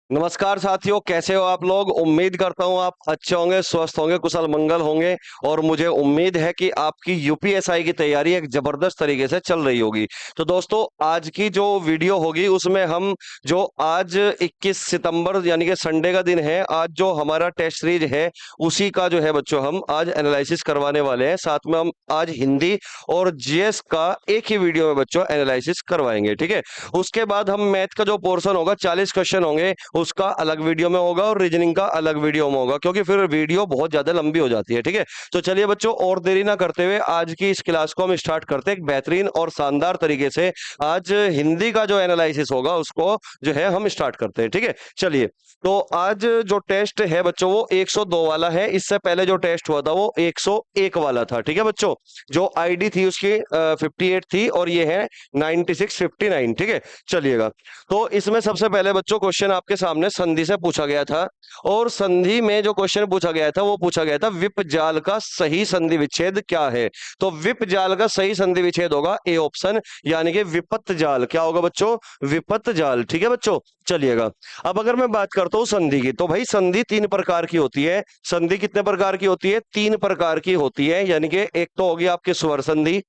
नमस्कार साथियों, कैसे हो आप लोग। उम्मीद करता हूँ आप अच्छे होंगे, स्वस्थ होंगे, कुशल मंगल होंगे। और मुझे उम्मीद है कि आपकी यूपीएसआई की तैयारी एक जबरदस्त तरीके से चल रही होगी। तो दोस्तों, आज की जो वीडियो होगी उसमें हम जो आज 21 सितंबर यानी कि संडे का दिन है, आज जो हमारा टेस्ट सीरीज है उसी का जो है बच्चों हम आज एनालिसिस करवाने वाले हैं। साथ में हम आज हिंदी और जीएस का एक ही वीडियो में बच्चों एनालिसिस करवाएंगे, ठीक है। उसके बाद हम मैथ का जो पोर्शन होगा, 40 क्वेश्चन होंगे, उसका अलग वीडियो में होगा और रीजनिंग का अलग वीडियो में होगा, क्योंकि फिर वीडियो बहुत ज्यादा लंबी हो जाती है, ठीक है। तो चलिए बच्चों, और देरी ना करते हुए आज की इस क्लास को हम स्टार्ट करते हैं एक बेहतरीन और शानदार तरीके से। आज हिंदी का जो एनालिसिस होगा उसको जो है हम स्टार्ट करते हैं, ठीक है। चलिए, तो आज जो टेस्ट है बच्चों वो 102 वाला है। इससे पहले जो टेस्ट हुआ था वो 101 वाला था, ठीक है बच्चों। जो आईडी थी उसकी 58 थी और ये है 9659, ठीक है। चलिएगा, तो इसमें सबसे पहले बच्चों क्वेश्चन आपके सामने संधि से पूछा गया था। और संधि में जो क्वेश्चन पूछा गया था वो पूछा गया था विपजाल का सही संधि विच्छेद क्या है। तो विपजाल का सही संधि विच्छेद होगा ए ऑप्शन, यानी कि विपत्त जाल। क्या होगा बच्चों? विपत्त जाल, ठीक है बच्चों। चलिएगा, अब अगर मैं बात करता हूं संधि की, तो भाई संधि तीन प्रकार की होती है। संधि कितने प्रकार की होती है? तीन प्रकार की होती है, यानी कि एक तो होगी आपकी स्वर संधि,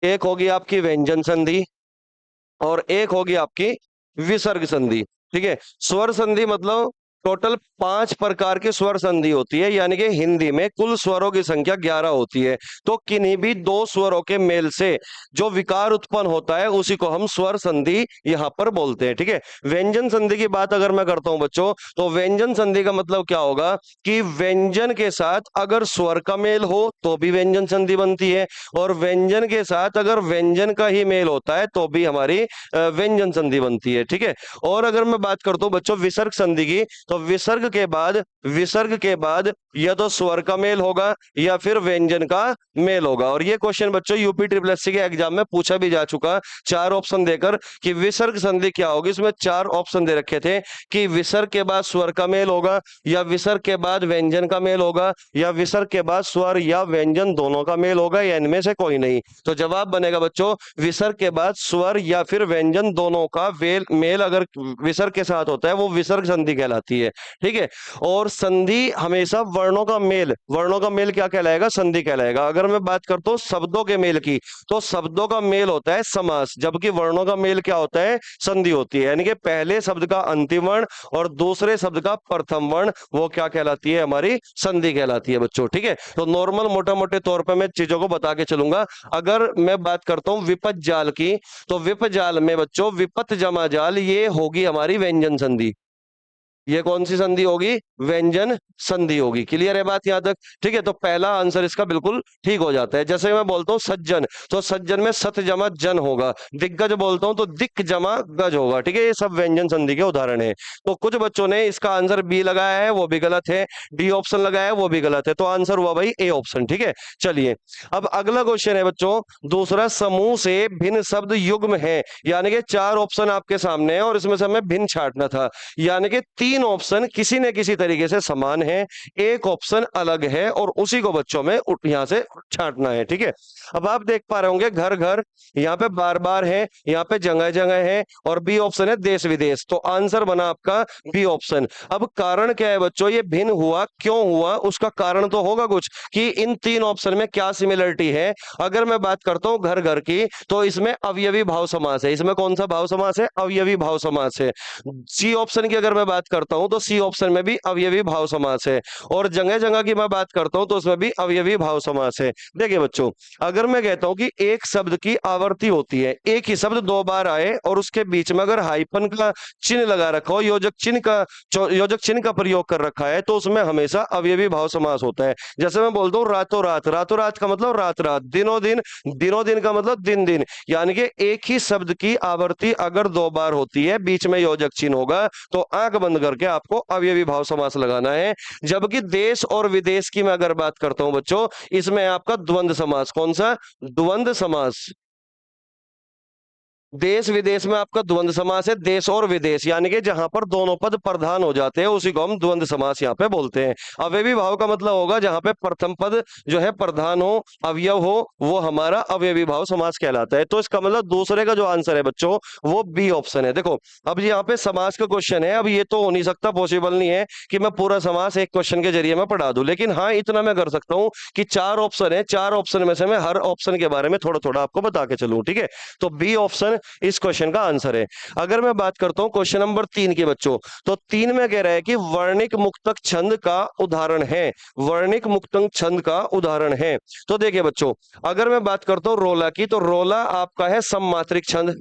एक होगी आपकी व्यंजन संधि, और एक होगी आपकी विसर्ग संधि, ठीक है। स्वर संधि मतलब टोटल 5 प्रकार की स्वर संधि होती है, यानी कि हिंदी में कुल स्वरों की संख्या 11 होती है। तो किन्हीं भी दो स्वरों के मेल से जो विकार उत्पन्न होता है उसी को हम स्वर संधि यहां पर बोलते हैं, ठीक है। व्यंजन संधि की बात अगर मैं करता हूं बच्चों, तो व्यंजन संधि का मतलब क्या होगा कि व्यंजन के साथ अगर स्वर का मेल हो तो भी व्यंजन संधि बनती है, और व्यंजन के साथ अगर व्यंजन का ही मेल होता है तो भी हमारी व्यंजन संधि बनती है, ठीक है। और अगर मैं बात करता हूं बच्चों विसर्ग संधि की, तो विसर्ग के बाद या तो स्वर का मेल होगा या फिर व्यंजन का मेल होगा। और ये क्वेश्चन बच्चों यूपी ट्रिपल एससी के एग्जाम में पूछा भी जा चुका, चार ऑप्शन देकर कि विसर्ग संधि क्या होगी। इसमें चार ऑप्शन दे रखे थे कि विसर्ग के बाद स्वर का मेल होगा, या विसर्ग के बाद व्यंजन का मेल होगा, या विसर्ग के बाद स्वर या व्यंजन दोनों का मेल होगा, या इनमें से कोई नहीं। तो जवाब बनेगा बच्चों विसर्ग के बाद स्वर या फिर व्यंजन दोनों का मेल अगर विसर्ग के साथ होता है वो विसर्ग संधि कहलाती है, ठीक है। और संधि हमेशा वर्णों का मेल क्या कहलाएगा? संधि कहलाएगा। अगर मैं बात करता हूँ शब्दों के मेल की, तो शब्दों का मेल होता है समास, जबकि वर्णों का मेल क्या होता है? संधि होती है। यानी कि पहले शब्द का अंतिम वर्ण और दूसरे शब्द का प्रथम वर्ण वो क्या कहलाती है? हमारी संधि कहलाती है बच्चों, ठीक है। तो नॉर्मल मोटा मोटे तौर पर मैं चीजों को बता के चलूंगा। अगर मैं बात करता हूं विपज जाल की, तो विपज जाल में बच्चों विपत जमा जाल ये होगी हमारी व्यंजन संधि। ये कौन सी संधि होगी? व्यंजन संधि होगी। क्लियर है बात यहां तक? ठीक है, तो पहला आंसर इसका बिल्कुल ठीक हो जाता है। जैसे मैं बोलता हूं सज्जन, तो सज्जन में सत जमा जन होगा। दिग्गज बोलता हूं तो दिक जमा गज होगा, ठीक है। ये सब व्यंजन संधि के उदाहरण है। तो कुछ बच्चों ने इसका आंसर बी लगाया है, वो भी गलत है। डी ऑप्शन लगाया है, वो भी गलत है। तो आंसर हुआ भाई ए ऑप्शन, ठीक है। चलिए, अब अगला क्वेश्चन है बच्चों दूसरा, समूह से भिन्न शब्द युग्म है। यानी कि चार ऑप्शन आपके सामने है और इसमें से हमें भिन्न छांटना था। यानी कि तीन ऑप्शन किसी न किसी तरीके से समान है, एक ऑप्शन अलग है, और उसी को बच्चों में यहां से छांटना है, ठीक है। अब आप देख पा रहे होंगे घर घर, यहाँ पे बार बार है, यहाँ पे जगह जगह है, और बी ऑप्शन है देश विदेश। तो आंसर बना आपका बी ऑप्शन। अब कारण क्या है बच्चों? ये भिन्न हुआ क्यों हुआ, उसका कारण तो होगा कुछ कि इन तीन ऑप्शन में क्या सिमिलरिटी है। अगर मैं बात करता हूं घर घर की, तो इसमें अवयवी भाव समास है। इसमें कौन सा भाव समास है? अवयवी भाव समास है। सी ऑप्शन की अगर मैं बात करता हूं तो सी ऑप्शन में भी अवयवी भाव समास है। और जगह जगह की मैं बात करता हूं तो उसमें भी अवयवी भाव समास है। देखिए बच्चों, अगर मैं कहता हूं कि एक शब्द की आवर्ती होती है, एक ही शब्द दो बार आए और उसके बीच में अगर हाइफन का चिन्ह लगा रखा हो, योजक चिन्ह का प्रयोग कर रखा है, तो उसमें हमेशा अवयवी भाव समास होता है। जैसे मैं बोलता हूँ रातों रात, रातों रात का मतलब रात रात, दिनों दिन, दिनों दिन का मतलब दिन दिन। यानी कि एक ही शब्द की आवर्ती अगर दो बार होती है, बीच में योजक चिन्ह होगा, तो आंख बंद करके आपको अवयवी भाव समास लगाना है। जबकि देश और विदेश की मैं अगर बात करता हूं बच्चों, इसमें आपका द्वंद्व समास। कौन सा? द्वंद्व समास। देश विदेश में आपका द्वंद्व समास है, देश और विदेश, यानी कि जहां पर दोनों पद प्रधान हो जाते हैं उसी को हम द्वंद्व समास यहाँ पे बोलते हैं। अवयवी भाव का मतलब होगा जहां पे प्रथम पद जो है प्रधान हो, अवयव हो, वो हमारा अवयवी भाव समास कहलाता है। तो इसका मतलब दूसरे का जो आंसर है बच्चों वो बी ऑप्शन है। देखो अब यहाँ पे समास का क्वेश्चन है, अब ये तो हो नहीं सकता, पॉसिबल नहीं है कि मैं पूरा समास एक क्वेश्चन के जरिए में पढ़ा दूं, लेकिन हाँ इतना मैं कर सकता हूँ कि चार ऑप्शन है, चार ऑप्शन में से मैं हर ऑप्शन के बारे में थोड़ा थोड़ा आपको बता के चलूं, ठीक है। तो बी ऑप्शन इस क्वेश्चन का आंसर है। अगर मैं बात करता हूं क्वेश्चन नंबर 3 के बच्चों, तो 3 में कह रहा है कि वर्णिक मुक्तक छंद का उदाहरण है, वर्णिक मुक्तक छंद का उदाहरण है। तो देखिए बच्चों, अगर मैं बात करता हूं रोला की, तो रोला आपका है सममात्रिक छंद,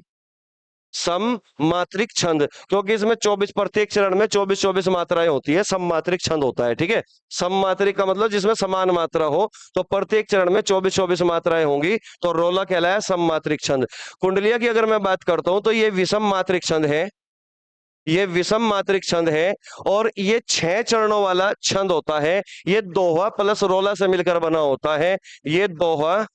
सममात्रिक छंद, क्योंकि इसमें 24 प्रत्येक चरण में 24 24 मात्राएं होती है, सममात्रिक छंद होता है, ठीक है। सममात्रिक का मतलब जिसमें समान मात्रा हो, तो प्रत्येक चरण में 24 24 मात्राएं होंगी, तो रोला कहलाया सममात्रिक छंद। कुंडलिया की अगर मैं बात करता हूं तो ये विषम मात्रिक छंद है, ये विषम मात्रिक छंद है, और ये 6 चरणों वाला छंद होता है। ये दोहा प्लस रोला से मिलकर बना होता है, ये दोहा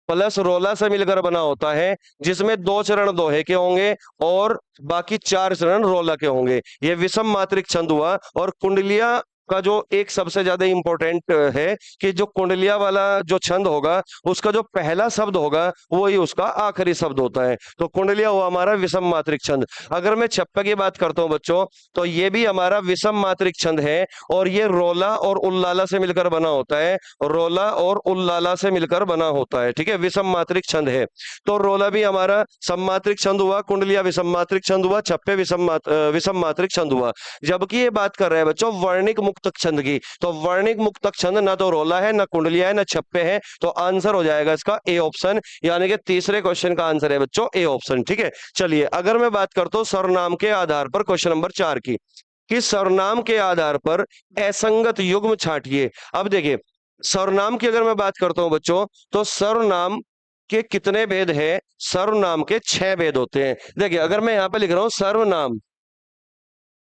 प्लस रोला से मिलकर बना होता है, जिसमें 2 चरण दोहे के होंगे और बाकी 4 चरण रोला के होंगे। ये विषम मात्रिक छंद हुआ। और कुंडलिया का जो एक सबसे ज्यादा इंपॉर्टेंट है कि जो कुंडलिया वाला जो छंद होगा उसका जो पहला शब्द होगा वो ही उसका आखिरी शब्द होता है। तो कुंडलिया हुआ हमारा विषम मात्रिक छंद। अगर मैं छप्पा की बात करता हूं बच्चों, तो ये भी हमारा विषम मात्रिक छंद है, और ये रोला और उल्लाला से मिलकर बना होता है, रोला और उल्लाला से मिलकर बना होता है, ठीक है, विषम मात्रिक छंद है। तो रोला भी हमारा सममात्रिक छंद हुआ, कुंडलिया विषम मात्रिक छंद हुआ, छप्पे विषम मात्रिक छंद हुआ। जबकि ये बात कर रहे हैं बच्चों वर्णिक मुक्तक छंद की, तो वर्णिक मुक्तक छंद ना तो रोला है, ना कुंडलिया है, ना छप्पे है, तो आंसर हो जाएगा इसका ए ऑप्शन, यानी कि तीसरे क्वेश्चन का आंसर है बच्चों ए ऑप्शन, ठीक है। चलिए अगर मैं बात करता हूं सर्वनाम के आधार पर क्वेश्चन नंबर 4 की, कि सर्वनाम के आधार पर असंगत युग्म छांटिए। अब देखिए सर्वनाम की अगर मैं बात करता हूं बच्चों, तो सर्वनाम के कितने भेद है? सर्वनाम के 6 भेद होते हैं। देखिए अगर मैं यहां पे लिख रहा हूं सर्वनाम,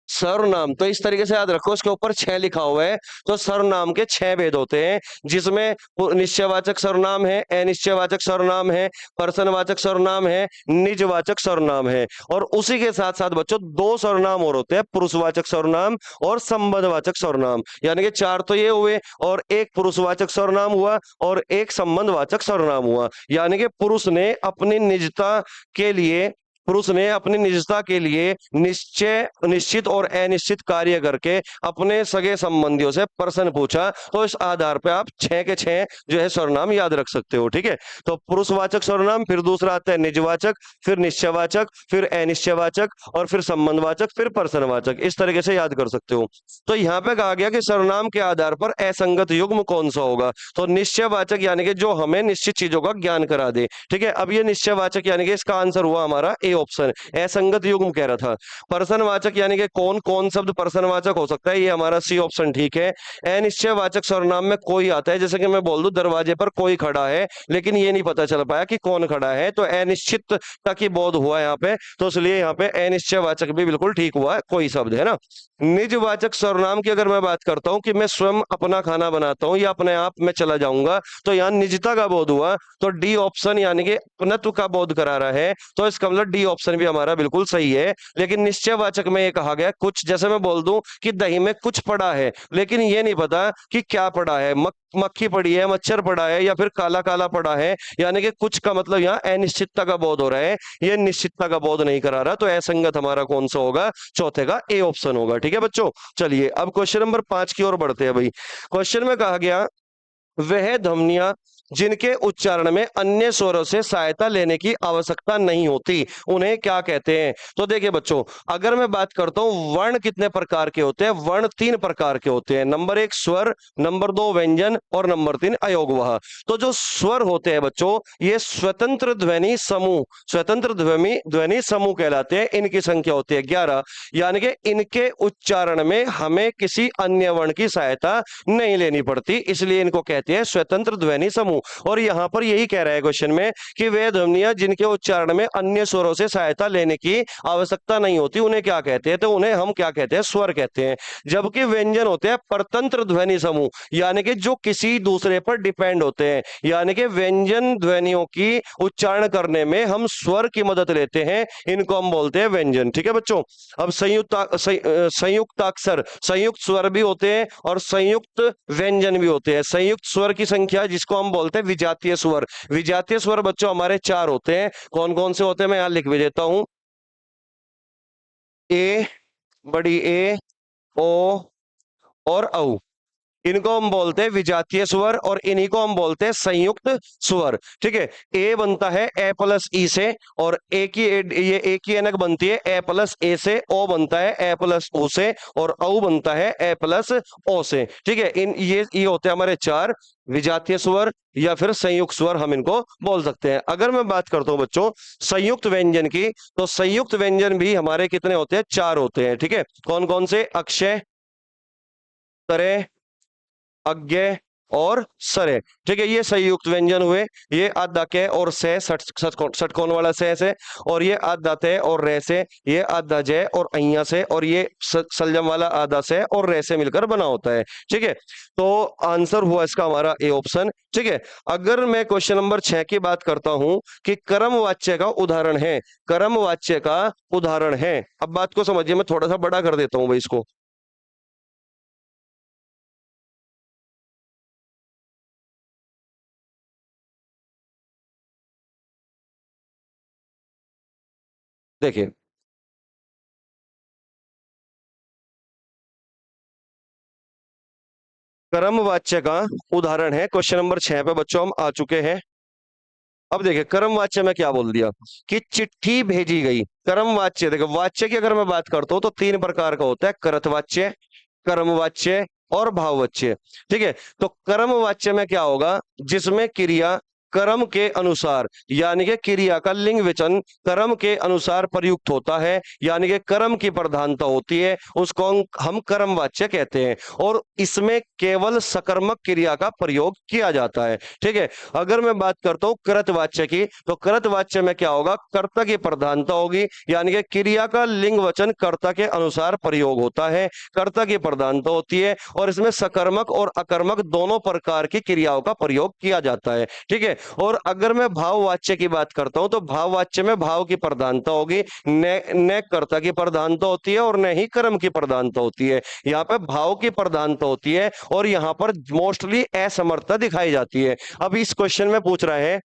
सर्वनाम तो इस तरीके से याद रखो, उसके ऊपर 6 लिखा हुआ है। तो सर्वनाम के 6 भेद होते हैं, जिसमें निश्चयवाचक सर्वनाम है, अनिश्चयवाचक सर्वनाम है, पर्सनवाचक सर्वनाम है, निजवाचक सर्वनाम है। और उसी के साथ साथ बच्चों 2 सर्वनाम और होते हैं, पुरुषवाचक सर्वनाम और संबंधवाचक सर्वनाम, यानी कि 4 तो ये हुए, और एक पुरुषवाचक सर्वनाम हुआ और एक संबंधवाचक सर्वनाम हुआ। यानी कि पुरुष ने अपनी निजता के लिए, पुरुष ने अपनी निजता के लिए निश्चित और अनिश्चित कार्य करके अपने सगे संबंधियों से प्रश्न पूछा। तो इस आधार पे आप 6 के 6 जो है सर्वनाम याद रख सकते हो, ठीक है। तो पुरुषवाचक सर्वनाम, फिर दूसरा आता है निजवाचक, फिर निश्चयवाचक, फिर अनिश्चयवाचक, और फिर संबंधवाचक, फिर प्रश्नवाचक, इस तरीके से याद कर सकते हो। तो यहाँ पे कहा गया कि सर्वनाम के आधार पर असंगत युग्म कौन सा होगा, तो निश्चयवाचक यानी कि जो हमें निश्चित चीजों का ज्ञान करा दे, ठीक है। अब ये निश्चयवाचक यानी कि इसका आंसर हुआ हमारा ए ऑप्शन, असंगत युग्म कह रहा था। प्रश्नवाचक यानी कि कौन कौन शब्द प्रश्नवाचक हो सकता है, ये हमारा सी ऑप्शन ठीक है। अनिश्चयवाचक सर्वनाम में कोई आता है, जैसे कि मैं बोल दूं दरवाजे पर कोई खड़ा है, लेकिन ये नहीं पता चल पाया कि कौन खड़ा है, तो अनिश्चितता की बोध हुआ यहाँ पे, तो इसलिए यहाँ पे अनिश्चयवाचक भी बिल्कुल ठीक हुआ है, कोई शब्द है ना। निजवाचक सर्वनाम की अगर मैं बात करता हूं कि मैं स्वयं अपना खाना बनाता हूं या अपने आप में चला जाऊंगा, तो यहाँ निजता का बोध हुआ, तो डी ऑप्शन यानी कि अपनत्व का बोध करा रहा है, तो इसका मतलब डी ऑप्शन भी हमारा बिल्कुल सही है। लेकिन निश्चयवाचक में ये कहा गया कुछ, जैसे मैं बोल दूं कि दही में कुछ पड़ा है, लेकिन ये नहीं पता कि क्या पड़ा है, मक्खी पड़ी है, मच्छर पड़ा है, या फिर काला काला पड़ा है, यानी कि कुछ का मतलब यहाँ अनिश्चितता का बोध हो रहा है, ये निश्चितता का बोध नहीं करा रहा। तो असंगत हमारा कौन सा होगा? चौथे का ए ऑप्शन होगा, ठीक है बच्चों। चलिए अब क्वेश्चन नंबर 5 की ओर बढ़ते हैं भाई। क्वेश्चन में कहा गया वह ध्वनियां जिनके उच्चारण में अन्य स्वरों से सहायता लेने की आवश्यकता नहीं होती, उन्हें क्या कहते हैं? तो देखिए बच्चों, अगर मैं बात करता हूं वर्ण कितने प्रकार के होते हैं, वर्ण 3 प्रकार के होते हैं। नंबर 1 स्वर, नंबर 2 व्यंजन, और नंबर 3 अयोगवाह। तो जो स्वर होते हैं बच्चों, ये स्वतंत्र ध्वनि समूह, स्वतंत्र ध्वनि समूह कहलाते हैं। इनकी संख्या होती है 11, यानी कि इनके उच्चारण में हमें किसी अन्य वर्ण की सहायता नहीं लेनी पड़ती, इसलिए इनको कहते हैं स्वतंत्र ध्वनि समूह। और यहाँ पर यही कह रहा है क्वेश्चन में कि वे ध्वनियां जिनके उच्चारण में अन्य स्वरों से सहायता लेने की आवश्यकता नहीं होती उन्हें क्या कहते हैं, तो उन्हें हम क्या कहते हैं, स्वर कहते हैं। जबकि व्यंजन होते हैं परतंत्र ध्वनि समूह, यानी कि जो किसी दूसरे पर डिपेंड होते हैं, यानी कि व्यंजन ध्वनियों की उच्चारण करने में हम स्वर की मदद लेते हैं, इनको हम बोलते हैं व्यंजन। ठीक है बच्चों। अब संयुक्ताक्षर, संयुक्त स्वर भी होते हैं और संयुक्त व्यंजन भी होते हैं। संयुक्त स्वर की संख्या जिसको हम बोलते हैं विजातीय स्वर। विजातीय स्वर बच्चों हमारे चार होते हैं। कौन कौन से होते हैं मैं यहां लिख भी देता हूं। ए, बड़ी ए, ओ और औ, इनको हम बोलते हैं विजातीय स्वर और इन्हीं को हम बोलते हैं संयुक्त स्वर। ठीक है। ए बनता है ए प्लस ई से, और ए की ये ए की एनक बनती है ए प्लस ए से, ओ बनता है ए प्लस ओ से, और औ बनता है ए प्लस ओ से। ठीक है। इन ये होते हैं हमारे चार विजातीय स्वर या फिर संयुक्त स्वर, हम इनको बोल सकते हैं। अगर मैं बात करता हूं बच्चों संयुक्त व्यंजन की, तो संयुक्त व्यंजन भी हमारे कितने होते हैं, चार होते हैं। ठीक है। कौन कौन से, अक्षय, तरे, अज्ञे और सरे। ठीक है। ये संयुक्त व्यंजन हुए। ये आधा के और से, षटकोण वाला से से, और ये आधा ते और रे से, ये आधा जय और अइया से, और ये सलजम वाला आधा से और रे से मिलकर बना होता है। ठीक है। तो आंसर हुआ इसका हमारा ए ऑप्शन। ठीक है। अगर मैं क्वेश्चन नंबर 6 की बात करता हूं कि कर्म वाच्य का उदाहरण है, कर्म वाच्य का उदाहरण है। अब बात को समझिए, मैं थोड़ा सा बड़ा कर देता हूं भाई इसको। देखिए, कर्म वाच्य का उदाहरण है, क्वेश्चन नंबर 6 पे बच्चों हम आ चुके हैं। अब देखिए कर्म वाच्य में क्या बोल दिया कि चिट्ठी भेजी गई। कर्म वाच्य, देखो वाच्य की अगर मैं बात करता हूं तो तीन प्रकार का होता है, करत वाच्य, कर्म वाच्य और भाव वाच्य। ठीक है। तो कर्म वाच्य में क्या होगा, जिसमें क्रिया कर्म के अनुसार, यानी कि क्रिया का लिंग वचन कर्म के अनुसार प्रयुक्त होता है, यानी कि कर्म की प्रधानता होती है, उसको हम कर्म वाच्य कहते हैं। और इसमें केवल सकर्मक क्रिया का प्रयोग किया जाता है। ठीक है। अगर मैं बात करता हूं कृत वाच्य की, तो कृत वाच्य में क्या होगा, कर्ता की प्रधानता होगी, यानी कि क्रिया का लिंग वचन कर्ता के अनुसार प्रयोग होता है, कर्ता की प्रधानता होती है, और इसमें सकर्मक और अकर्मक दोनों प्रकार की क्रियाओं का प्रयोग किया जाता है। ठीक है। और अगर मैं भाववाच्य की बात करता हूं, तो भाववाच्य में भाव की प्रधानता होगी, न कर्ता की प्रधानता होती है और न ही कर्म की प्रधानता होती है। यहाँ पे भाव की प्रधानता होती है और यहाँ पर मोस्टली असमर्थता दिखाई जाती है। अब इस क्वेश्चन में पूछ रहा है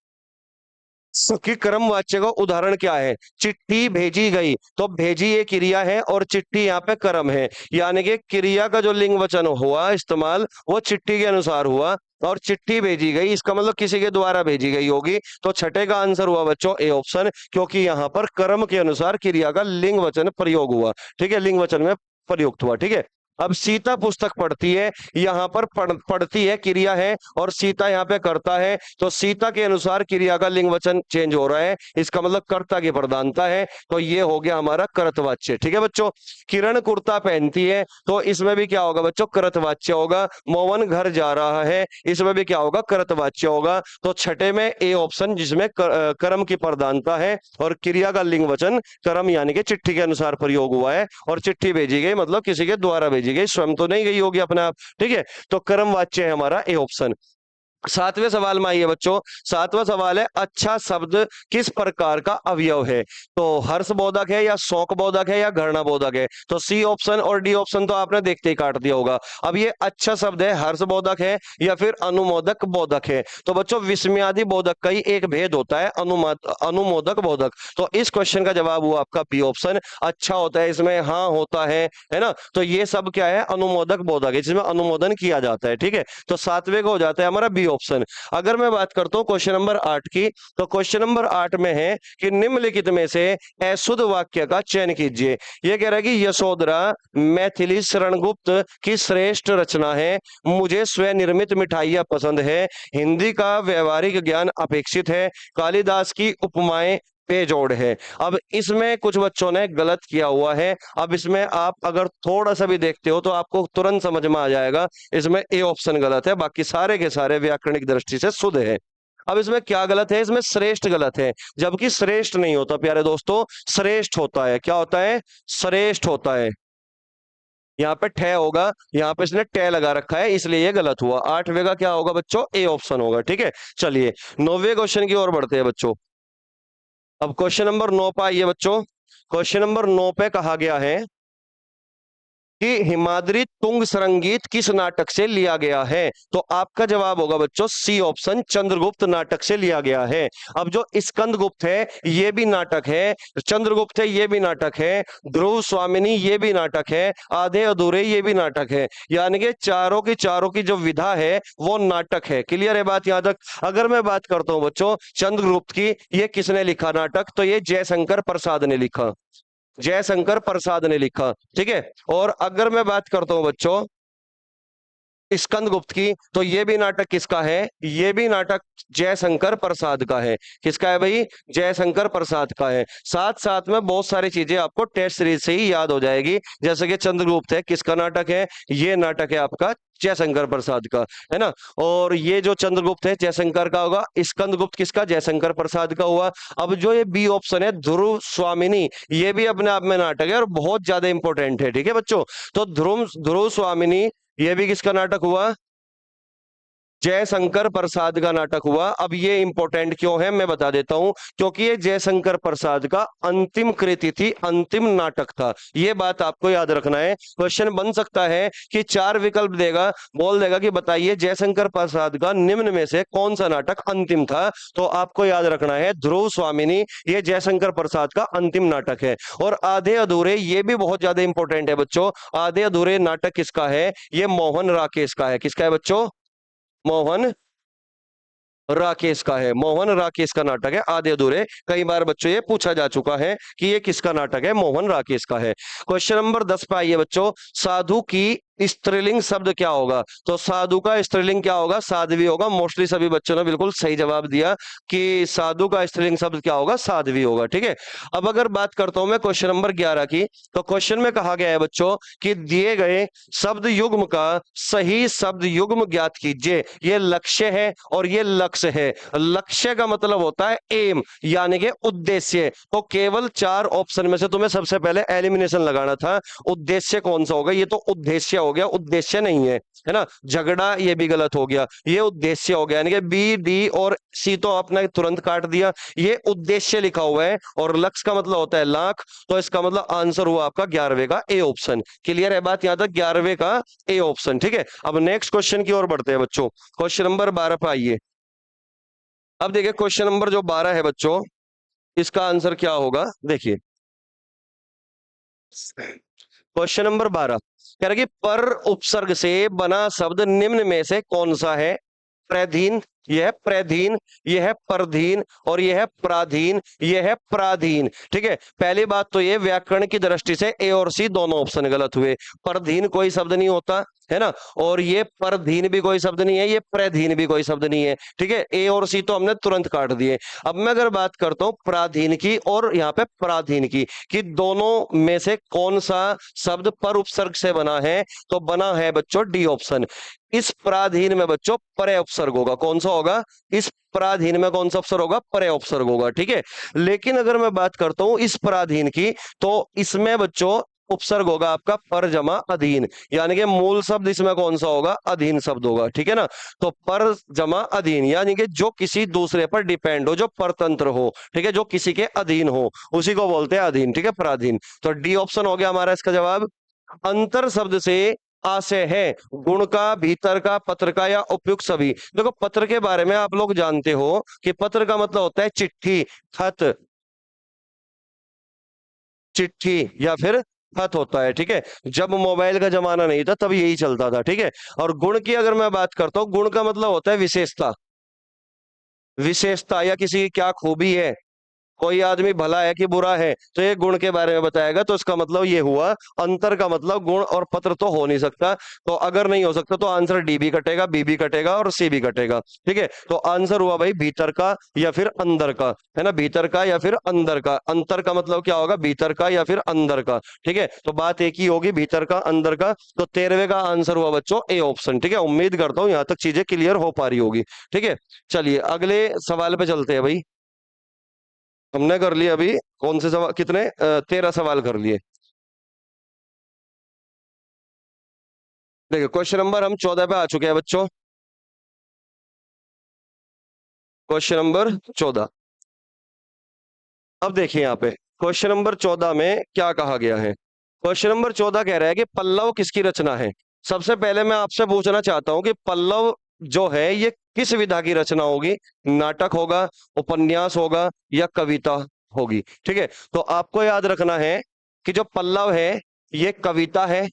कि कर्म वाच्य का उदाहरण क्या है, चिट्ठी भेजी गई, तो भेजी ये क्रिया है और चिट्ठी यहाँ पे कर्म है, यानी कि क्रिया का जो लिंग वचन हुआ इस्तेमाल वो चिट्ठी के अनुसार हुआ, और चिट्ठी भेजी गई इसका मतलब किसी के द्वारा भेजी गई होगी। तो छठे का आंसर हुआ बच्चों ए ऑप्शन, क्योंकि यहाँ पर कर्म के अनुसार क्रिया का लिंग वचन प्रयोग हुआ। ठीक है। लिंग वचन में प्रयुक्त हुआ। ठीक है। अब सीता पुस्तक पढ़ती है, यहाँ पर पढ़ती है क्रिया है और सीता यहाँ पे करता है, तो सीता के अनुसार क्रिया का लिंग वचन चेंज हो रहा है, इसका मतलब कर्ता की प्रधानता है, तो ये हो गया हमारा कर्तवाच्य। ठीक है बच्चों। किरण कुर्ता पहनती है, तो इसमें भी क्या होगा बच्चों, कर्तवाच्य होगा। मोहन घर जा रहा है, इसमें भी क्या होगा, कर्तवाच्य होगा। तो छठे में ए ऑप्शन, जिसमें कर्म की प्रधानता है और क्रिया का लिंग वचन कर्म यानी कि चिट्ठी के अनुसार प्रयोग हुआ है, और चिट्ठी भेजी गई मतलब किसी के द्वारा भेजी गई, स्वयं तो नहीं गई होगी अपने आप। ठीक है। तो कर्म वाच्य है हमारा ए ऑप्शन। सातवें सवाल में आइए बच्चों। सातवां सवाल है, अच्छा शब्द किस प्रकार का अवयव है, तो हर्ष बोधक है या शोक बोधक है या घृणा बोधक है। तो सी ऑप्शन और डी ऑप्शन तो आपने देखते ही काट दिया होगा। अब ये अच्छा शब्द है, हर्ष बोधक है या फिर अनुमोदक बोधक है। तो बच्चों विस्मयादि बोधक का ही एक भेद होता है, अनुमोदक बोधक। तो इस क्वेश्चन का जवाब हुआ आपका बी ऑप्शन, अच्छा होता है इसमें, हाँ होता है ना। तो ये सब क्या है, अनुमोदक बोधक है, जिसमें अनुमोदन किया जाता है। ठीक है। तो सातवें को हो जाता है हमारा बी ऑप्शन। अगर मैं बात करता हूं क्वेश्चन नंबर 8 की, तो क्वेश्चन नंबर 8 में है कि निम्नलिखित में से अशुद्ध वाक्य का चयन कीजिए। यह कह रहा है कि यशोधरा मैथिली शरणगुप्त की श्रेष्ठ रचना है, मुझे स्वनिर्मित मिठाइयां पसंद है, हिंदी का व्यवहारिक ज्ञान अपेक्षित है, कालिदास की उपमाएं बेजोड़ है। अब इसमें कुछ बच्चों ने गलत किया हुआ है। अब इसमें आप अगर थोड़ा सा भी देखते हो तो आपको तुरंत समझ में आ जाएगा, इसमें ए ऑप्शन गलत है, बाकी सारे के सारे व्याकरणिक दृष्टि से शुद्ध है। अब इसमें क्या गलत है, इसमें श्रेष्ठ गलत है, जबकि श्रेष्ठ नहीं होता प्यारे दोस्तों, श्रेष्ठ होता है। क्या होता है? श्रेष्ठ होता है। यहाँ पे ठे होगा, यहाँ पे इसने टे लगा रखा है, इसलिए ये गलत हुआ। आठवें का क्या होगा बच्चों? ए ऑप्शन होगा। ठीक है, चलिए नौवे क्वेश्चन की ओर बढ़ते हैं बच्चों। अब क्वेश्चन नंबर 9 पे आइए बच्चों। क्वेश्चन नंबर 9 पे कहा गया है कि हिमाद्री तुंग सरंगीत किस नाटक से लिया गया है? तो आपका जवाब होगा बच्चों सी ऑप्शन, चंद्रगुप्त नाटक से लिया गया है। अब जो स्कंदगुप्त है ये भी नाटक है, चंद्रगुप्त है ये भी नाटक है, ध्रुव स्वामिनी ये भी नाटक है, आधे अधूरे ये भी नाटक है, यानी कि चारों की जो विधा है वो नाटक है। क्लियर है बात यहां तक? अगर मैं बात करता हूं बच्चों चंद्रगुप्त की, ये किसने लिखा नाटक? तो ये जयशंकर प्रसाद ने लिखा, जयशंकर प्रसाद ने लिखा। ठीक है, और अगर मैं बात करता हूं बच्चों स्कंदगुप्त की, तो ये भी नाटक किसका है? ये भी नाटक जयशंकर प्रसाद का है। किसका है भाई? जयशंकर प्रसाद का है। साथ साथ में बहुत सारी चीजें आपको टेस्ट सीरीज से ही याद हो जाएगी, जैसे कि चंद्रगुप्त है किसका नाटक है? ये नाटक है आपका जयशंकर प्रसाद का, है ना। और ये जो चंद्रगुप्त है जयशंकर का होगा, स्कंदगुप्त किसका? जयशंकर प्रसाद का हुआ। अब जो ये बी ऑप्शन है ध्रुव स्वामिनी, ये भी अपने आप में नाटक है और बहुत ज्यादा इंपॉर्टेंट है। ठीक है बच्चों, तो ध्रुव ध्रुव स्वामिनी ये भी किसका नाटक हुआ? जयशंकर प्रसाद का नाटक हुआ। अब ये इंपॉर्टेंट क्यों है मैं बता देता हूं, क्योंकि ये जयशंकर प्रसाद का अंतिम कृति थी, अंतिम नाटक था। ये बात आपको याद रखना है। क्वेश्चन बन सकता है कि चार विकल्प देगा, बोल देगा कि बताइए जयशंकर प्रसाद का निम्न में से कौन सा नाटक अंतिम था, तो आपको याद रखना है ध्रुव स्वामिनी ये जयशंकर प्रसाद का अंतिम नाटक है। और आधे अधूरे ये भी बहुत ज्यादा इंपॉर्टेंट है बच्चों। आधे अधूरे नाटक किसका है? ये मोहन राकेश का है। किसका है बच्चों? मोहन राकेश का है। मोहन राकेश का नाटक है आधे अधूरे। कई बार बच्चों ये पूछा जा चुका है कि ये किसका नाटक है? मोहन राकेश का है। क्वेश्चन नंबर 10 पे आइए बच्चों। साधु की स्त्रीलिंग शब्द क्या होगा? तो साधु का स्त्रीलिंग क्या होगा? साध्वी होगा। मोस्टली सभी बच्चों ने बिल्कुल सही जवाब दिया कि साधु का स्त्रीलिंग शब्द क्या होगा? साध्वी होगा। ठीक है, अब अगर बात करता हूं मैं क्वेश्चन नंबर 11 की, तो क्वेश्चन में कहा गया है बच्चों कि दिए गए शब्द युग्म का सही शब्द युग्म ज्ञात कीजिए। ये लक्ष्य है और ये लक्ष्य है। लक्ष्य का मतलब होता है एम, यानी कि उद्देश्य। तो केवल चार ऑप्शन में से तुम्हें सबसे पहले एलिमिनेशन लगाना था। उद्देश्य कौन सा होगा? ये तो उद्देश्य हो गया, उद्देश्य नहीं है ना। झगड़ा ये भी गलत हो गया, ये उद्देश्य हो गया, यानी कि बी डी और सी तो आपने तुरंत काट दिया। ये उद्देश्य लिखा हुआ है और लक्ष्य का मतलब होता है लाख, तो इसका मतलब आंसर हुआ आपका 11वें का ए ऑप्शन। क्लियर है बात यहां तक? 11वें का ए ऑप्शन। ठीक है, अब नेक्स्ट क्वेश्चन की ओर बढ़ते हैं बच्चों। क्वेश्चन नंबर 12 पे आइए। अब देखिए क्वेश्चन नंबर जो 12 है बच्चों, इसका आंसर क्या होगा? देखिए क्वेश्चन नंबर 12 कह रहा है कि पर उपसर्ग से बना शब्द निम्न में से कौन सा है? प्रधीन, यह है प्रधीन, यह है परधीन और यह है प्राधीन, यह है प्राधीन। ठीक है, पहली बात तो ये व्याकरण की दृष्टि से ए और सी दोनों ऑप्शन गलत हुए। परधीन कोई शब्द नहीं होता, है ना, और ये परधीन भी कोई शब्द नहीं है, ये प्रधीन भी कोई शब्द नहीं है। ठीक है, ए और सी तो हमने तुरंत काट दिए। अब मैं अगर बात करता हूं प्राधीन की और यहाँ पे प्राधीन की, कि दोनों में से कौन सा शब्द पर उपसर्ग से बना है, तो बना है बच्चों डी ऑप्शन। इस प्राधीन में बच्चों परे उपसर्ग होगा। कौन सा होगा? इस प्राधीन में कौन सा उपसर्ग होगा? परे उपसर्ग होगा। ठीक है, लेकिन अगर मैं बात करता हूं इस प्राधीन की, तो इसमें बच्चों उपसर्ग होगा आपका पर जमा अधीन, यानी कि मूल शब्द इसमें कौन सा होगा? अधीन शब्द होगा। ठीक है ना, तो पर जमा अधीन यानी कि जो किसी दूसरे पर डिपेंड हो, जो परतंत्र हो, ठीक है, जो किसी के अधीन हो, उसी को बोलते हैं अधीन। ठीक है, पराधीन। तो डी ऑप्शन हो गया हमारा इसका जवाब। अंतर शब्द से आशय है गुण का, भीतर का, पत्र का या उपयुक्त सभी। देखो पत्र के बारे में आप लोग जानते हो कि पत्र का मतलब होता है चिट्ठी, खत, चिट्ठी या फिर खत होता है। ठीक है, जब मोबाइल का जमाना नहीं था तब यही चलता था। ठीक है, और गुण की अगर मैं बात करता हूँ, गुण का मतलब होता है विशेषता, विशेषता या किसी की क्या खूबी है, कोई आदमी भला है कि बुरा है, तो ये गुण के बारे में बताएगा, तो इसका मतलब ये हुआ अंतर का मतलब गुण और पत्र तो हो नहीं सकता। तो अगर नहीं हो सकता तो आंसर डी भी कटेगा, बी भी कटेगा और सी भी कटेगा। ठीक है, तो आंसर हुआ भाई भीतर का या फिर अंदर का, है ना, भीतर का या फिर अंदर का। अंतर का मतलब क्या होगा, भीतर का या फिर अंदर का। ठीक है, तो बात एक ही होगी, भीतर का अंदर का। तो 13वें का आंसर हुआ बच्चों ए ऑप्शन। ठीक है, उम्मीद करता हूं यहां तक चीजें क्लियर हो पा रही होगी। ठीक है, चलिए अगले सवाल पे चलते हैं भाई। हमने कर लिया अभी कौन से सवाल, कितने 13 सवाल कर लिए। देखिए क्वेश्चन नंबर हम 14 पे आ चुके हैं बच्चों। Question number 14। अब देखिए यहाँ पे क्वेश्चन नंबर 14 में क्या कहा गया है। क्वेश्चन नंबर 14 कह रहा है कि पल्लव किसकी रचना है। सबसे पहले मैं आपसे पूछना चाहता हूं कि पल्लव जो है ये किस विधा की रचना होगी। नाटक होगा, उपन्यास होगा या कविता होगी। ठीक है, तो आपको याद रखना है कि जो पल्लव है ये कविता है।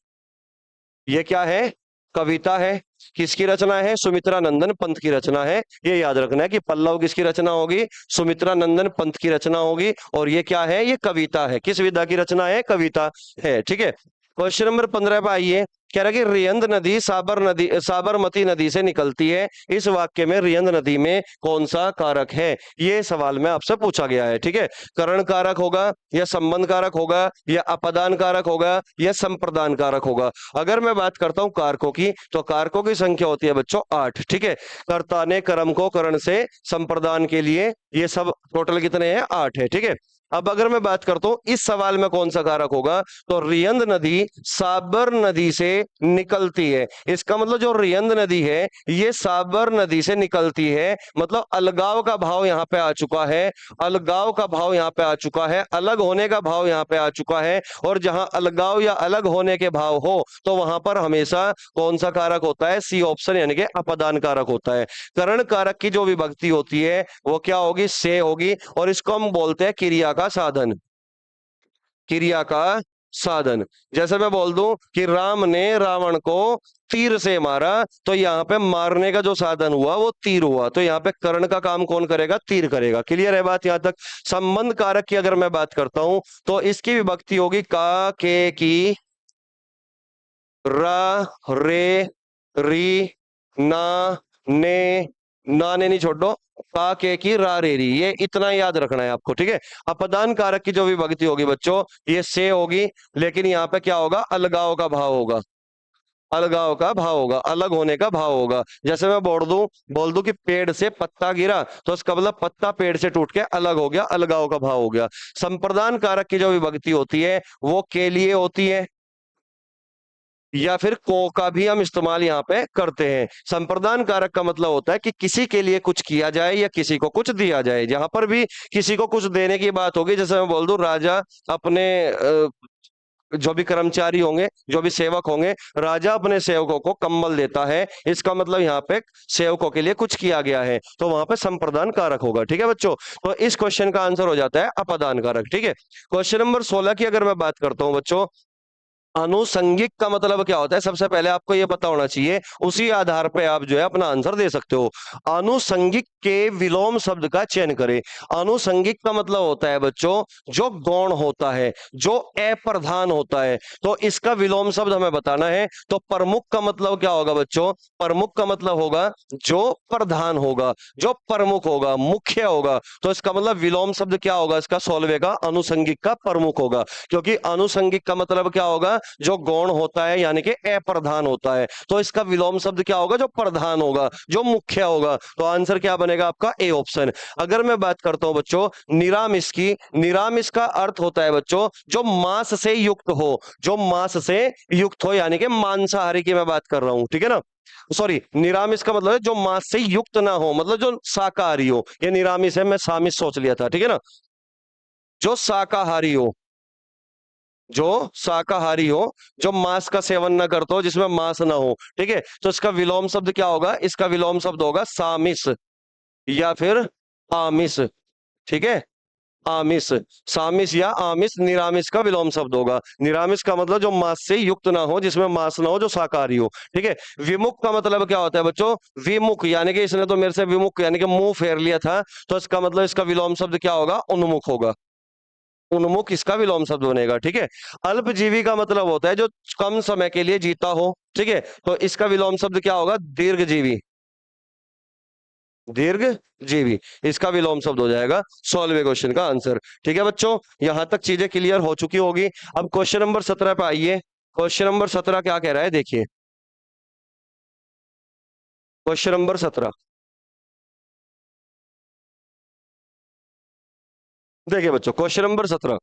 ये क्या है, कविता है। किसकी रचना है, सुमित्रा नंदन पंत की रचना है। ये याद रखना है कि पल्लव किसकी रचना होगी, सुमित्रा नंदन पंत की रचना होगी। और ये क्या है, ये कविता है। किस विधा की रचना है, कविता है। ठीक है, क्वेश्चन नंबर 15 पे आइए। कह रहा है कि रियंद नदी साबरमती नदी से निकलती है। इस वाक्य में रियंद नदी में कौन सा कारक है, ये सवाल में आपसे पूछा गया है। ठीक है, करण कारक होगा या संबंध कारक होगा या अपादान कारक होगा या संप्रदान कारक होगा। अगर मैं बात करता हूं कारकों की, तो कारकों की संख्या होती है बच्चों 8। ठीक है, कर्ता ने कर्म को करण से संप्रदान के लिए, ये सब टोटल कितने हैं, 8 है। ठीक है, अब अगर मैं बात करता हूं इस सवाल में कौन सा कारक होगा, तो रियंद नदी साबर नदी से निकलती है। इसका मतलब जो रियंद नदी है ये साबर नदी से निकलती है, मतलब अलगाव का भाव यहां पे आ चुका है। अलगाव का भाव यहां पे आ चुका है, अलग होने का भाव यहां पे आ चुका है। और जहां अलगाव या अलग होने के भाव हो तो वहां पर हमेशा कौन सा कारक होता है, सी ऑप्शन, यानी कि अपदान कारक होता है। करण कारक की जो विभक्ति होती है वो क्या होगी, से होगी। और इसको हम बोलते हैं क्रिया का साधन। क्रिया का साधन। जैसे मैं बोल दूं कि राम ने रावण को तीर से मारा, तो यहाँ पे मारने का जो साधन हुआ वो तीर हुआ। तो यहाँ पे कर्ण का काम कौन करेगा, तीर करेगा। क्लियर है बात यहां तक। संबंध कारक की अगर मैं बात करता हूं तो इसकी विभक्ति होगी का, के, की, रा, रे, री, ना, ने, ना ने नहीं छोड़ो, का, के, की, रा, रे, री, ये इतना याद रखना है आपको। ठीक है, अपदान कारक की जो विभक्ति होगी बच्चों ये से होगी, लेकिन यहाँ पे क्या होगा, अलगाव का भाव होगा। अलगाव का भाव होगा, अलग होने का भाव होगा। जैसे मैं बोल दूं कि पेड़ से पत्ता गिरा, तो इसका मतलब पत्ता पेड़ से टूट के अलग हो गया, अलगाव का भाव हो गया। संप्रदान कारक की जो विभक्ति होती है वो के लिए होती है, या फिर को का भी हम इस्तेमाल यहाँ पे करते हैं। संप्रदान कारक का मतलब होता है कि किसी के लिए कुछ किया जाए या किसी को कुछ दिया जाए। जहां पर भी किसी को कुछ देने की बात होगी, जैसे मैं बोल दूं राजा अपने जो भी कर्मचारी होंगे, जो भी सेवक होंगे, राजा अपने सेवकों को कंबल देता है, इसका मतलब यहाँ पे सेवकों के लिए कुछ किया गया है, तो वहां पे संप्रदान कारक होगा। ठीक है बच्चों, तो इस क्वेश्चन का आंसर हो जाता है अपदान कारक। ठीक है, क्वेश्चन नंबर 16 की अगर मैं बात करता हूं बच्चों, आनुषंगिक का मतलब क्या होता है, सबसे पहले आपको यह पता होना चाहिए, उसी आधार पे आप जो है अपना आंसर दे सकते हो। आनुषंगिक के विलोम शब्द का चयन करें। आनुषंगिक का मतलब होता है बच्चों जो गौण होता है, जो अप्रधान होता है। तो इसका विलोम शब्द हमें बताना है। तो प्रमुख का मतलब क्या होगा बच्चों, प्रमुख का मतलब होगा जो प्रधान होगा, जो प्रमुख होगा, मुख्य होगा। तो इसका मतलब विलोम शब्द क्या होगा, इसका 16वें का आनुषंगिक का प्रमुख होगा। क्योंकि आनुषंगिक का मतलब क्या होगा, जो गौण होता है यानी कि अप्रधान होता है। तो इसका विलोम शब्द क्या होगा, जो प्रधान होगा, जो मुख्य होगा। तो आंसर क्या बनेगा आपका, ए ऑप्शन। अगर मैं बात करता हूं बच्चों निरामिष की, निरामिष का अर्थ होता है बच्चों जो मांस से युक्त हो, जो मांस से युक्त हो, यानी कि मांसाहारी की मैं बात कर रहा हूं। ठीक है ना, सॉरी, निरामिष का मतलब है जो मांस से युक्त ना हो, मतलब जो शाकाहारी हो। ये निरामिष है, मैं सामिष सोच लिया था। ठीक है ना, जो शाकाहारी हो, जो शाकाहारी हो, जो मांस का सेवन ना करता हो, जिसमें मांस ना हो। ठीक है, तो इसका विलोम शब्द क्या होगा, इसका विलोम शब्द होगा सामिस या फिर आमिष। ठीक है, आमिष। सामिस या आमिष निरामिष का विलोम शब्द होगा। निरामिष का मतलब जो मांस से युक्त ना हो, जिसमें मांस ना हो, जो शाकाहारी हो। ठीक है। विमुख का मतलब क्या होता है बच्चों? विमुख यानी कि इसने तो मेरे से विमुख यानी कि मुंह फेर लिया था, तो इसका मतलब इसका विलोम शब्द क्या होगा? उन्मुख होगा। उन्मुख इसका विलोम शब्द बनेगा। ठीक है। अल्पजीवी का मतलब होता है जो कम समय के लिए जीता हो। ठीक है। तो इसका विलोम शब्द क्या होगा? दीर्घजीवी। दीर्घ जीवी, इसका विलोम शब्द हो जाएगा 16वें क्वेश्चन का आंसर। ठीक है बच्चों, यहां तक चीजें क्लियर हो चुकी होगी। अब क्वेश्चन नंबर 17 पे आइए। क्वेश्चन नंबर 17 क्या कह रहा है, देखिए। क्वेश्चन नंबर 17, देखिए बच्चों, क्वेश्चन नंबर 17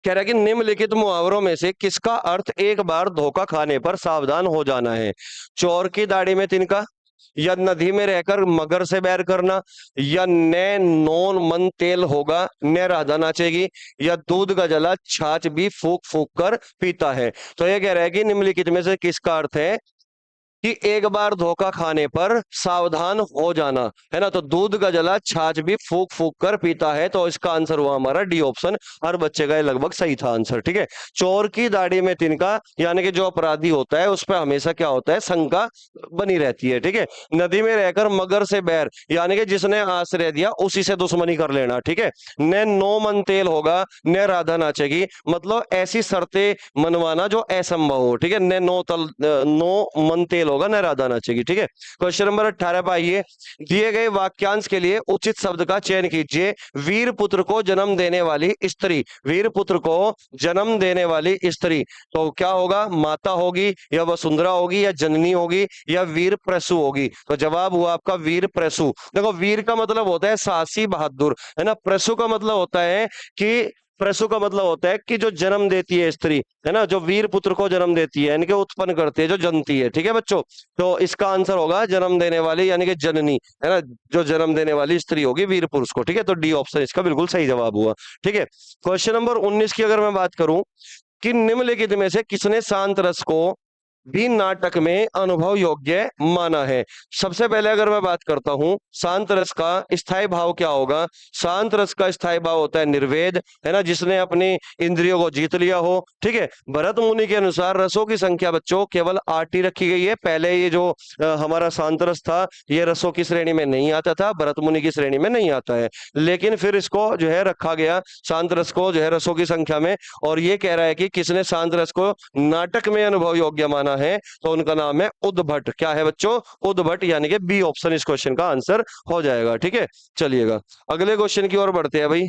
कह रहा है कि निम्नलिखित मुहावरों में से किसका अर्थ एक बार धोखा खाने पर सावधान हो जाना है? चोर की दाढ़ी में तिनका, या नदी में रहकर मगर से बैर करना, या न नोन मन तेल होगा न राधा नाचेगी, या दूध का जला छाछ भी फूक फूक कर पीता है। तो ये कह रहा है कि निम्नलिखित में से किसका अर्थ है कि एक बार धोखा खाने पर सावधान हो जाना, है ना? तो दूध का जला छाछ भी फूक फूक कर पीता है, तो इसका आंसर हुआ हमारा डी ऑप्शन। हर बच्चे का ये लगभग सही था आंसर। ठीक है। चोर की दाढ़ी में तिनका यानी कि जो अपराधी होता है उस पर हमेशा क्या होता है? शंका बनी रहती है। ठीक है। नदी में रहकर मगर से बैर यानी कि जिसने आश्रय दिया उसी से दुश्मनी कर लेना। ठीक है। न नो मन तेल होगा न राधा नाचेगी, मतलब ऐसी शर्तें मनवाना जो असंभव हो। ठीक है। न नो तल नो मन तेल होगा न राधा नाचेगी। ठीक है। क्वेश्चन नंबर 18 पे आइए। दिए गए वाक्यांश के लिए उचित शब्द का चयन कीजिए। वीर पुत्र को जन्म देने वाली स्त्री, वीर पुत्र को जन्म देने वाली स्त्री, तो क्या होगा? माता होगी, या वसुंधरा होगी, या जननी होगी, या वीर प्रसू होगी। तो जवाब हुआ आपका वीर प्रसू। देखो, वीर का मतलब होता है साहसी बहादुर, है ना? प्रसू का मतलब होता है कि प्रसू का मतलब होता है कि जो जन्म देती है स्त्री, है ना? जो वीर पुत्र को जन्म देती है यानी कि उत्पन्न करती है, जो जनती है। ठीक है बच्चों। तो इसका आंसर होगा जन्म देने वाली यानी कि जननी, है ना? जो जन्म देने वाली स्त्री होगी वीर पुरुष को। ठीक है। तो डी ऑप्शन इसका बिल्कुल सही जवाब हुआ। ठीक है। क्वेश्चन नंबर 19 की अगर मैं बात करूं कि निम्नलिखित में से किसने शांत रस को भी नाटक में अनुभव योग्य माना है? सबसे पहले अगर मैं बात करता हूं शांत रस का स्थायी भाव क्या होगा? शांत रस का स्थायी भाव होता है निर्वेद, है ना? जिसने अपनी इंद्रियों को जीत लिया हो। ठीक है। भरत मुनि के अनुसार रसों की संख्या बच्चों केवल 8 ही रखी गई है। पहले ये जो हमारा शांत रस था, ये रसों की श्रेणी में नहीं आता था, भरत मुनि की श्रेणी में नहीं आता है। लेकिन फिर इसको जो है रखा गया शांत रस को जो है रसों की संख्या में। और ये कह रहा है कि किसने शांत रस को नाटक में अनुभव योग्य माना है, तो उनका नाम है उद्भट। क्या है बच्चों? उद्भट, यानी कि बी ऑप्शन इस क्वेश्चन का आंसर हो जाएगा। ठीक है। चलिएगा अगले क्वेश्चन की ओर बढ़ते हैं भाई।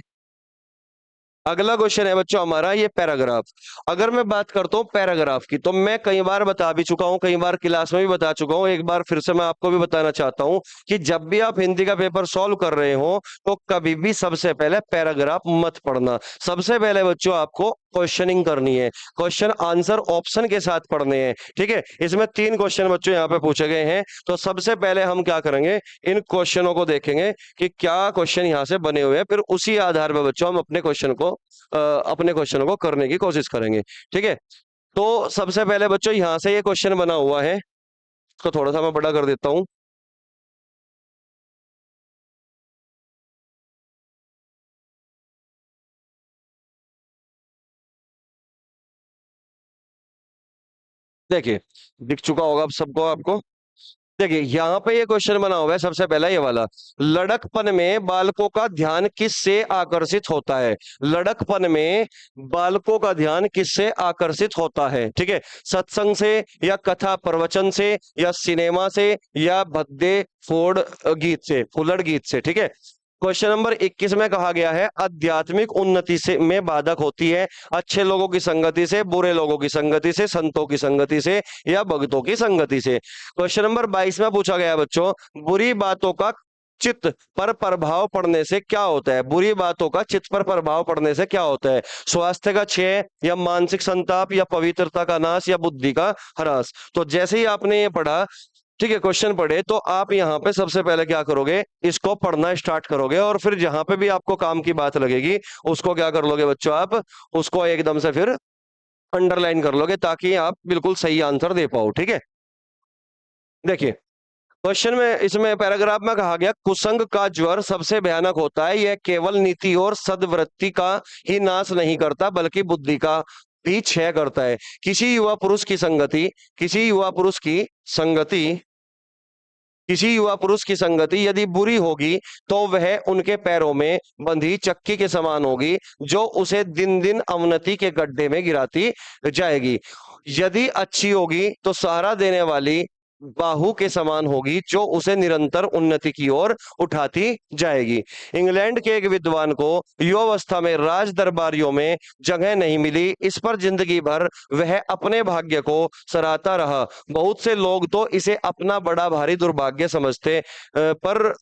अगला क्वेश्चन है बच्चों हमारा ये पैराग्राफ। अगर मैं बात करता हूँ पैराग्राफ की, तो मैं कई बार बता भी चुका हूँ, कई बार क्लास में भी बता चुका हूँ, एक बार फिर से मैं आपको भी बताना चाहता हूँ कि जब भी आप हिंदी का पेपर सॉल्व कर रहे हो तो कभी भी सबसे पहले पैराग्राफ मत पढ़ना। सबसे पहले बच्चों आपको क्वेश्चनिंग करनी है, क्वेश्चन आंसर ऑप्शन के साथ पढ़ने हैं। ठीक है। इसमें 3 क्वेश्चन बच्चों यहाँ पे पूछे गए हैं, तो सबसे पहले हम क्या करेंगे, इन क्वेश्चनों को देखेंगे कि क्या क्वेश्चन यहाँ से बने हुए हैं, फिर उसी आधार पर बच्चों हम अपने क्वेश्चनों को करने की कोशिश करेंगे। ठीक है। तो सबसे पहले बच्चों यहां से ये क्वेश्चन बना हुआ है, इसको थोड़ा सा मैं बड़ा कर देता हूं। देखिए, दिख चुका होगा अब सबको आपको। देखिए यहाँ पे ये क्वेश्चन बना हुआ है, सबसे पहला ये वाला। लड़कपन में बालकों का ध्यान किससे आकर्षित होता है? लड़कपन में बालकों का ध्यान किससे आकर्षित होता है? ठीक है। सत्संग से, या कथा प्रवचन से, या सिनेमा से, या भद्दे फोड़ गीत से, फुलड़ गीत से। ठीक है। क्वेश्चन नंबर 21 में कहा गया है आध्यात्मिक उन्नति से में बाधक होती है अच्छे लोगों की संगति से, बुरे लोगों की संगति से, संतों की संगति से, या भक्तों की संगति से। क्वेश्चन नंबर 22 में पूछा गया बच्चों बुरी बातों का चित्त पर प्रभाव पड़ने से क्या होता है? बुरी बातों का चित्त पर प्रभाव पड़ने से क्या होता है? स्वास्थ्य का क्षय, या मानसिक संताप, या पवित्रता का नाश, या बुद्धि का ह्रास। तो जैसे ही आपने ये पढ़ा, ठीक है, क्वेश्चन पढ़े, तो आप यहाँ पे सबसे पहले क्या करोगे, इसको पढ़ना स्टार्ट करोगे, और फिर जहां पे भी आपको काम की बात लगेगी उसको क्या कर लोगे बच्चों, आप उसको एकदम से फिर अंडरलाइन कर लोगे, ताकि आप बिल्कुल सही आंसर दे पाओ। ठीक है। देखिए क्वेश्चन में इसमें पैराग्राफ में कहा गया कुसंग का ज्वर सबसे भयानक होता है, यह केवल नीति और सद्वृत्ति का ही नाश नहीं करता बल्कि बुद्धि का भी क्षय करता है। किसी युवा पुरुष की संगति किसी युवा पुरुष की संगति किसी युवा पुरुष की संगति यदि बुरी होगी तो वह उनके पैरों में बंधी चक्की के समान होगी जो उसे दिन दिन अवनति के गड्ढे में गिराती जाएगी। यदि अच्छी होगी तो सहारा देने वाली बाहु के समान होगी जो उसे निरंतर उन्नति की ओर उठाती जाएगी। इंग्लैंड के एक विद्वान को युवावस्था में राज दरबारियों में जगह नहीं मिली, इस पर जिंदगी भर वह अपने भाग्य को सराहता रहा। बहुत से लोग तो इसे अपना बड़ा भारी दुर्भाग्य समझते, पर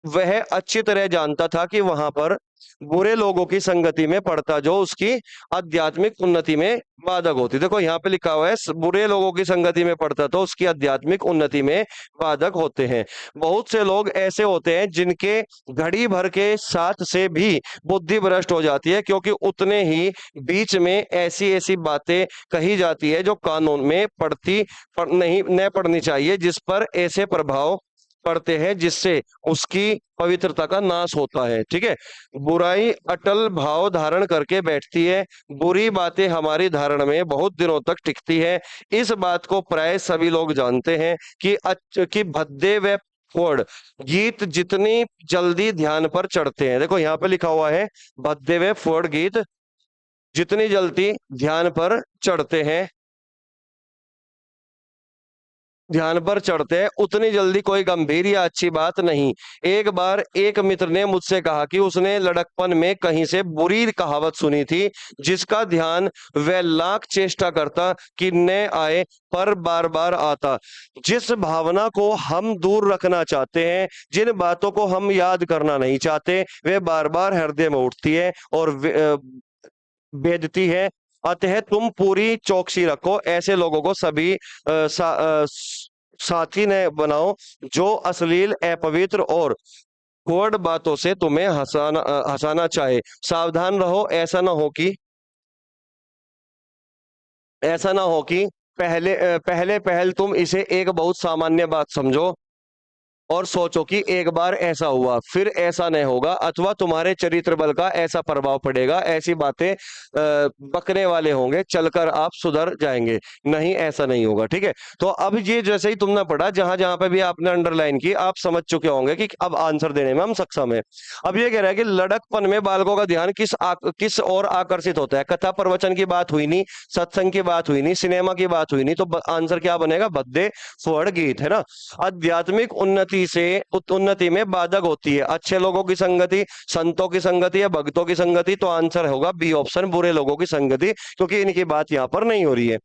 वह अच्छी तरह जानता था कि वहां पर बुरे लोगों की संगति में पड़ता जो उसकी आध्यात्मिक उन्नति में बाधक होती। देखो यहाँ पे लिखा हुआ है बुरे लोगों की संगति में पड़ता तो उसकी आध्यात्मिक उन्नति में बाधक होते हैं। बहुत से लोग ऐसे होते हैं जिनके घड़ी भर के साथ से भी बुद्धि भ्रष्ट हो जाती है, क्योंकि उतने ही बीच में ऐसी ऐसी बातें कही जाती है जो कानून में नहीं न पड़नी चाहिए, जिस पर ऐसे प्रभाव पड़ते हैं जिससे उसकी पवित्रता का नाश होता है। ठीक है, बुराई अटल भाव धारण करके बैठती है, बुरी बातें हमारी धारणा में बहुत दिनों तक टिकती है। इस बात को प्राय सभी लोग जानते हैं कि भद्दे व फोड़ गीत जितनी जल्दी ध्यान पर चढ़ते हैं। देखो यहाँ पे लिखा हुआ है भद्दे व फोड़ गीत जितनी जल्दी ध्यान पर चढ़ते हैं उतनी जल्दी कोई गंभीर या अच्छी बात नहीं। एक बार एक मित्र ने मुझसे कहा कि उसने लड़कपन में कहीं से बुरी कहावत सुनी थी जिसका ध्यान वह लाख चेष्टा करता कि न आए पर बार बार आता। जिस भावना को हम दूर रखना चाहते हैं, जिन बातों को हम याद करना नहीं चाहते, वे बार बार हृदय में उठती है और भेदती है। अतः तुम पूरी चौकसी रखो, ऐसे लोगों को सभी साथी ने बनाओ जो अश्लील अपवित्र और कोड बातों से तुम्हें हंसाना चाहे। सावधान रहो, ऐसा ना हो कि पहले तुम इसे एक बहुत सामान्य बात समझो और सोचो कि एक बार ऐसा हुआ फिर ऐसा नहीं होगा, अथवा तुम्हारे चरित्र बल का ऐसा प्रभाव पड़ेगा, ऐसी बातें बकने वाले होंगे, चलकर आप सुधर जाएंगे। नहीं, ऐसा नहीं होगा। ठीक है, तो अब ये जैसे ही तुमने पढ़ा, जहां जहां पे भी आपने अंडरलाइन की, आप समझ चुके होंगे कि अब आंसर देने में हम सक्षम है। अब ये कह रहा है कि लड़कपन में बालकों का ध्यान किस ओर आकर्षित होता है। कथा प्रवचन की बात हुई नहीं, सत्संग की बात हुई नहीं, सिनेमा की बात हुई नहीं, तो आंसर क्या बनेगा? भद्दे फुहड़ गीत, है ना। आध्यात्मिक उन्नति में बाधक होती है अच्छे लोगों की संगति, संतों की संगति या भक्तों की संगति, तो आंसर होगा बी ऑप्शन, बुरे लोगों की संगति, क्योंकि इनकी बात यहाँ पर नहीं हो रही है।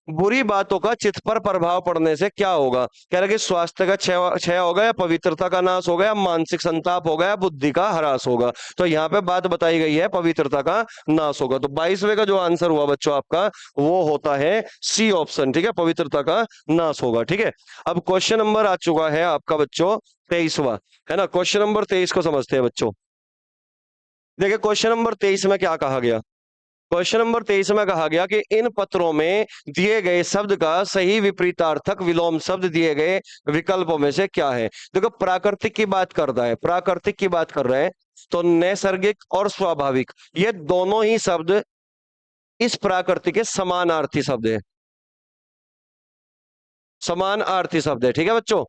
बुरी बातों का चित्त पर प्रभाव पड़ने से क्या होगा? कह रहे कि स्वास्थ्य का क्षय होगा, या पवित्रता का नाश होगा, या मानसिक संताप होगा, या बुद्धि का ह्रास होगा। तो यहाँ पे बात बताई गई है पवित्रता का नाश होगा। तो 22वें का जो आंसर हुआ बच्चों आपका, वो होता है सी ऑप्शन। ठीक है, पवित्रता का नाश होगा। ठीक है, अब क्वेश्चन नंबर आ चुका है आपका बच्चों 23वां, है ना। क्वेश्चन नंबर 23 को समझते हैं बच्चों। देखिए क्वेश्चन नंबर 23 में क्या कहा गया। क्वेश्चन नंबर 23 में कहा गया कि इन पत्रों में दिए गए शब्द का सही विपरीतार्थक विलोम शब्द दिए गए विकल्पों में से क्या है। देखो प्राकृतिक की बात कर रहा है, प्राकृतिक की बात कर रहा है, तो नैसर्गिक और स्वाभाविक, ये दोनों ही शब्द इस प्राकृतिक के समानार्थी शब्द है, समानार्थी शब्द है। ठीक है बच्चों,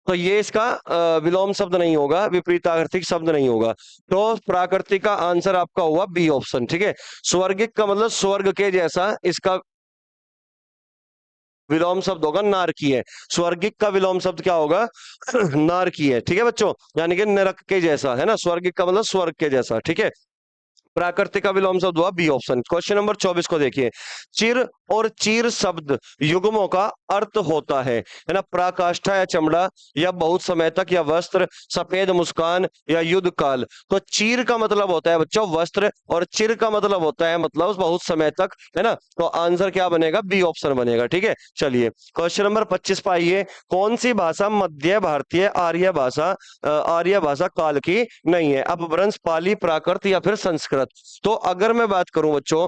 तो ये इसका विलोम शब्द नहीं होगा, विपरीतार्थक शब्द नहीं होगा। तो प्राकृतिक का आंसर आपका हुआ बी ऑप्शन। ठीक है, स्वर्गिक का मतलब स्वर्ग के जैसा, इसका विलोम शब्द होगा नारकीय। स्वर्गिक का विलोम शब्द क्या होगा? नारकीय। ठीक है बच्चों, यानी कि नरक के जैसा, है ना। स्वर्गिक का मतलब स्वर्ग के जैसा। ठीक है, प्राकृतिक का विलोम शब्द हुआ बी ऑप्शन। क्वेश्चन नंबर 24 को देखिए। चिर और चीर शब्द युग्मों का अर्थ होता है ना। पराकाष्ठा या चमड़ा, या बहुत समय तक, या वस्त्र, सफेद मुस्कान, या युद्ध काल। तो चीर का मतलब होता है बच्चों वस्त्र, और चिर का मतलब होता है मतलब बहुत समय तक, है ना। तो आंसर क्या बनेगा? बी ऑप्शन बनेगा। ठीक है, चलिए क्वेश्चन नंबर 25 पाइए। कौन सी भाषा मध्य भारतीय आर्य भाषा काल की नहीं है? अपभ्रंश, पाली, प्राकृत, या फिर संस्कृत। तो अगर मैं बात करूं बच्चों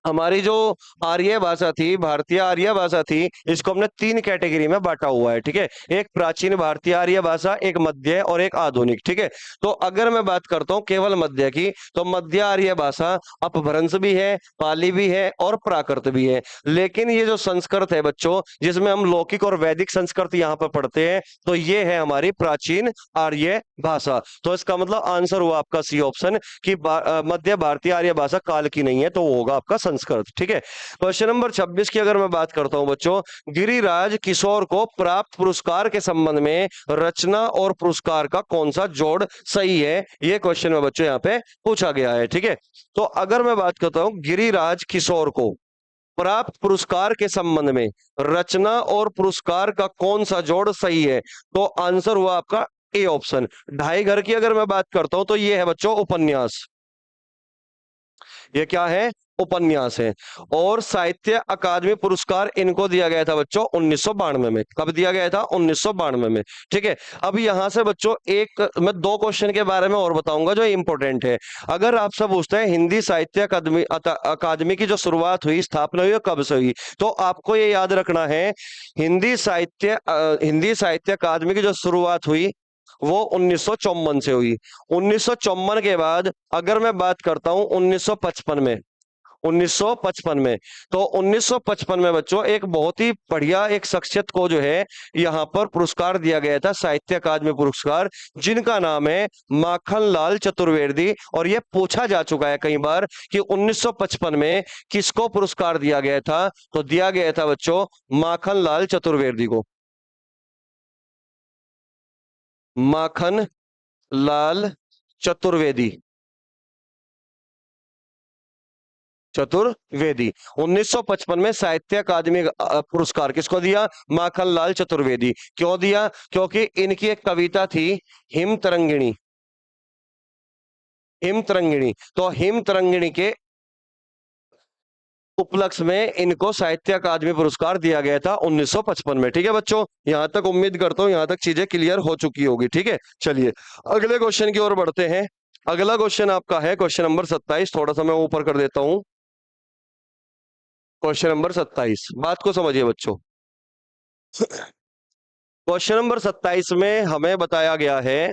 हमारी जो आर्य भाषा थी, भारतीय आर्य भाषा थी, इसको हमने तीन कैटेगरी में बांटा हुआ है। ठीक है, एक प्राचीन भारतीय आर्य भाषा, एक मध्य और एक आधुनिक। ठीक है, तो अगर मैं बात करता हूं केवल मध्य की, तो मध्य आर्य भाषा अपभ्रंश भी है, पाली भी है और प्राकृत भी है। लेकिन ये जो संस्कृत है बच्चों, जिसमें हम लौकिक और वैदिक संस्कृत यहाँ पर पढ़ते हैं, तो ये है हमारी प्राचीन आर्य भाषा। तो इसका मतलब आंसर हुआ आपका सी ऑप्शन कि मध्य भारतीय आर्य भाषा काल की नहीं है, तो वो होगा आपका संस्कृत। ठीक है, क्वेश्चन नंबर 26 की अगर मैं बात करता हूं बच्चों, गिरिराज किशोर को प्राप्त पुरस्कार के संबंध में रचना और पुरस्कार का कौन सा जोड़ सही है, ये क्वेश्चन में बच्चों यहाँ पे पूछा गया है। ठीक है, तो अगर मैं बात करता हूं गिरिराज किशोर को प्राप्त पुरस्कार के संबंध में रचना और पुरस्कार का कौन सा जोड़ सही है, तो आंसर हुआ आपका ए ऑप्शन। ढाई घर की अगर मैं बात करता हूं, तो ये है बच्चों उपन्यास। ये क्या है? उपन्यास है। और साहित्य अकादमी पुरस्कार इनको दिया गया था बच्चों 1992 में। कब दिया गया था? 1992 में। ठीक है, अब यहां से बच्चों एक मैं दो क्वेश्चन के बारे में और बताऊंगा जो इंपॉर्टेंट है। अगर आपसे पूछते हैं हिंदी साहित्य अकादमी अकादमी की जो शुरुआत हुई, स्थापना हुई, कब से हुई, तो आपको ये याद रखना है, हिंदी साहित्य अकादमी की जो शुरुआत हुई वो 1954 से हुई। 1954 के बाद अगर मैं बात करता हूं 1955 में, 1955 में, तो 1955 में बच्चों एक बहुत ही बढ़िया एक शख्सियत को जो है यहाँ पर पुरस्कार दिया गया था, साहित्य अकादमी पुरस्कार, जिनका नाम है माखनलाल चतुर्वेदी। और यह पूछा जा चुका है कई बार कि 1955 में किसको पुरस्कार दिया गया था, तो दिया गया था बच्चों माखनलाल चतुर्वेदी को। माखन लाल चतुर्वेदी, चतुर्वेदी 1955 में साहित्य अकादमी पुरस्कार किसको दिया? माखनलाल चतुर्वेदी। क्यों दिया? क्योंकि इनकी एक कविता थी हिम तरंगिणी। हिम तरंगिणी, तो हिम तरंगिणी के उपलक्ष्य में इनको साहित्य अकादमी पुरस्कार दिया गया था 1955 में। ठीक है बच्चों, यहां तक उम्मीद करता हूं यहां तक चीजें क्लियर हो चुकी होगी। ठीक है, चलिए अगले क्वेश्चन की ओर बढ़ते हैं। अगला क्वेश्चन आपका है क्वेश्चन नंबर 27। थोड़ा सा मैं ऊपर कर देता हूं। क्वेश्चन नंबर 27, बात को समझिए बच्चों। क्वेश्चन नंबर 27 में हमें बताया गया है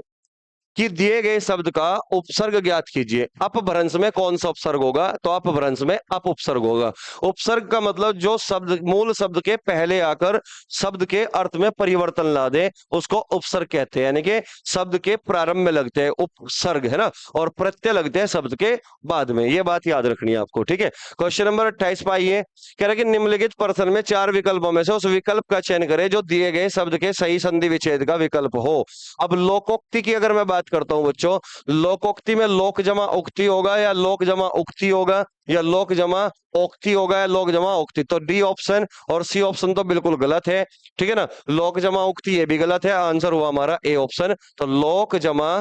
कि दिए गए शब्द का उपसर्ग ज्ञात कीजिए। अपभ्रंश में कौन सा उपसर्ग होगा? तो अपभ्रंश में अप उपसर्ग होगा। उपसर्ग का मतलब जो शब्द मूल शब्द के पहले आकर शब्द के अर्थ में परिवर्तन ला दे, उसको उपसर्ग कहते हैं। यानी कि शब्द के प्रारंभ में लगते हैं उपसर्ग, है ना, और प्रत्यय लगते हैं शब्द के बाद में। ये बात याद रखनी है आपको। ठीक है, क्वेश्चन नंबर 28 पर आइए। कह रहा है कि निम्नलिखित प्रश्न में चार विकल्पों में से उस विकल्प का चयन करें जो दिए गए शब्द के सही संधि विच्छेद का विकल्प हो। अब लोकोक्ति की अगर मैं बात करता हूं बच्चों, लोकोक्ति में लोक जमा उक्ति होगा या लोक जमा उक्ति होगा, या लोक जमा ओक्ति होगा या लोक जमा उक्ति। तो डी ऑप्शन और सी ऑप्शन तो बिल्कुल गलत है। ठीक है ना, लोक जमा उक्ति ये भी गलत है। आंसर हुआ हमारा ए ऑप्शन। तो लोक जमा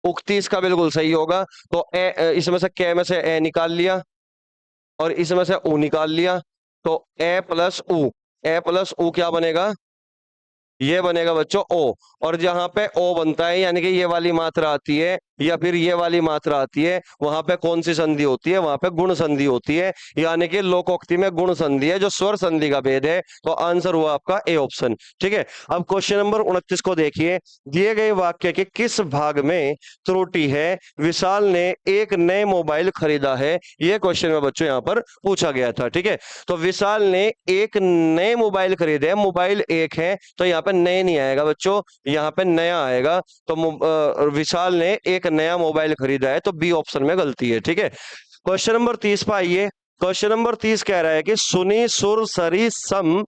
उक्ति इसका बिल्कुल सही होगा। तो इसमें से क में से ए निकाल लिया और इसमें से ऊ निकाल लिया, तो ए प्लस ऊ, ए प्लस ऊ क्या बनेगा? ये बनेगा बच्चों ओ। और जहां पे ओ बनता है यानी कि ये वाली मात्रा आती है या फिर ये वाली मात्रा आती है, वहां पे कौन सी संधि होती है? वहां पे गुण संधि होती है। यानी कि लोकोक्ति में गुण संधि है जो स्वर संधि का भेद है। तो आंसर हुआ आपका ए ऑप्शन। ठीक है, अब क्वेश्चन नंबर 29 को देखिए। दिए गए वाक्य के किस भाग में त्रुटि है? विशाल ने एक नए मोबाइल खरीदा है, ये क्वेश्चन में बच्चों यहाँ पर पूछा गया था। ठीक है, तो विशाल ने एक नए मोबाइल खरीदे, मोबाइल एक है, तो यहाँ पे नए नहीं आएगा बच्चों, यहाँ पे नया आएगा। तो विशाल ने एक नया मोबाइल खरीदा है, तो बी ऑप्शन में गलती है। ठीक है, क्वेश्चन नंबर 30 पर आइए। क्वेश्चन नंबर 30 कह रहा है कि सुनी सुर सरी सम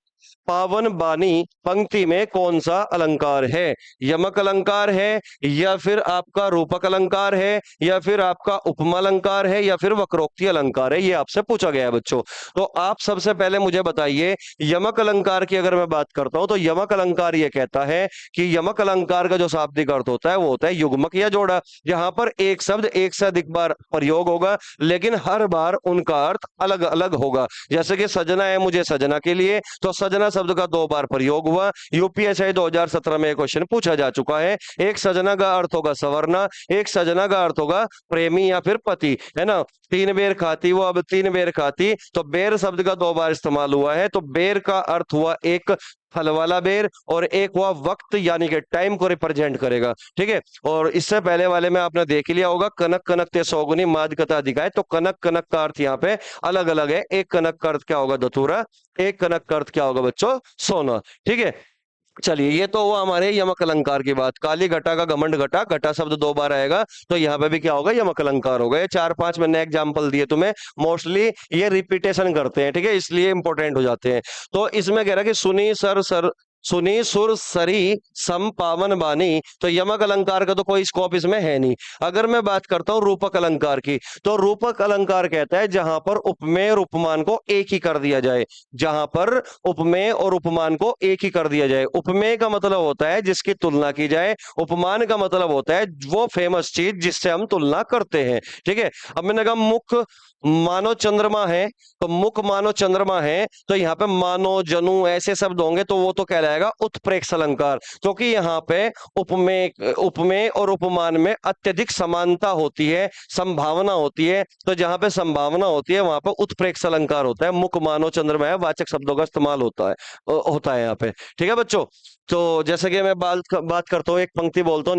पावन बानी पंक्ति में कौन सा अलंकार है? यमक अलंकार है, या फिर आपका रूपक अलंकार है, या फिर आपका उपमा अलंकार है, या फिर वक्रोक्ति अलंकार है? ये आपसे पूछा गया है बच्चों। तो आप सबसे पहले मुझे बताइए, यमक अलंकार की अगर मैं बात करता हूं तो यमक अलंकार ये कहता है कि यमक अलंकार का जो शाब्दिक अर्थ होता है वो होता है युग्मक या जोड़ा, जहां पर एक शब्द एक से अधिक बार प्रयोग होगा लेकिन हर बार उनका अर्थ अलग अलग होगा। जैसे कि सजना है मुझे सजना के लिए, तो सजना शब्द का 2 बार प्रयोग हुआ। यूपीएससी 2017 में क्वेश्चन पूछा जा चुका है। एक सजना का अर्थ होगा सवरना, एक सजना का अर्थ होगा प्रेमी या फिर पति, है ना। 3 बेर खाती, वो अब 3 बेर खाती, तो बेर शब्द का 2 बार इस्तेमाल हुआ है, तो बेर का अर्थ हुआ एक फल वाला बेर, और एक हुआ वक्त यानी कि टाइम को रिप्रेजेंट करेगा, ठीक है। और इससे पहले वाले में आपने देख लिया होगा, कनक कनक ते सौगुनी माद कथा अधिकाय, तो कनक कनक का अर्थ यहाँ पे अलग अलग है। एक कनक का अर्थ क्या होगा धतूरा, एक कनक का अर्थ क्या होगा बच्चों सोना, ठीक है। चलिए ये तो हुआ हमारे यमक अलंकार की बात। काली घटा का घमंड घटा, घटा शब्द 2 बार आएगा, तो यहाँ पे भी क्या होगा यमक अलंकार होगा। ये 4-5 मैंने एग्जाम्पल दिए तुम्हें, मोस्टली ये रिपीटेशन करते हैं, ठीक है, इसलिए इंपॉर्टेंट हो जाते हैं। तो इसमें कह रहा है कि सुनी सर सर सुनी सुर सरी सम पावन बानी, तो यमक अलंकार का तो कोई स्कोप इसमें है नहीं। अगर मैं बात करता हूं रूपक अलंकार की, तो रूपक अलंकार कहता है जहां पर उपमेय और उपमान को एक ही कर दिया जाए, जहां पर उपमेय और उपमान को एक ही कर दिया जाए। उपमेय का मतलब होता है जिसकी तुलना की जाए, उपमान का मतलब होता है वो फेमस चीज जिससे हम तुलना करते हैं, ठीक है। अब मैंने कहा मुख मानो चंद्रमा है, तो मुख मानो चंद्रमा है, तो यहाँ पे मानो जनु ऐसे शब्द होंगे, तो वो तो कहलाएगा उत्प्रेक्ष अलंकार, क्योंकि यहाँ पे उपमेय उपमेय और उपमान में अत्यधिक समानता होती है, संभावना होती है, तो जहां पे संभावना होती है वहां पे उत्प्रेक्ष अलंकार होता है। मुख मानो चंद्रमा है, वाचक शब्दों का इस्तेमाल होता है यहाँ पे, ठीक है बच्चों। तो जैसे कि मैं बात करता हूँ, एक पंक्ति बोलता हूँ,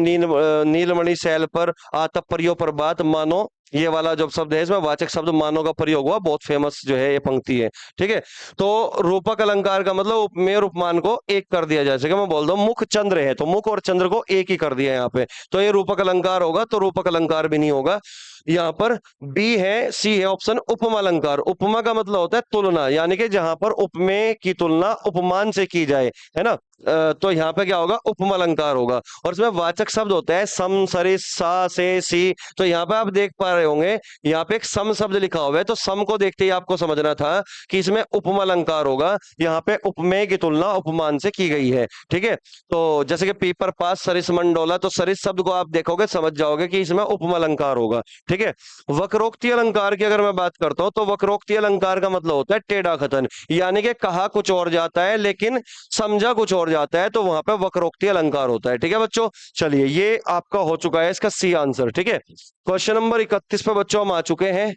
नीलमणि शैल पर आतप परियो प्रभात मानो, ये वाला जो शब्द है इसमें वाचक शब्द मानो का प्रयोग हुआ, बहुत फेमस जो है ये पंक्ति है, ठीक है। तो रूपक अलंकार का मतलब उपमेय और उपमान को एक कर दिया जाए। जैसे कि मैं बोल दूं मुख चंद्र है, तो मुख और चंद्र को एक ही कर दिया यहाँ पे, तो ये रूपक अलंकार होगा, तो रूपक अलंकार भी नहीं होगा यहाँ पर। बी है, सी है ऑप्शन उपमा अलंकार। उपमा का मतलब होता है तुलना, यानी कि जहां पर उपमेय की तुलना उपमान से की जाए, है ना। तो यहाँ पे क्या होगा उपमा अलंकार होगा। और इसमें वाचक शब्द होता है सम सरिस सा से सी, तो यहाँ पे आप देख पा रहे होंगे यहाँ पे एक सम शब्द लिखा हुआ है, तो सम को देखते ही आपको समझना था कि इसमें उपमा अलंकार होगा, यहाँ पे उपमेय की तुलना उपमान से की गई है, ठीक है। तो जैसे कि पीपर पास सरिस मंडोला, तो सरिस शब्द को आप देखोगे समझ जाओगे कि इसमें उपमा अलंकार होगा, ठीक है। वक्रोक्ति अलंकार की अगर मैं बात करता हूं, तो वक्रोक्ति अलंकार का मतलब होता है टेढ़ा कथन, यानी कि कहा कुछ और जाता है लेकिन समझा कुछ और जाता है, तो वहां पे वक्रोक्ति अलंकार होता है, ठीक है बच्चों। चलिए ये आपका हो चुका है इसका सी आंसर, ठीक है। क्वेश्चन नंबर 31 पे बच्चों हम आ चुके हैं।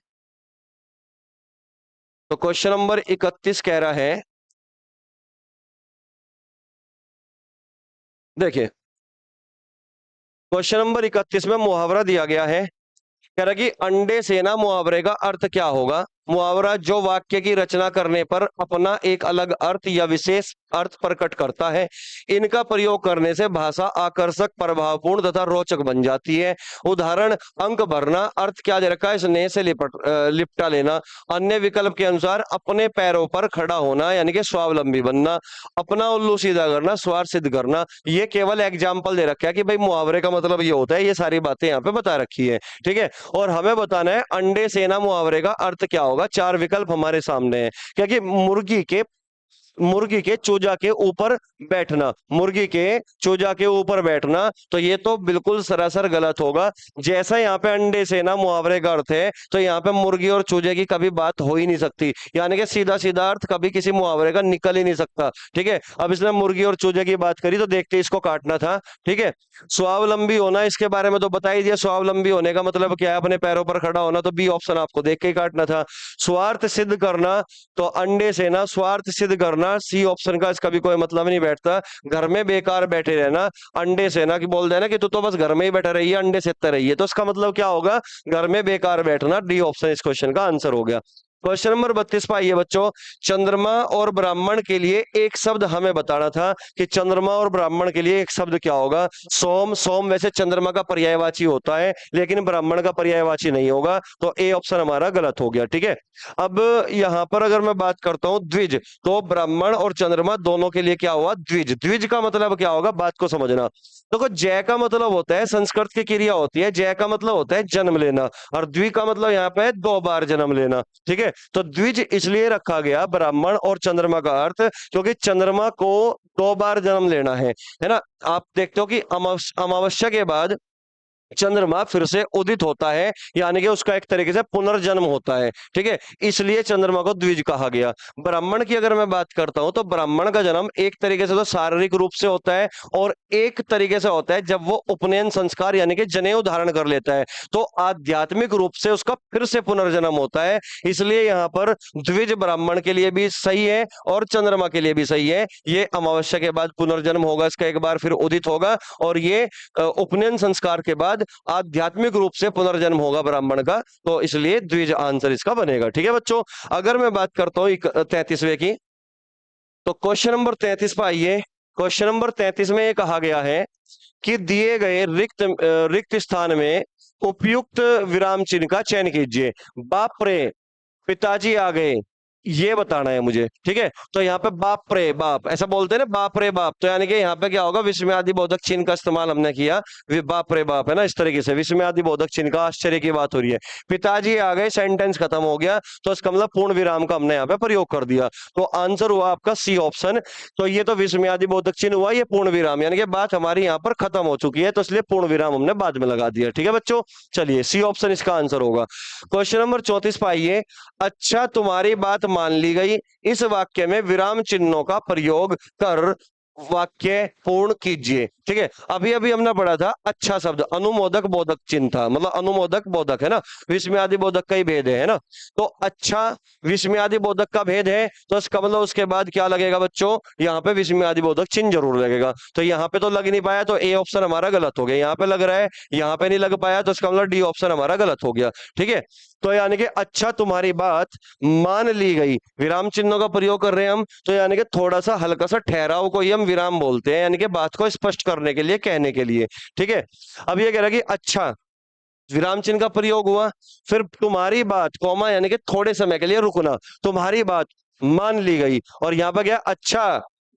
तो क्वेश्चन नंबर 31 कह रहा है, देखिए क्वेश्चन नंबर 31 में मुहावरा दिया गया है, कह रहा कि अंडे से ना मुहावरे का अर्थ क्या होगा। मुहावरा जो वाक्य की रचना करने पर अपना एक अलग अर्थ या विशेष अर्थ प्रकट करता है। इनका प्रयोग करने से भाषा आकर्षक, प्रभावपूर्ण तथा रोचक बन जाती है। उदाहरण अंक भरना, अर्थ क्या दे रखा है, स्नेह से लिपटा लेना। अन्य विकल्प के अनुसार अपने पैरों पर खड़ा होना यानी कि स्वावलंबी बनना। अपना उल्लू सीधा करना, स्वार्थ सिद्ध करना। ये केवल एग्जाम्पल दे रखा है कि भाई मुहावरे का मतलब ये होता है, ये सारी बातें यहाँ पे बता रखी है, ठीक है। और हमें बताना है अंडे सेना मुहावरे का अर्थ क्या होगा। 4 विकल्प हमारे सामने है, क्योंकि मुर्गी के चूजा के ऊपर बैठना, मुर्गी के चूजा के ऊपर बैठना, तो ये तो बिल्कुल सरासर गलत होगा। जैसा यहाँ पे अंडे से ना मुहावरे का अर्थ है, तो यहाँ पे मुर्गी और चूजे की कभी बात हो ही नहीं सकती, यानी कि सीधा सीधा अर्थ कभी किसी मुहावरे का निकल ही नहीं सकता, ठीक है। अब इसने मुर्गी और चूजे की बात करी तो देखते इसको काटना था, ठीक है। स्वावलंबी होना, इसके बारे में तो बता ही दिया, स्वावलंबी होने का मतलब क्या है, अपने पैरों पर खड़ा होना, तो बी ऑप्शन आपको देख के ही काटना था। स्वार्थ सिद्ध करना, तो अंडे से ना स्वार्थ सिद्ध करना, सी ऑप्शन का इसका भी कोई मतलब नहीं बैठता। घर में बेकार बैठे रहना, अंडे से ना कि बोल देना कि तू तो बस घर में ही बैठा रही है, अंडे सेकता रही है, तो इसका मतलब क्या होगा, घर में बेकार बैठना। डी ऑप्शन इस क्वेश्चन का आंसर हो गया। क्वेश्चन नंबर 32 पर आइए बच्चों। चंद्रमा और ब्राह्मण के लिए एक शब्द हमें बताना था कि चंद्रमा और ब्राह्मण के लिए एक शब्द क्या होगा। सोम, सोम वैसे चंद्रमा का पर्यायवाची होता है लेकिन ब्राह्मण का पर्यायवाची नहीं होगा, तो ए ऑप्शन हमारा गलत हो गया, ठीक है। अब यहां पर अगर मैं बात करता हूं द्विज, तो ब्राह्मण और चंद्रमा दोनों के लिए क्या हुआ द्विज। द्विज का मतलब क्या होगा, बात को समझना। देखो जय का मतलब होता है संस्कृत की क्रिया होती है, जय का मतलब होता है जन्म लेना, और द्वि का मतलब यहाँ पे है 2 बार जन्म लेना, ठीक है। तो द्विज इसलिए रखा गया ब्राह्मण और चंद्रमा का अर्थ, क्योंकि चंद्रमा को 2 बार जन्म लेना है ना। आप देखते हो कि अमावस्या के बाद चंद्रमा फिर से उदित होता है, यानी कि उसका एक तरीके से पुनर्जन्म होता है। ठीक है, इसलिए चंद्रमा को द्विज कहा गया। ब्राह्मण की अगर मैं बात करता हूं तो ब्राह्मण का जन्म एक तरीके से तो शारीरिक रूप से होता है, और एक तरीके से होता है जब वो उपनयन संस्कार यानी कि जनेऊ धारण कर लेता है, तो आध्यात्मिक रूप से उसका फिर से पुनर्जन्म होता है। इसलिए यहाँ पर द्विज ब्राह्मण के लिए भी सही है और चंद्रमा के लिए भी सही है। ये अमावस्या के बाद पुनर्जन्म होगा, इसका एक बार फिर उदित होगा, और ये उपनयन संस्कार के बाद आध्यात्मिक रूप से पुनर्जन्म होगा ब्राह्मण का, तो इसलिए द्विज आंसर इसका बनेगा। ठीक है बच्चों, अगर मैं बात करता हूं 33वें की, तो क्वेश्चन नंबर 33 पर आइए। क्वेश्चन नंबर 33 में ये कहा गया है कि दिए गए रिक्त स्थान में उपयुक्त विराम चिन्ह का चयन कीजिए। बाप रे, पिताजी आ गए, ये बताना है मुझे। ठीक है, तो यहाँ पे बाप रे बाप ऐसा बोलते हैं ना, बाप रे बाप, तो यानी कि यहाँ पे क्या होगा, विस्मयादि बोधक चिन्ह का इस्तेमाल हमने किया। बाप रे बाप है ना, इस तरीके से विस्मयादि बोधक चिन्ह का, आश्चर्य की बात हो रही है। पिताजी आ गए, सेंटेंस खत्म हो गया, तो इसका मतलब पूर्ण विराम का हमने यहाँ पे प्रयोग कर दिया, तो आंसर हुआ आपका सी ऑप्शन। तो ये तो विस्मयादि बोधक चिन्ह हुआ, ये पूर्ण विराम, यानी कि बात हमारी यहाँ पर खत्म हो चुकी है, तो इसलिए पूर्ण विराम हमने बाद में लगा दिया। ठीक है बच्चों, चलिए सी ऑप्शन इसका आंसर होगा। क्वेश्चन नंबर 34 पाइए। अच्छा तुम्हारी बात मान ली गई, इस वाक्य में विराम चिन्हों का प्रयोग कर वाक्य पूर्ण कीजिए। ठीक है, अभी अभी हमने पढ़ा था अच्छा शब्द अनुमोदक बोधक चिन्ह था, मतलब अनुमोदक बोधक है ना, विस्मयादि बोधक का ही भेद है ना, तो अच्छा विस्मयादि बोधक का भेद है, तो इसका मतलब उसके बाद क्या लगेगा बच्चों, यहाँ पे विस्मयादि बोधक चिन्ह जरूर लगेगा। तो यहाँ पे तो लग नहीं पाया, तो ए ऑप्शन हमारा गलत हो गया। यहाँ पे लग रहा है, यहाँ पे नहीं लग पाया, तो इसका मतलब डी ऑप्शन हमारा गलत हो गया। ठीक है, तो यानी कि अच्छा तुम्हारी बात मान ली गई, विराम चिन्हों का प्रयोग कर रहे हैं हम, तो यानी कि थोड़ा सा हल्का सा ठहराव को ही हम विराम बोलते हैं, यानी कि बात को स्पष्ट करने के लिए, कहने के लिए। ठीक है, अब ये कह रहा है कि अच्छा विराम चिन्ह का प्रयोग हुआ, फिर तुम्हारी बात कौमा यानी कि थोड़े समय के लिए रुकना, तुम्हारी बात मान ली गई, और यहाँ पे गया अच्छा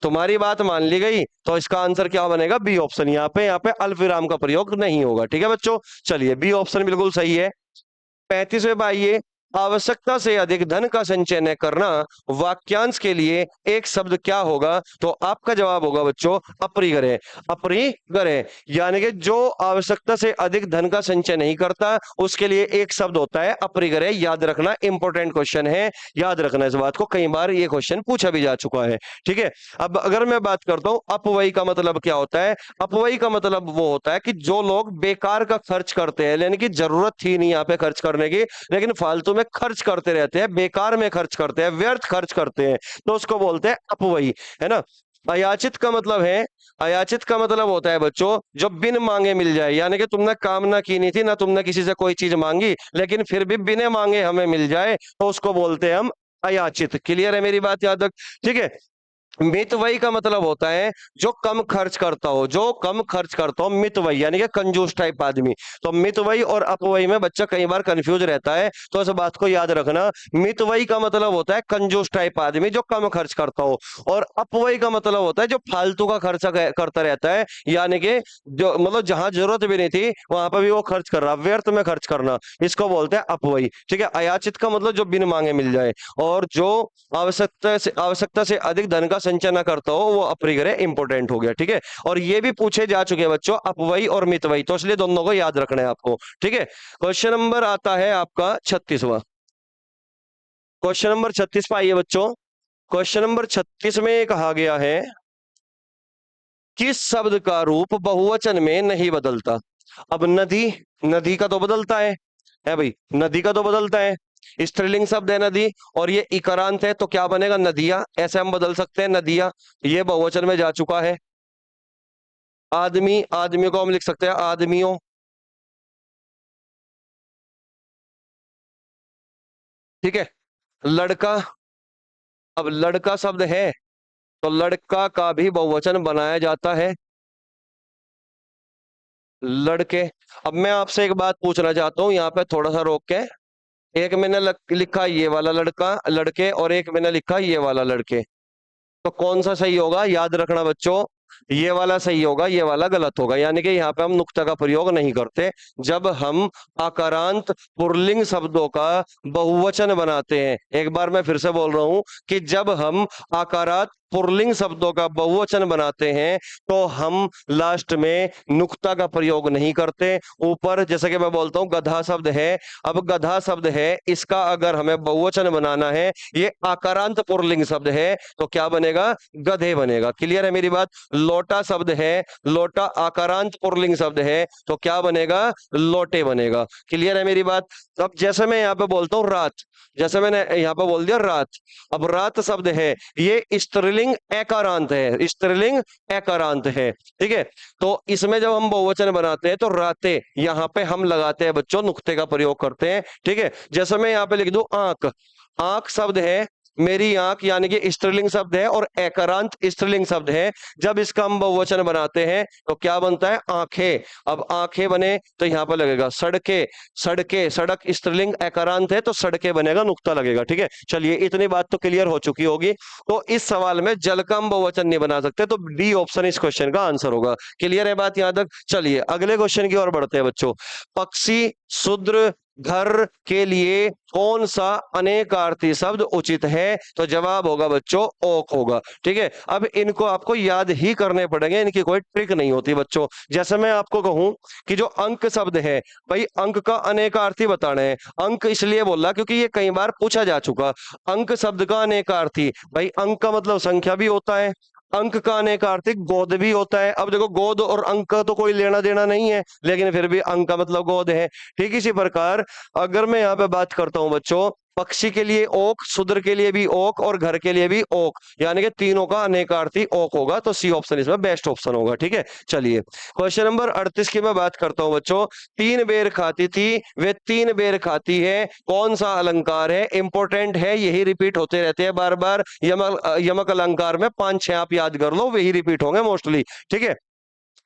तुम्हारी बात मान ली गई, तो इसका आंसर क्या बनेगा, बी ऑप्शन। यहाँ पे अल्प विराम का प्रयोग नहीं होगा। ठीक है बच्चों, चलिए बी ऑप्शन बिल्कुल सही है। 35वें पाइए। आवश्यकता से अधिक धन का संचय न करना, वाक्यांश के लिए एक शब्द क्या होगा, तो आपका जवाब होगा बच्चों अपरिग्रह। अपरिग्रह यानी कि जो आवश्यकता से अधिक धन का संचय नहीं करता, उसके लिए एक शब्द होता है अपरिग्रह। याद रखना, इंपॉर्टेंट क्वेश्चन है, याद रखना इस बात को, कई बार ये क्वेश्चन पूछा भी जा चुका है। ठीक है, अब अगर मैं बात करता हूं अपव्यय का मतलब क्या होता है, अपव्यय का मतलब वो होता है कि जो लोग बेकार का खर्च करते हैं, यानी कि जरूरत थी नहीं यहाँ पे खर्च करने की, लेकिन फालतू में खर्च करते रहते हैं, बेकार में खर्च करते हैं, व्यर्थ खर्च करते हैं, तो उसको बोलते हैं अपव्ययी, है ना। अयाचित का मतलब है, अयाचित का मतलब होता है बच्चों जो बिन मांगे मिल जाए, यानी कि तुमने कामना की नहीं थी ना, तुमने किसी से कोई चीज मांगी, लेकिन फिर भी बिना मांगे हमें मिल जाए, तो उसको बोलते हैं हम अयाचित। क्लियर है मेरी बात यहाँ तक? ठीक है, मितव्ययी का मतलब होता है जो कम खर्च करता हो, जो कम खर्च करता हो, मितव्ययी यानी कि कंजूस टाइप आदमी। तो मितव्ययी और अपव्ययी में बच्चा कई बार कंफ्यूज रहता है, तो इस बात को याद रखना। मितव्ययी का मतलब होता है कंजूस टाइप आदमी जो कम खर्च करता हो, और अपव्ययी का मतलब होता है जो फालतू का खर्चा करता रहता है, यानी कि जो मतलब जहां जरूरत भी नहीं थी वहां पर भी वो खर्च कर रहा, व्यर्थ में खर्च करना, इसको बोलते हैं अपव्ययी। ठीक है, अयाचित का मतलब जो बिन मांगे मिल जाए, और जो आवश्यकता से अधिक धन का संचय ना करता हो, वो अपरिग्रह इंपोर्टेंट हो गया। ठीक है, और ये भी पूछे जा चुके हैं बच्चों अपव्ययी और मितव्ययी, तो इसलिए दोनों को याद रखना है आपको। ठीक है, क्वेश्चन नंबर आता है आपका 36वां। क्वेश्चन नंबर 36 पे आइए बच्चों। क्वेश्चन नंबर 36 में कहा गया है किस शब्द का रूप बहुवचन में नहीं बदलता। अब नदी, नदी का तो बदलता है भाई, नदी का तो बदलता है, स्त्रीलिंग शब्द है नदी, और ये इकारांत है, तो क्या बनेगा नदियां, ऐसे हम बदल सकते हैं नदियां, ये बहुवचन में जा चुका है। आदमी, आदमियों को हम लिख सकते हैं आदमियों। ठीक है, लड़का, अब लड़का शब्द है, तो लड़का का भी बहुवचन बनाया जाता है लड़के। अब मैं आपसे एक बात पूछना चाहता हूं, यहाँ पे थोड़ा सा रोक के, एक मैंने लिखा ये वाला लड़का लड़के, और एक मैंने लिखा ये वाला लड़के, तो कौन सा सही होगा, याद रखना बच्चों, ये वाला सही होगा, ये वाला गलत होगा। यानी कि यहाँ पे हम नुक्ता का प्रयोग नहीं करते जब हम आकारांत पुल्लिंग शब्दों का बहुवचन बनाते हैं। एक बार मैं फिर से बोल रहा हूं कि जब हम आकारांत पुल्लिंग शब्दों का बहुवचन बनाते हैं तो हम लास्ट में नुक्ता का प्रयोग नहीं करते। ऊपर जैसे कि मैं बोलता हूं गधा शब्द है, अब गधा शब्द है, इसका अगर हमें बहुवचन बनाना है, ये आकारांत पुल्लिंग शब्द है, तो क्या बनेगा? गधे बनेगा। क्लियर है मेरी बात? लोटा शब्द है, लोटा आकारांत पुल्लिंग शब्द है, तो क्या बनेगा? लोटे बनेगा। क्लियर है मेरी बात? अब जैसे मैं यहाँ पे बोलता हूँ रात, जैसे मैंने यहाँ पे बोल दिया रात, अब रात शब्द है, ये स्त्रीलिंग एकारांत है, स्त्रीलिंग एकारांत है। ठीक है, तो इसमें जब हम बहुवचन बनाते हैं तो राते, यहाँ पे हम लगाते हैं बच्चों नुक्ते का प्रयोग करते हैं। ठीक है, जैसे मैं यहाँ पे लिख दूं आंख, आंख शब्द है, मेरी आंख यानी कि स्त्रीलिंग शब्द है और एकारांत स्त्रीलिंग शब्द है। जब इसका हम बहुवचन बनाते हैं तो क्या बनता है? आंखें। अब आंखें बने तो यहां पर लगेगा सड़के, सड़के, सड़क स्त्रीलिंग एकारांत है तो सड़के बनेगा, नुक्ता लगेगा। ठीक है, चलिए इतनी बात तो क्लियर हो चुकी होगी। तो इस सवाल में जल का हम बहुवचन नहीं बना सकते, तो डी ऑप्शन इस क्वेश्चन का आंसर होगा। क्लियर है बात यहां तक? चलिए अगले क्वेश्चन की ओर बढ़ते हैं बच्चों। पक्षी, शूद्र, घर के लिए कौन सा अनेकार्थी शब्द उचित है? तो जवाब होगा बच्चों ओक होगा। ठीक है, अब इनको आपको याद ही करने पड़ेंगे, इनकी कोई ट्रिक नहीं होती बच्चों। जैसे मैं आपको कहूं कि जो अंक शब्द है, भाई अंक का अनेकार्थी बताना है। अंक इसलिए बोला क्योंकि ये कई बार पूछा जा चुका। अंक शब्द का अनेकार्थी, भाई अंक का मतलब संख्या भी होता है, अंक का अनेकार्थिक गोद भी होता है। अब देखो गोद और अंक का तो कोई लेना देना नहीं है, लेकिन फिर भी अंक का मतलब गोद है। ठीक इसी प्रकार अगर मैं यहाँ पे बात करता हूं बच्चों, पक्षी के लिए ओक, शूद्र के लिए भी ओक और घर के लिए भी ओक, यानी कि तीनों का अनेकार्थी ओक होगा, तो सी ऑप्शन इसमें बेस्ट ऑप्शन होगा। ठीक है, चलिए क्वेश्चन नंबर 38 की मैं बात करता हूं बच्चों। तीन बेर खाती थी, वे तीन बेर खाती है, कौन सा अलंकार है? इंपॉर्टेंट है, यही रिपीट होते रहते हैं बार बार। यमक यमक अलंकार में 5-6 आप याद कर लो, वही रिपीट होंगे मोस्टली। ठीक है,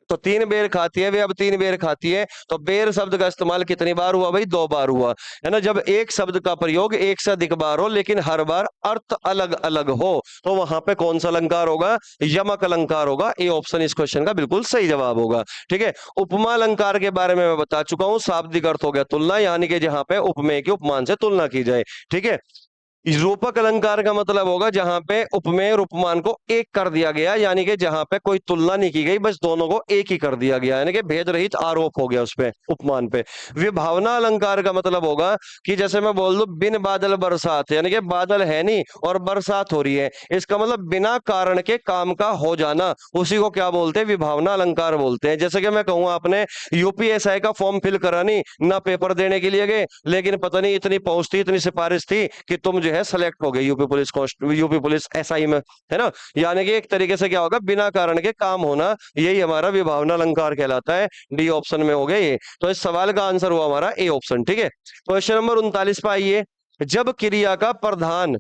तो तीन बेर खाती है, वे अब तीन बेर खाती है, तो बेर शब्द का इस्तेमाल कितनी बार हुआ? भाई 2 बार हुआ है ना। जब एक शब्द का प्रयोग एक से अधिक बार हो लेकिन हर बार अर्थ अलग अलग हो, तो वहां पे कौन सा अलंकार होगा? यमक अलंकार होगा। ए ऑप्शन इस क्वेश्चन का बिल्कुल सही जवाब होगा। ठीक है, उपमा अलंकार के बारे में मैं बता चुका हूं, शाब्दिक अर्थ हो गया तुलना, यानी कि जहां पे उपमेय की उपमान से तुलना की जाए। ठीक है, रूपक अलंकार का मतलब होगा जहां पे उपमेय और उपमान को एक कर दिया गया, यानी कि जहां पे कोई तुलना नहीं की गई, बस दोनों को एक ही कर दिया गया, यानी कि भेद रहित आरोप हो गया उस पे, उपमान पे। विभावना अलंकार का मतलब होगा कि जैसे मैं बोल दूं बिन बादल बरसात, यानी कि बादल है नहीं और बरसात हो रही है, इसका मतलब बिना कारण के काम का हो जाना, उसी को क्या बोलते हैं? विभावना अलंकार बोलते हैं। जैसे कि मैं कहूँ आपने यूपीएसआई का फॉर्म फिल करा नहीं ना, पेपर देने के लिए गए, लेकिन पता नहीं इतनी पहुंच थी, इतनी सिफारिश थी कि तुम जो है सेलेक्ट हो गए यूपी पुलिस एसआई में, है ना। यानी कि एक तरीके से क्या होगा? बिना कारण के काम होना, यही हमारा विभावना अलंकार कहलाता है। डी ऑप्शन में हो गया ये, तो इस सवाल का आंसर हुआ हमारा ए ऑप्शन। ठीक है, क्वेश्चन नंबर 39 पे आइए। जब क्रिया का प्रधान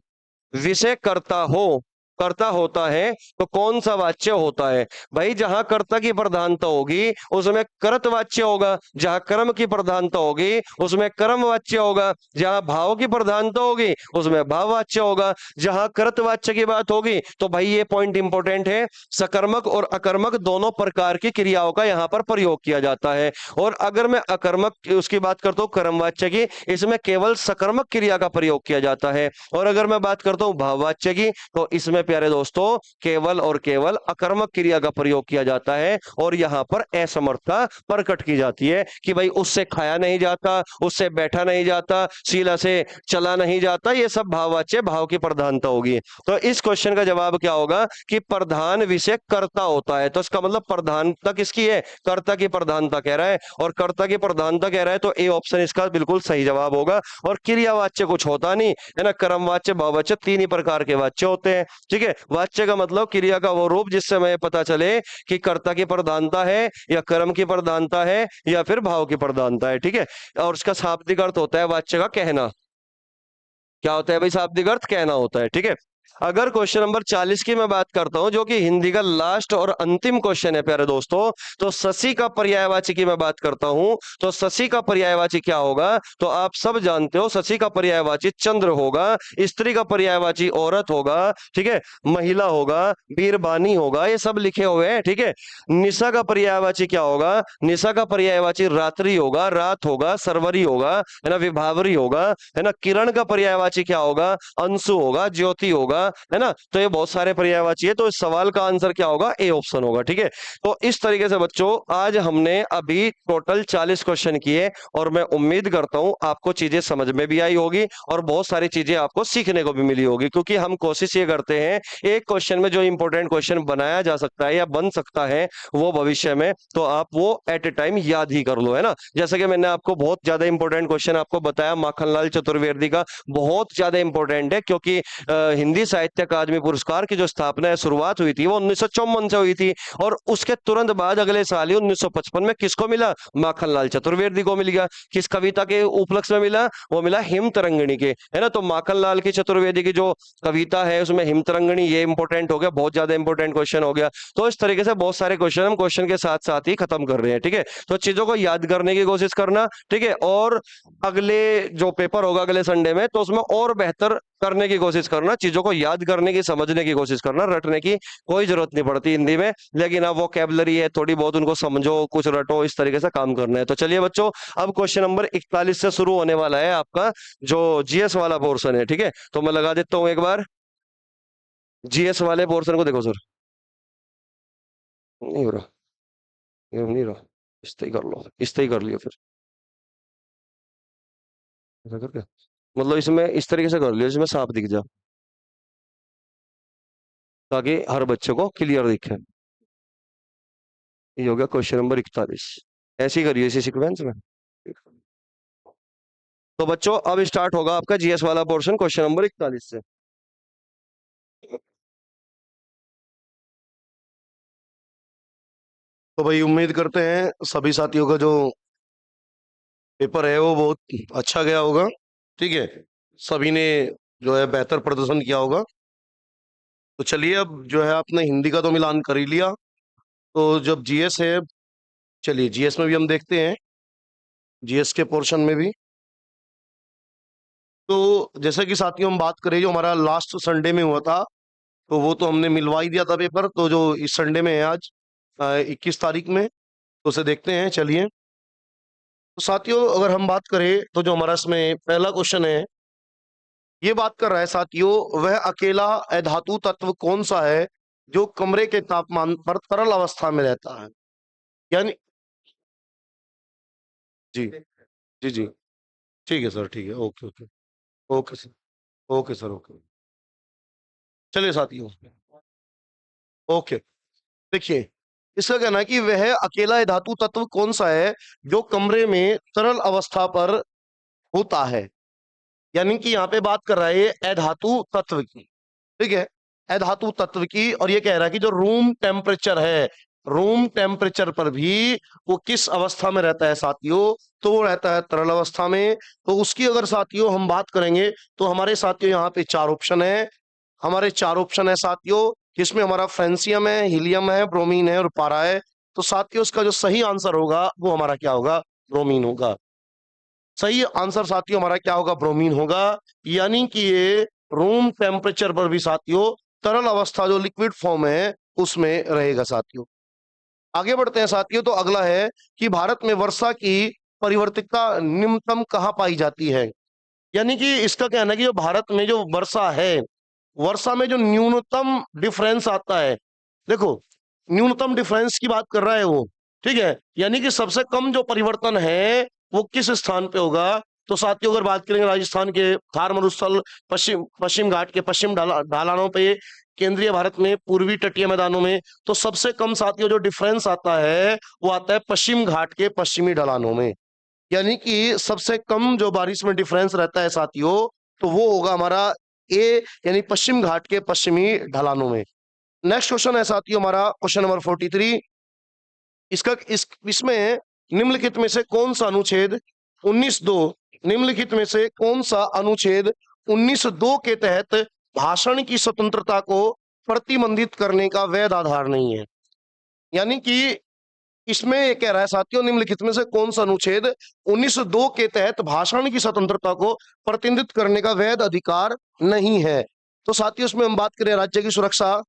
विषय करता हो, कर्ता होता है, तो कौन सा वाच्य होता है? भाई जहां कर्ता की प्रधानता होगी उसमें कर्त वाच्य होगा, जहां कर्म की प्रधानता होगी उसमें कर्म वाच्य होगा, जहां भाव की प्रधानता होगी उसमें भाव वाच्य होगा, जहां कर्त वाच्य की बात होगी तो भाई ये पॉइंट इंपॉर्टेंट है, सकर्मक और अकर्मक दोनों प्रकार की क्रियाओं का यहाँ पर प्रयोग किया जाता है। और अगर मैं अकर्मक उसकी बात करता हूँ कर्मवाच्य की, इसमें केवल सकर्मक क्रिया का प्रयोग किया जाता है। और अगर मैं बात करता हूँ भाववाच्य की, तो इसमें प्यारे दोस्तों केवल और केवल अकर्मक क्रिया का प्रयोग किया जाता है। और यहां पर असमर्थता प्रकट की जाती है कि भाई उससे खाया नहीं जाता, उससे बैठा नहीं जाता, शीला से चला नहीं जाता, ये सब भाववाच्य, भाव की प्रधानता होगी। तो इस क्वेश्चन का जवाब क्या होगा कि प्रधान विषय कर्ता होता है, तो इसका मतलब प्रधानता किसकी है? कर्ता की प्रधानता कह रहा है, और कर्ता की प्रधानता कह रहा है, तो ए ऑप्शन इसका बिल्कुल सही जवाब होगा। और क्रियावाच्य कुछ होता नहीं है ना, कर्मवाच्य, भाववाच्य, तीन ही प्रकार के वाच्य होते हैं। ठीक है, वाच्य का मतलब क्रिया का वो रूप जिससे हमें पता चले कि कर्ता की प्रधानता है या कर्म की प्रधानता है या फिर भाव की प्रधानता है। ठीक है, और उसका शाब्दिक अर्थ होता है वाच्य का कहना। क्या होता है भाई? शाब्दिक अर्थ कहना होता है। ठीक है, अगर क्वेश्चन नंबर 40 की मैं बात करता हूं, जो कि हिंदी का लास्ट और अंतिम क्वेश्चन है प्यारे दोस्तों, तो शशि का पर्यायवाची की मैं बात करता हूं, तो शशि का पर्यायवाची क्या होगा? तो आप सब जानते हो शशि का पर्यायवाची चंद्र होगा, स्त्री का पर्यायवाची औरत होगा, ठीक है, महिला होगा, बीरबानी होगा, ये सब लिखे हुए हैं। ठीक है, निशा का पर्यायवाची क्या होगा? निशा का पर्यायवाची रात्रि होगा, रात होगा, सरवरी होगा, है ना, विभावरी होगा, है ना। किरण का पर्यायवाची क्या होगा? अंशु होगा, ज्योति होगा, होगा, है ना। तो ये बहुत सारे पर्यायवाची है, तो इस सवाल का आंसर क्या होगा, ए ऑप्शन होगा। ठीक है, तो इस तरीके से बच्चों आज हमने अभी टोटल 40 क्वेश्चन किए और मैं उम्मीद करता हूं आपको चीजें समझ में भी आई होगी और बहुत सारी चीजें आपको सीखने को भी मिली होगी, क्योंकि हम कोशिश ये करते हैं एक क्वेश्चन में जो इंपॉर्टेंट क्वेश्चन बनाया जा सकता है या बन सकता है वो भविष्य में, तो आप वो एट ए टाइम याद ही कर लो, है ना। जैसे कि मैंने आपको बहुत ज्यादा इंपॉर्टेंट क्वेश्चन आपको बताया, माखनलाल चतुर्वेदी का बहुत ज्यादा इंपॉर्टेंट है, क्योंकि हिंदी साहित्य अकादमी पुरस्कार की जो स्थापना है, शुरुआत हुई थी वो 1954 से हुई थी, और उसके तुरंत बाद अगले साल ही 1955 में किसको मिला, माखनलाल चतुर्वेदी को मिल गया। किस कविता के उपलक्ष्य में मिला, वो मिला हिम तरंगिणी के, है ना। तो माखनलाल की चतुर्वेदी की जो कविता है उसमें हिम तरंगिणी, ये इंपॉर्टेंट हो गया, बहुत ज्यादा इंपॉर्टेंट क्वेश्चन हो गया। तो इस तरीके से बहुत सारे क्वेश्चन हम क्वेश्चन के साथ साथ ही खत्म कर रहे हैं। ठीक है, तो चीजों को याद करने की कोशिश करना। ठीक है, और अगले जो पेपर होगा अगले संडे में, तो उसमें और बेहतर करने की कोशिश करना, चीजों को याद करने की, समझने की कोशिश करना। रटने की कोई जरूरत नहीं पड़ती हिंदी में, लेकिन अब वो कैबलरी है थोड़ी बहुत, उनको समझो, कुछ रटो, इस तरीके से काम करना है। तो चलिए बच्चों, अब क्वेश्चन नंबर 41 से शुरू होने वाला है आपका जो जीएस वाला पोर्शन है। ठीक है, तो मैं लगा देता हूं एक बार जीएस वाले पोर्शन को। देखो सर, नहीं हो रहा, ये नहीं रहा, इस तरह ही कर लो, इस तरह ही कर लियो फिर, ऐसा करके, मतलब इसमें इस तरीके से कर लियो जिसमें सांप दिख जाए, ताकि हर बच्चे को क्लियर दिखे। ये हो गया क्वेश्चन नंबर 41। ऐसे ही करिए, इसी सीक्वेंस में। तो बच्चों अब स्टार्ट होगा आपका जीएस वाला पोर्शन क्वेश्चन नंबर 41 से। तो भाई उम्मीद करते हैं सभी साथियों का जो पेपर है वो बहुत अच्छा गया होगा। ठीक है, सभी ने जो है बेहतर प्रदर्शन किया होगा। तो चलिए, अब जो है आपने हिंदी का तो मिलान कर ही लिया, तो जब जीएस है, चलिए जीएस में भी हम देखते हैं, जीएस के पोर्शन में भी। तो जैसे कि साथियों हम बात करें, जो हमारा लास्ट संडे में हुआ था, तो वो तो हमने मिलवा ही दिया था पेपर। तो जो इस संडे में है आज 21 तारीख में, तो उसे देखते हैं। चलिए, तो साथियों अगर हम बात करें तो जो हमारा इसमें पहला क्वेश्चन है, ये बात कर रहा है साथियों, वह अकेला अधातु तत्व कौन सा है जो कमरे के तापमान पर तरल अवस्था में रहता है। यानी, जी जी जी, ठीक है सर, ठीक है, okay okay, okay sir, okay sir, okay. चलिए साथियों, ओके, देखिए, इसका कहना है कि वह अकेला धातु तत्व कौन सा है जो कमरे में तरल अवस्था पर होता है। यानी कि यहाँ पे बात कर रहा है ये अधातु तत्व की। ठीक है, अधातु तत्व की, और ये कह रहा है कि जो रूम टेम्परेचर है, रूम टेम्परेचर पर भी वो किस अवस्था में रहता है साथियों, तो वो रहता है तरल अवस्था में। तो उसकी अगर साथियों हम बात करेंगे, तो हमारे साथियों यहाँ पे चार ऑप्शन है, हमारे चार ऑप्शन है साथियों, जिसमें हमारा फ्रेंसियम है, हीलियम है, ब्रोमीन है और पारा है। तो साथियों उसका जो सही आंसर होगा वो हमारा क्या होगा, ब्रोमीन होगा। सही आंसर साथियों हमारा क्या होगा, ब्रोमीन होगा। यानी कि ये रूम टेम्परेचर पर भी साथियों तरल अवस्था जो लिक्विड फॉर्म है उसमें रहेगा साथियों। आगे बढ़ते हैं साथियों, तो अगला है कि भारत में वर्षा की परिवर्तितता न्यूनतम कहाँ पाई जाती है। यानी कि इसका कहना है कि जो भारत में जो वर्षा है, वर्षा में जो न्यूनतम डिफरेंस आता है, देखो न्यूनतम डिफरेंस की बात कर रहा है वो। ठीक है, यानी कि सबसे कम जो परिवर्तन है वो किस स्थान पे होगा। तो साथियों अगर बात करेंगे राजस्थान के थार मरुस्थल, पश्चिम पश्चिम घाट के पश्चिम ढलानों पे, केंद्रीय भारत में पूर्वी तटीय मैदानों में, तो सबसे कम साथियों जो डिफरेंस आता है वो आता है पश्चिम घाट के पश्चिमी ढलानों में। यानी कि सबसे कम जो बारिश में डिफरेंस रहता है साथियों, तो वो होगा हमारा ए, यानी पश्चिम घाट के पश्चिमी ढलानों में। नेक्स्ट क्वेश्चन है साथियों हमारा क्वेश्चन नंबर 43। इसका इसमें निम्नलिखित में से कौन सा अनुच्छेद 19(2), निम्नलिखित में से कौन सा अनुच्छेद 19(2) के तहत भाषण की स्वतंत्रता को प्रतिबंधित करने का वैध आधार नहीं है। यानी कि इसमें ये कह रहा है साथियों, निम्नलिखित में से कौन सा अनुच्छेद 19(2) के तहत भाषण की स्वतंत्रता को प्रतिबंधित करने का वैध अधिकार नहीं है। तो साथियों इसमें हम बात करें राज्य की सुरक्षा,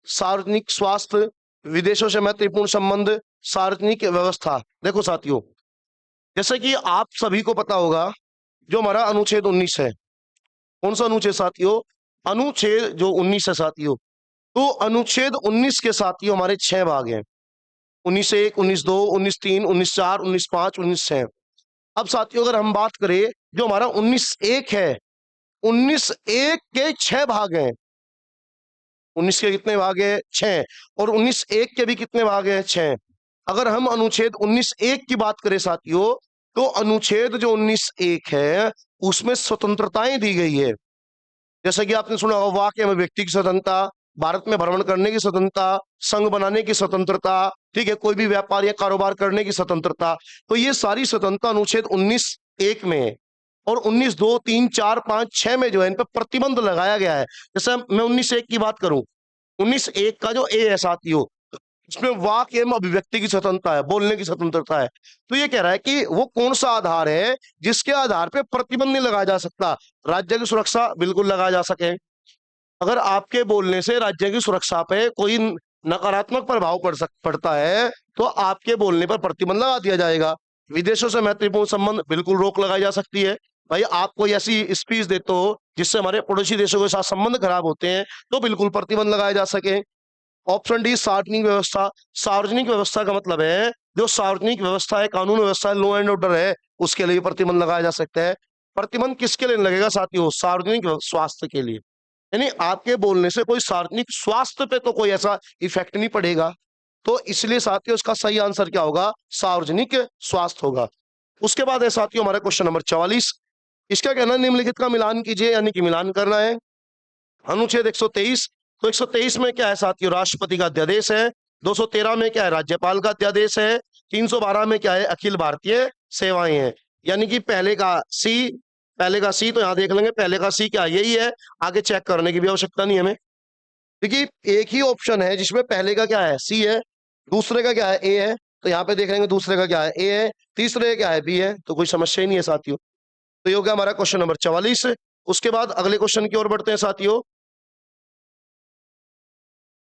सार्वजनिक स्वास्थ्य, विदेशों से मैत्रीपूर्ण संबंध, सार्वजनिक व्यवस्था। देखो साथियों, जैसे कि आप सभी को पता होगा, जो हमारा अनुच्छेद 19 है, कौन सा अनुच्छेद साथियों, अनुच्छेद जो 19 है साथियों, तो अनुच्छेद 19 के साथियों हमारे 6 भाग हैं। 19(1), 19(2), 19(3), 19(4), 19(5), 19(6). अब साथियों अगर हम बात करें, जो हमारा 19(1) है, 19(1) के 6 भाग हैं। 19 के कितने भाग है? 6। और 19(1) के भी कितने भाग हैं? 6। अगर हम अनुच्छेद 19(1) की बात करें साथियों, तो अनुच्छेद जो 19(1) है उसमें स्वतंत्रताएं दी गई है। जैसे कि आपने सुना होगा, वाक्य में व्यक्ति की स्वतंत्रता, भारत में भ्रमण करने की स्वतंत्रता, संघ बनाने की स्वतंत्रता, ठीक है, कोई भी व्यापार या कारोबार करने की स्वतंत्रता। तो ये सारी स्वतंत्रता अनुच्छेद 19(1) में है। और 19(2), 3, 4, 5, 6 में जो है इन पर प्रतिबंध लगाया गया है। जैसे मैं 19(1) की बात करूं, 19(1) का जो ए है साथियों, इसमें वाक एवं अभिव्यक्ति की स्वतंत्रता है, बोलने की स्वतंत्रता है। तो ये कह रहा है कि वो कौन सा आधार है जिसके आधार पे प्रतिबंध नहीं लगाया जा सकता? राज्य की सुरक्षा बिल्कुल लगाया जा सके। अगर आपके बोलने से राज्य की सुरक्षा पे कोई नकारात्मक प्रभाव पड़ता है, तो आपके बोलने पर प्रतिबंध लगा दिया जाएगा। विदेशों से महत्वपूर्ण संबंध, बिल्कुल रोक लगाई जा सकती है। भाई आप कोई ऐसी स्पीच देते हो जिससे हमारे पड़ोसी देशों के साथ संबंध खराब होते हैं, तो बिल्कुल प्रतिबंध लगाए जा सके। ऑप्शन डी, सार्वजनिक व्यवस्था। सार्वजनिक व्यवस्था का मतलब है जो सार्वजनिक व्यवस्था है, कानून व्यवस्था है, लॉ एंड ऑर्डर है, उसके लिए प्रतिबंध लगाया जा सकता है। प्रतिबंध किसके लिए लगेगा साथियों? सार्वजनिक स्वास्थ्य के लिए। यानी आपके बोलने से कोई सार्वजनिक स्वास्थ्य पे तो कोई ऐसा इफेक्ट नहीं पड़ेगा। तो इसलिए साथियों इसका सही आंसर क्या होगा? सार्वजनिक स्वास्थ्य होगा। उसके बाद है साथियों हमारा क्वेश्चन नंबर 44। इसका कहना है निम्नलिखित का मिलान कीजिए, यानी कि मिलान करना है। अनुच्छेद 123, तो 123 में क्या है साथियों? राष्ट्रपति का अध्यादेश है। 213 में क्या है? राज्यपाल का अध्यादेश है। 312 में क्या है? अखिल भारतीय सेवाएं हैं। यानी कि पहले का सी, पहले का सी तो यहां देख लेंगे, पहले का सी क्या है? यही है, आगे चेक करने की भी आवश्यकता नहीं हमें। देखिए एक ही ऑप्शन है जिसमें पहले का क्या है? सी है, दूसरे का क्या है? ए है। तो यहाँ पे देख लेंगे दूसरे का क्या है? ए है, तीसरे का क्या है? बी है। तो कोई समस्या ही नहीं है साथियों। तो ये हो गया हमारा क्वेश्चन नंबर 44। उसके बाद अगले क्वेश्चन की ओर बढ़ते हैं साथियों।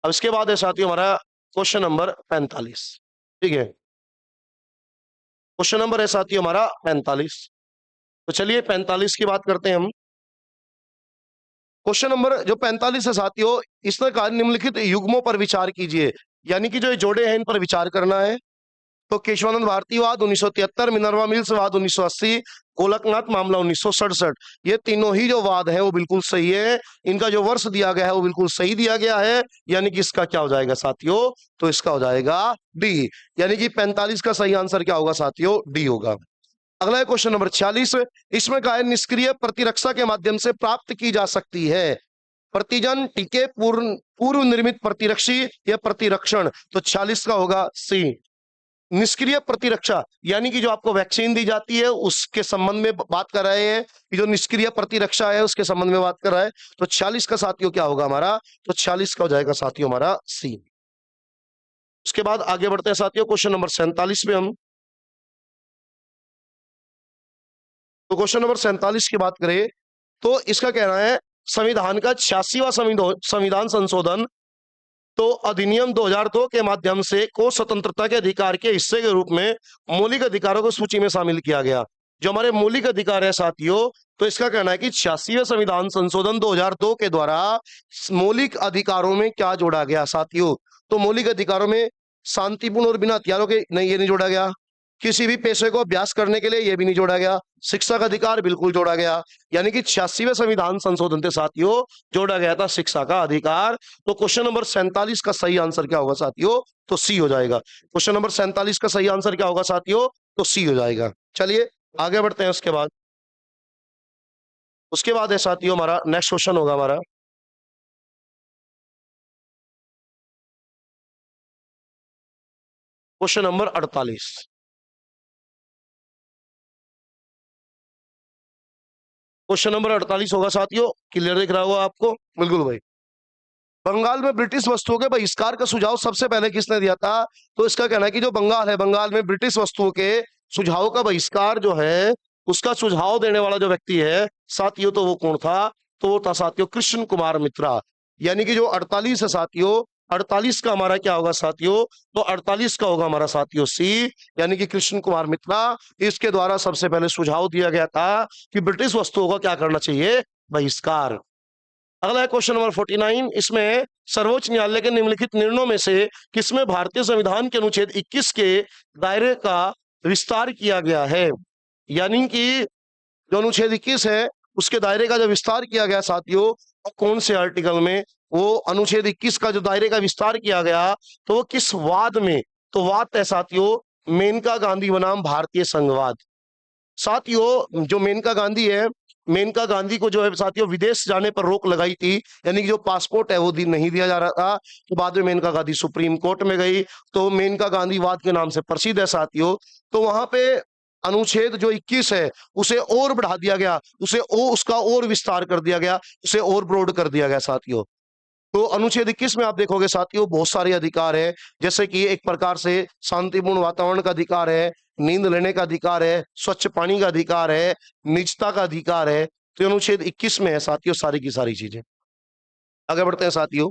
अब इसके बाद है साथियों हमारा क्वेश्चन नंबर 45। ठीक है, क्वेश्चन नंबर है साथियों हमारा 45। तो चलिए 45 की बात करते हैं हम। क्वेश्चन नंबर जो 45 है साथियों, इसने कहा निम्नलिखित युग्मों पर विचार कीजिए, यानी कि जो ये जोड़े हैं इन पर विचार करना है। तो केशवानंद भारतीवाद 1973, मिनर्वा मिल्स वाद 1980, गोलकनाथ मामला 1967, ये तीनों ही जो वाद है वो बिल्कुल सही है। इनका जो वर्ष दिया गया है वो बिल्कुल सही दिया गया है। यानी कि इसका क्या हो जाएगा साथियों? तो इसका हो जाएगा डी। यानी कि 45 का सही आंसर क्या होगा साथियों? डी होगा। अगला है क्वेश्चन नंबर 46। इसमें कहा है निष्क्रिय प्रतिरक्षा के माध्यम से प्राप्त की जा सकती है। प्रतिजन, टीके, पूर्व निर्मित प्रतिरक्षी या प्रतिरक्षण। तो 46 का होगा सी, निष्क्रिय प्रतिरक्षा। यानी कि जो आपको वैक्सीन दी जाती है उसके संबंध में बात कर रहे हैं, कि जो निष्क्रिय प्रतिरक्षा है उसके संबंध में बात कर रहा है। तो 46 का साथियों क्या होगा हमारा? तो 46 का हो जाएगा साथियों हमारा सी। उसके बाद आगे बढ़ते हैं साथियों क्वेश्चन नंबर 47 पे हम। तो क्वेश्चन नंबर 47 की बात करें तो इसका कहना है संविधान का 86वां संविधान संशोधन तो अधिनियम 2002 के माध्यम से को स्वतंत्रता के अधिकार के हिस्से के रूप में मौलिक अधिकारों को सूची में शामिल किया गया। जो हमारे मौलिक अधिकार है साथियों, तो इसका कहना है कि 86वें संविधान संशोधन 2002 के द्वारा मौलिक अधिकारों में क्या जोड़ा गया साथियों? तो मौलिक अधिकारों में शांतिपूर्ण और बिना हथियारों के, नहीं ये नहीं जोड़ा गया। किसी भी पेशे को अभ्यास करने के लिए ये भी नहीं जोड़ा गया। शिक्षा का अधिकार बिल्कुल जोड़ा गया। यानी कि 86वें संविधान संशोधन के साथियों जोड़ा गया था शिक्षा का अधिकार। तो क्वेश्चन नंबर 47 का सही आंसर क्या होगा साथियों? तो सी हो जाएगा। क्वेश्चन नंबर 47 का सही आंसर क्या होगा साथियों? तो सी हो जाएगा। चलिए आगे बढ़ते हैं। उसके बाद है साथियों हमारा नेक्स्ट क्वेश्चन होगा हमारा क्वेश्चन नंबर 48। क्वेश्चन नंबर 48 होगा साथियों। क्लियर दिख रहा होगा आपको? बिल्कुल भाई। बंगाल में ब्रिटिश वस्तुओं के बहिष्कार का सुझाव सबसे पहले किसने दिया था? तो इसका कहना है कि जो बंगाल है, बंगाल में ब्रिटिश वस्तुओं के सुझाव का बहिष्कार जो है उसका सुझाव देने वाला जो व्यक्ति है साथियों, तो वो कौन था? तो वो था साथियों कृष्ण कुमार मित्रा। यानी कि जो 48 है साथियों, 48 का हमारा क्या होगा साथियों? तो 48 का होगा हमारा साथियों सी, यानी कि कृष्ण कुमार मित्रा। इसके द्वारा सबसे पहले सुझाव दिया गया था कि ब्रिटिश वस्तुओं का क्या करना चाहिए? बहिष्कार। अगला है क्वेश्चन नंबर 49। इसमें सर्वोच्च न्यायालय के निम्नलिखित निर्णयों में से किसमें भारतीय संविधान के अनुच्छेद 21 के दायरे का विस्तार किया गया है? यानी कि जो अनुच्छेद 21 है उसके दायरे का जो विस्तार किया गया साथियों, वो कौन से आर्टिकल में? वो अनुच्छेद 21 का जो दायरे का विस्तार किया गया तो वो किस वाद में? तो वाद है साथियों मेनका गांधी बनाम भारतीय संघवाद। साथियों जो मेनका गांधी है, मेनका गांधी को जो है साथियों विदेश जाने पर रोक लगाई थी, यानी कि जो पासपोर्ट है वो नहीं दिया जा रहा था। तो बाद में मेनका गांधी सुप्रीम कोर्ट में गई, तो मेनका गांधी वाद के नाम से प्रसिद्ध है साथियों। तो वहां पे अनुच्छेद जो 21 है उसे और बढ़ा दिया गया, उसका और विस्तार कर दिया गया, उसे और ब्रॉड कर दिया गया साथियों। तो अनुच्छेद 21 में आप देखोगे साथियों बहुत सारे अधिकार है, जैसे कि एक प्रकार से शांतिपूर्ण वातावरण का अधिकार है, नींद लेने का अधिकार है, स्वच्छ पानी का अधिकार है, निजता का अधिकार है। तो अनुच्छेद 21 में है साथियों सारी की सारी चीजें। आगे बढ़ते हैं साथियों।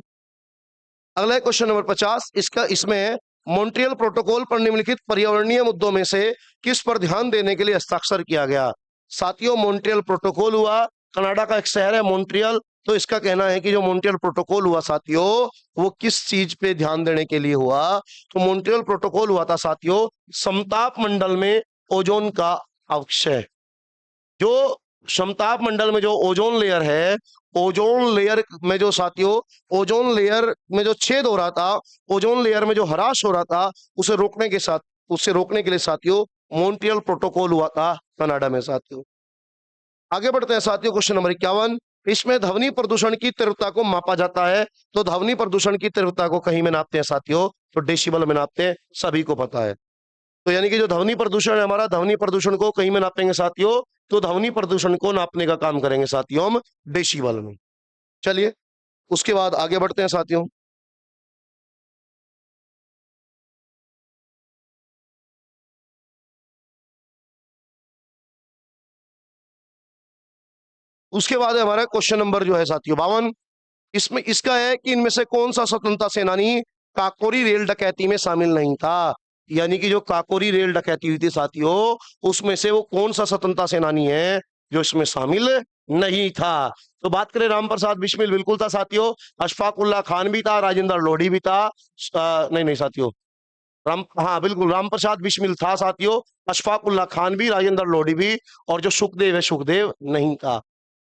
अगला क्वेश्चन नंबर 50। इसमें मॉन्ट्रियल प्रोटोकॉल पर निम्नलिखित पर्यावरणीय मुद्दों में से किस पर ध्यान देने के लिए हस्ताक्षर किया गया? साथियों मॉन्ट्रियल प्रोटोकॉल हुआ, कनाडा का एक शहर है मॉन्ट्रियल। तो इसका कहना है कि जो मॉन्ट्रियल प्रोटोकॉल हुआ साथियों वो किस चीज पे ध्यान देने के लिए हुआ? तो मॉन्ट्रियल प्रोटोकॉल हुआ था साथियों समताप मंडल में ओजोन का अवक्षय। जो समताप मंडल में जो ओजोन लेयर है, ओजोन लेयर में जो साथियों ओजोन लेयर में जो छेद हो रहा था, ओजोन लेयर में जो ह्रास हो रहा था, उसे रोकने के लिए साथियों मॉन्ट्रियल प्रोटोकॉल हुआ था कनाडा में साथियों। आगे बढ़ते हैं साथियों क्वेश्चन नंबर 51। इसमें ध्वनि प्रदूषण की तीव्रता को मापा जाता है। तो ध्वनि प्रदूषण की तीव्रता को कहीं में नापते हैं साथियों, तो डेसिबल में नापते हैं, सभी को पता है। तो यानी कि जो ध्वनि प्रदूषण है हमारा, ध्वनि प्रदूषण को कहीं में नापेंगे साथियों, तो ध्वनि प्रदूषण को नापने का काम करेंगे साथियों हम डेसिबल में। चलिए उसके बाद आगे बढ़ते हैं साथियों। उसके बाद है हमारा क्वेश्चन नंबर जो है साथियों 52। इसमें इसका है कि इनमें से कौन सा स्वतंत्रता सेनानी काकोरी रेल डकैती में शामिल नहीं था? यानी कि जो काकोरी रेल डकैती हुई थी साथियों उसमें से वो कौन सा स्वतंत्रता सेनानी है जो इसमें शामिल नहीं था? तो बात करें राम प्रसाद बिस्मिल, बिल्कुल था साथियों। अशफाक उल्लाह खान भी था, राजेंद्र लोधी भी था। नहीं साथियों, हाँ बिल्कुल राम प्रसाद बिस्मिल था साथियों, अशफाक उल्लाह खान भी, राजेंद्र लोधी भी, और जो सुखदेव है सुखदेव नहीं था।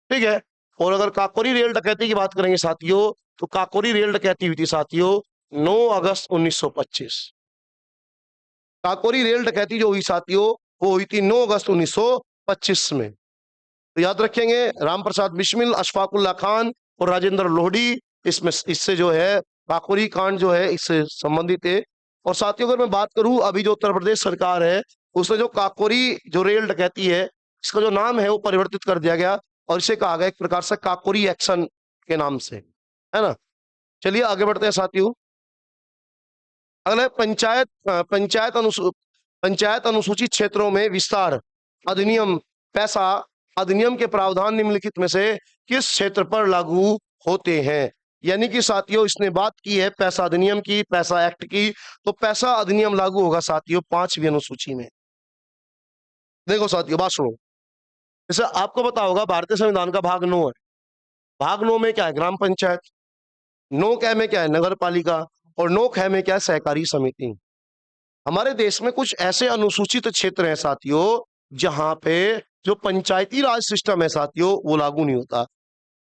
ठीक है। और अगर काकोरी रेल डकैती की बात करेंगे साथियों, तो काकोरी रेल डकैती हुई थी साथियों 9 अगस्त 1925। काकोरी रेल डकैती जो हुई साथियों वो हुई थी 9 अगस्त 1925 में। तो याद रखेंगे राम प्रसाद बिस्मिल, अशफाक उल्लाह खान और राजेंद्र लोधी इसमें इससे जो है काकोरी कांड जो है इससे संबंधित है। और साथियों अगर मैं बात करूं अभी जो उत्तर प्रदेश सरकार है उसने जो काकोरी जो रेल डकैती है इसका जो नाम है वो परिवर्तित कर दिया गया और इसे कहा गया एक प्रकार से काकोरी एक्शन के नाम से, है ना। चलिए आगे बढ़ते हैं साथियों। अगला पंचायत अनुसूचित क्षेत्रों में विस्तार अधिनियम पैसा अधिनियम के प्रावधान निम्नलिखित में से किस क्षेत्र पर लागू होते हैं? यानी कि साथियों इसने बात की है पैसा अधिनियम की, पैसा एक्ट की। तो पैसा अधिनियम लागू होगा साथियों 5वीं अनुसूची में। देखो साथियों बात सुनो, जैसे आपको पता होगा भारतीय संविधान का भाग 9 है। भाग 9 में क्या है? ग्राम पंचायत। 9 क में क्या है? नगर पालिका। और 9 ख में क्या है? सहकारी समिति। हमारे देश में कुछ ऐसे अनुसूचित क्षेत्र हैं साथियों जहां पे जो पंचायती राज सिस्टम है साथियों वो लागू नहीं होता।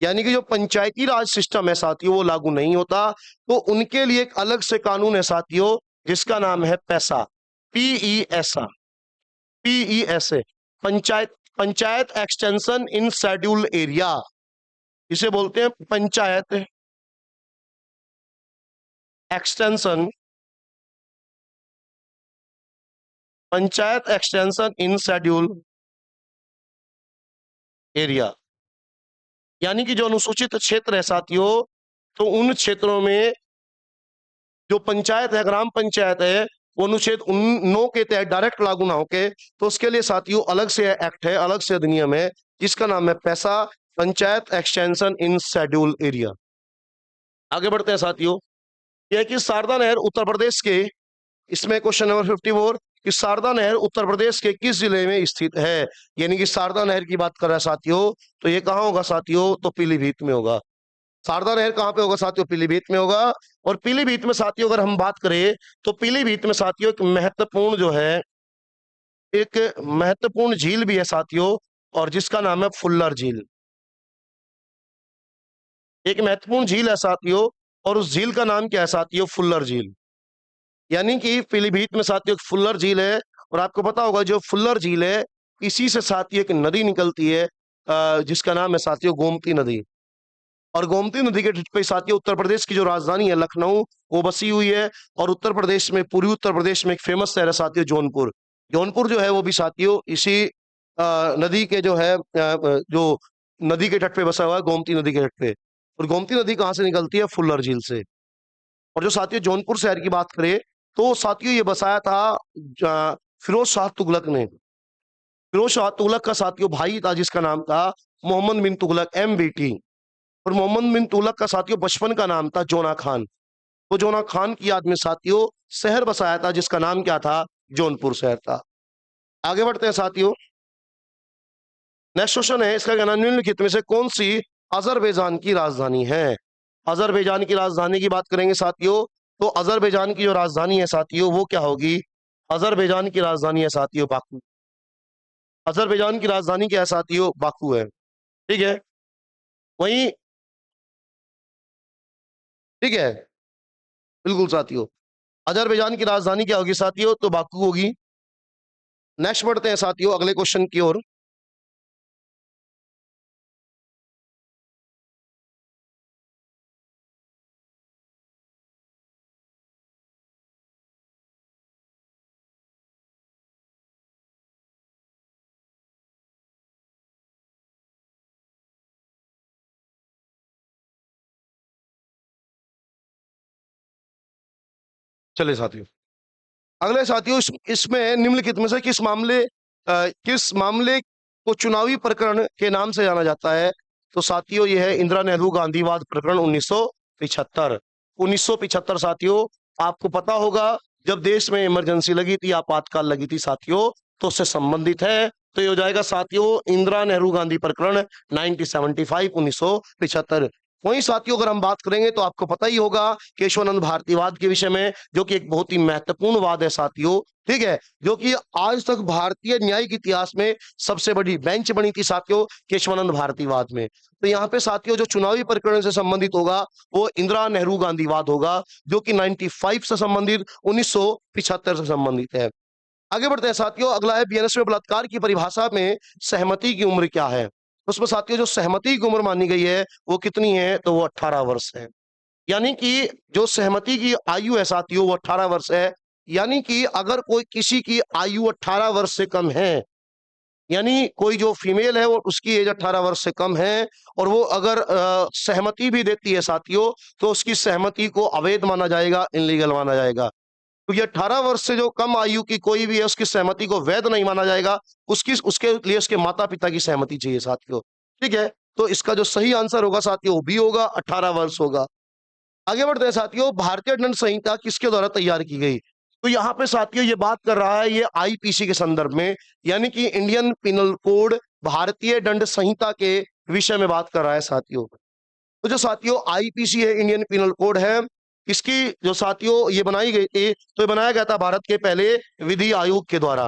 यानी कि जो पंचायती राज सिस्टम है साथियों वो लागू नहीं होता, तो उनके लिए एक अलग से कानून है साथियों जिसका नाम है पैसा, PESA। PESA panchayat extension in schedule area, इसे बोलते हैं panchayat extension in schedule area. यानी कि जो अनुसूचित क्षेत्र है साथियों तो उन क्षेत्रों में जो पंचायत है, ग्राम पंचायत है, वो अनुच्छेद 9 के तहत डायरेक्ट लागू ना होके तो उसके लिए साथियों अलग से एक्ट है, अलग से अधिनियम है जिसका नाम है पैसा, panchayat extension in schedule area. आगे बढ़ते हैं साथियों। यह कि शारदा नहर उत्तर प्रदेश के, इसमें क्वेश्चन नंबर 54 कि शारदा नहर उत्तर प्रदेश के किस जिले में स्थित है? यानी कि शारदा नहर की बात कर रहा है साथियों तो ये कहां होगा साथियों? तो पीलीभीत में होगा। शारदा नहर कहाँ पे होगा साथियों? पीलीभीत में होगा। और पीलीभीत में साथियों अगर हम बात करें तो पीलीभीत में साथियों एक महत्वपूर्ण झील भी है साथियों, और जिसका नाम है फुल्लर झील। एक महत्वपूर्ण झील है साथियों, और उस झील का नाम क्या है साथियों? फुल्लर झील। यानी कि पीलीभीत में साथियों एक फुल्लर झील है, और आपको पता होगा जो फुल्लर झील है, इसी से साथियों एक नदी निकलती है, जिसका नाम है साथियों गोमती नदी। और गोमती नदी के तट पे साथियों उत्तर प्रदेश की जो राजधानी है लखनऊ, वो बसी हुई है। और उत्तर प्रदेश में, पूर्वी उत्तर प्रदेश में एक फेमस शहर है साथियों जौनपुर। जौनपुर जो है वो भी साथियों इसी नदी के जो है जो नदी के तट पे बसा हुआ है, गोमती नदी के तट पे। और गोमती नदी कहाँ से निकलती है? फुल्लर झील से। और जो साथियों जौनपुर शहर की बात करें तो साथियों ये बसाया था फिरोज शाह तुगलक ने। फिरोज शाह तुगलक का साथियों भाई था जिसका नाम था मोहम्मद बिन तुगलक, MBT। और मोहम्मद बिन तुगलक का साथियों बचपन का नाम था जोना खान। तो जोना खान की याद में साथियों शहर बसाया था जिसका नाम क्या था? जौनपुर शहर था। आगे बढ़ते हैं साथियों। नेक्स्ट क्वेश्चन है, इसका कहना निम्नलिखित में से कौन सी अजरबैजान की राजधानी है? अजरबैजान की राजधानी की बात करेंगे साथियों, तो अजरबैजान की जो राजधानी है साथियों वो क्या होगी? अजरबैजान की राजधानी है साथियों बाकू। अजरबैजान की राजधानी क्या है साथियों? बाकू है। ठीक है। वहीं, ठीक है, बिल्कुल साथियों, अजरबैजान की राजधानी क्या होगी साथियों? तो बाकू होगी। नेक्स्ट बढ़ते हैं साथियों अगले क्वेश्चन की ओर। चलिए साथियों, अगले साथियों इसमें निम्नलिखित में से किस मामले को चुनावी प्रकरण के नाम से जाना जाता है? तो साथियों ये है इंदिरा नेहरू गांधीवाद प्रकरण 1975। 1975 साथियों, आपको पता होगा जब देश में इमरजेंसी लगी थी, आपातकाल लगी थी साथियों, तो उससे संबंधित है। तो ये हो जाएगा साथियों इंदिरा नेहरू गांधी प्रकरण 1975, 1975। वहीं साथियों अगर हम बात करेंगे तो आपको पता ही होगा केशवानंद भारतीवाद के विषय में, जो कि एक बहुत ही महत्वपूर्ण वाद है साथियों। ठीक है, जो कि आज तक भारतीय न्यायिक इतिहास में सबसे बड़ी बेंच बनी थी साथियों केशवानंद भारतीवाद में। तो यहाँ पे साथियों जो चुनावी प्रकरण से संबंधित होगा वो इंदिरा नेहरू गांधीवाद होगा, जो कि 95 से संबंधित, 1975 से संबंधित है। आगे बढ़ते हैं साथियों, अगला है बीएनएस में बलात्कार की परिभाषा में सहमति की उम्र क्या है? उसमें साथियों जो सहमति की उम्र मानी गई है वो कितनी है? तो वो 18 वर्ष है। यानी कि जो सहमति की आयु है साथियों वो 18 वर्ष है। यानी कि अगर कोई किसी की आयु 18 वर्ष से कम है, यानी कोई जो फीमेल है वो उसकी एज 18 वर्ष से कम है, और वो अगर सहमति भी देती है साथियों, तो उसकी सहमति को अवैध माना जाएगा, इनलीगल माना जाएगा। क्योंकि 18 वर्ष से जो कम आयु की कोई भी है उसकी सहमति को वैध नहीं माना जाएगा। उसकी उसके लिए उसके माता पिता की सहमति चाहिए साथियों। ठीक है, तो इसका जो सही आंसर होगा साथियों वो बी होगा, 18 वर्ष होगा। आगे बढ़ते हैं साथियों, भारतीय दंड संहिता किसके द्वारा तैयार की गई? तो यहाँ पे साथियों ये बात कर रहा है ये आईपीसी के संदर्भ में, यानी कि इंडियन पिनल कोड, भारतीय दंड संहिता के विषय में बात कर रहा है साथियों। तो जो साथियों आईपीसी है, इंडियन पिनल कोड है, इसकी जो साथियों ये बनाई गई थी, तो ये बनाया गया था भारत के पहले विधि आयोग के द्वारा।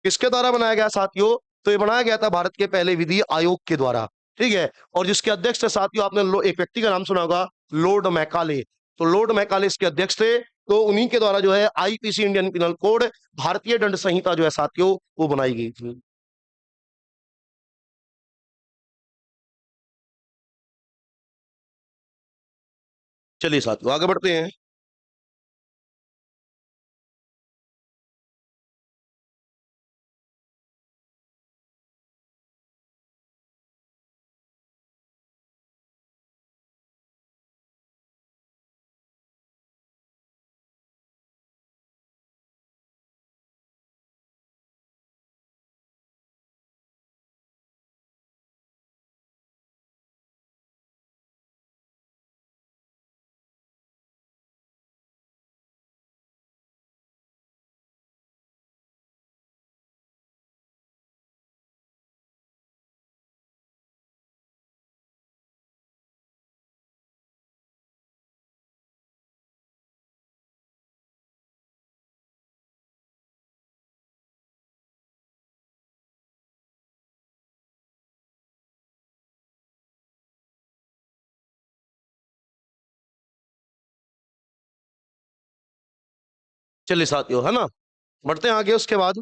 किसके द्वारा बनाया गया साथियों? तो ये बनाया गया था भारत के पहले विधि आयोग के द्वारा। ठीक है, और जिसके अध्यक्ष थे साथियों, आपने एक व्यक्ति का नाम सुना होगा, लॉर्ड मैकाले। तो लॉर्ड मैकाले इसके अध्यक्ष थे। तो उन्हीं के द्वारा जो है आईपीसी, इंडियन पिनल कोड, भारतीय दंड संहिता जो है साथियों वो बनाई गई थी। चलिए साथियों आगे बढ़ते हैं। चलिए साथियों, है ना, बढ़ते हैं आगे। उसके बाद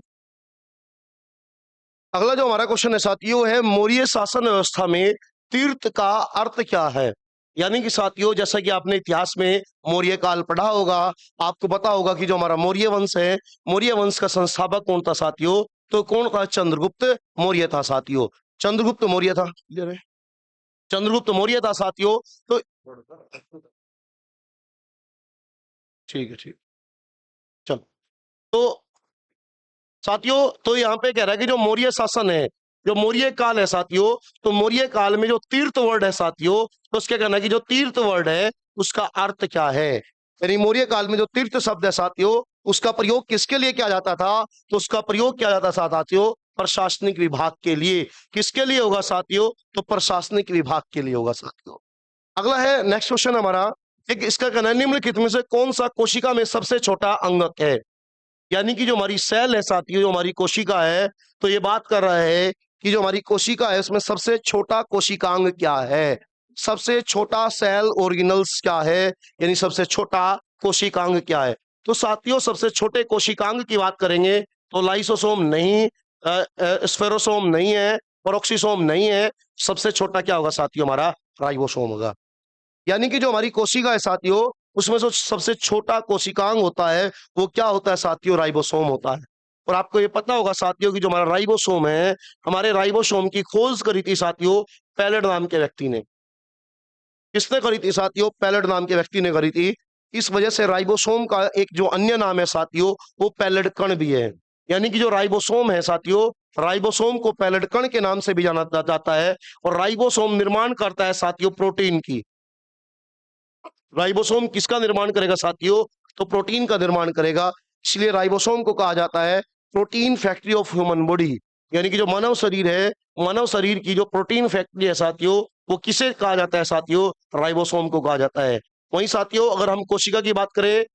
अगला जो हमारा क्वेश्चन है साथियों है मौर्य शासन व्यवस्था में तीर्थ का अर्थ क्या है। यानी कि साथियों, जैसा कि आपने इतिहास में मौर्य काल पढ़ा होगा, आपको पता होगा कि जो हमारा मौर्य वंश है, मौर्य वंश का संस्थापक कौन था साथियों? तो कौन था? चंद्रगुप्त मौर्य था साथियों। चंद्रगुप्त मौर्य था। चंद्रगुप्त मौर्य था साथियों। तो ठीक है, ठीक, चलो। तो साथियों, तो यहाँ पे कह रहा है कि जो मौर्य शासन है, जो मौर्य काल है साथियों, तो मौर्य काल में जो तीर्थ वर्ड है साथियों, तो उसके कहना है कि जो तीर्थ वर्ड है उसका अर्थ क्या है। यानी मौर्य काल में जो तीर्थ शब्द है साथियों, उसका प्रयोग किसके लिए किया जाता था? तो उसका प्रयोग किया जाता था साथियों प्रशासनिक विभाग के लिए। किसके लिए होगा साथियों? तो प्रशासनिक विभाग के लिए होगा साथियों। अगला है नेक्स्ट क्वेश्चन हमारा, एक इसका कहना है निम्नलिखित में से कौन सा कोशिका में सबसे छोटा अंगक है। यानी कि जो हमारी सेल है साथियों, जो हमारी कोशिका है, तो ये बात कर रहा है कि जो हमारी कोशिका है उसमें सबसे छोटा कोशिकांग क्या है। सबसे छोटा सेल ऑर्गेनल्स क्या है, यानी सबसे छोटा कोशिकांग क्या है। तो साथियों, सबसे छोटे कोशिकांग की बात करेंगे तो लाइसोसोम नहीं, स्फेरोसोम नहीं है, पेरोक्सिसोम नहीं है। सबसे छोटा क्या होगा साथियों? हमारा राइबोसोम होगा। यानी कि जो हमारी कोशिका है साथियों, उसमें जो सबसे छोटा कोशिकांग होता है वो क्या होता है साथियों? राइबोसोम होता है। और आपको ये पता होगा साथियों कि जो हमारा राइबोसोम है, हमारे राइबोसोम की खोज करी थी साथियों पैलेड नाम के व्यक्ति ने। किसने करी थी साथियों? पैलेड नाम के व्यक्ति ने करी थी। इस वजह से राइबोसोम का एक जो अन्य नाम है साथियों, वो पैलेड कण भी है। यानी कि जो राइबोसोम है साथियों, राइबोसोम को पैलेड कण के नाम से भी जाना जाता है। और राइबोसोम निर्माण करता है साथियों प्रोटीन की। राइबोसोम किसका निर्माण करेगा साथियों? तो प्रोटीन का निर्माण करेगा। इसलिए राइबोसोम को कहा जाता है protein factory of human body. यानी कि जो मानव शरीर है, मानव शरीर की जो प्रोटीन फैक्ट्री है साथियों, वो किसे कहा जाता है साथियों? राइबोसोम को कहा जाता है। वहीं साथियों, अगर हम कोशिका की बात करें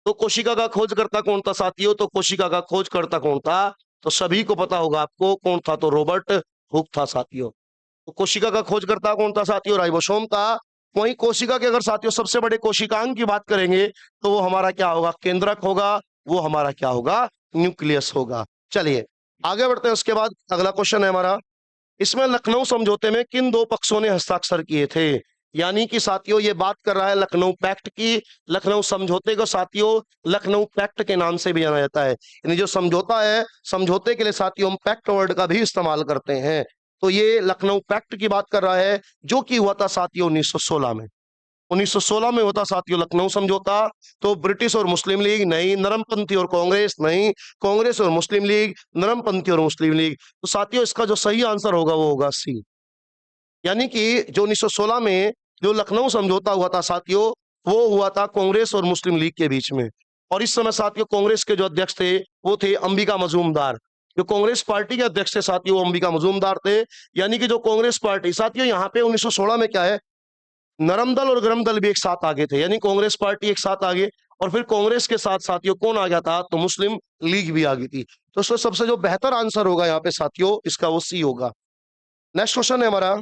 तो कोशिका का खोजकर्ता कौन था साथियों? तो कोशिका का खोजकर्ता कौन था? तो सभी को पता होगा आपको कौन था, तो रॉबर्ट हुक था साथियों। तो कोशिका का खोजकर्ता कौन था साथियों? राइबोसोम था। वहीं कोशिका के अगर साथियों सबसे बड़े कोशिकांग की बात करेंगे तो वो हमारा क्या होगा? केंद्रक होगा। वो हमारा क्या होगा? न्यूक्लियस होगा। चलिए आगे बढ़ते हैं। उसके बाद अगला क्वेश्चन है हमारा, इसमें लखनऊ समझौते में किन दो पक्षों ने हस्ताक्षर किए थे। यानी कि साथियों, ये बात कर रहा है लखनऊ पैक्ट की। लखनऊ समझौते को साथियों लखनऊ पैक्ट के नाम से भी जाना जाता है। यानी जो समझौता है, समझौते के लिए साथियों हम पैक्ट वर्ड का भी इस्तेमाल करते हैं। तो ये लखनऊ पैक्ट की बात कर रहा है, जो कि हुआ था साथियों 1916 में। 1916 में होता साथियों लखनऊ समझौता। तो ब्रिटिश और मुस्लिम लीग नहीं, नरमपंथी और कांग्रेस नहीं, कांग्रेस और मुस्लिम लीग, नरमपंथी और मुस्लिम लीग। तो साथियों इसका जो सही आंसर होगा वो होगा सी। यानी कि जो 1916 में जो लखनऊ समझौता हुआ था साथियों, वो हुआ था कांग्रेस और मुस्लिम लीग के बीच में। और इस समय साथियों कांग्रेस के जो अध्यक्ष थे वो थे अंबिका मजूमदार। जो कांग्रेस पार्टी के अध्यक्ष थे साथियों वो अंबिका मजूमदार थे। यानी कि जो कांग्रेस पार्टी साथियों, यहाँ पे 1916 में क्या है, नरम दल और गरम दल भी एक साथ आ गए थे। यानी कांग्रेस पार्टी एक साथ आ गए, और फिर कांग्रेस के साथ साथियों कौन आ गया था? तो मुस्लिम लीग भी आ गई थी। तो इसमें सबसे जो बेहतर आंसर होगा यहाँ पे साथियों, इसका वो सी होगा। नेक्स्ट क्वेश्चन है हमारा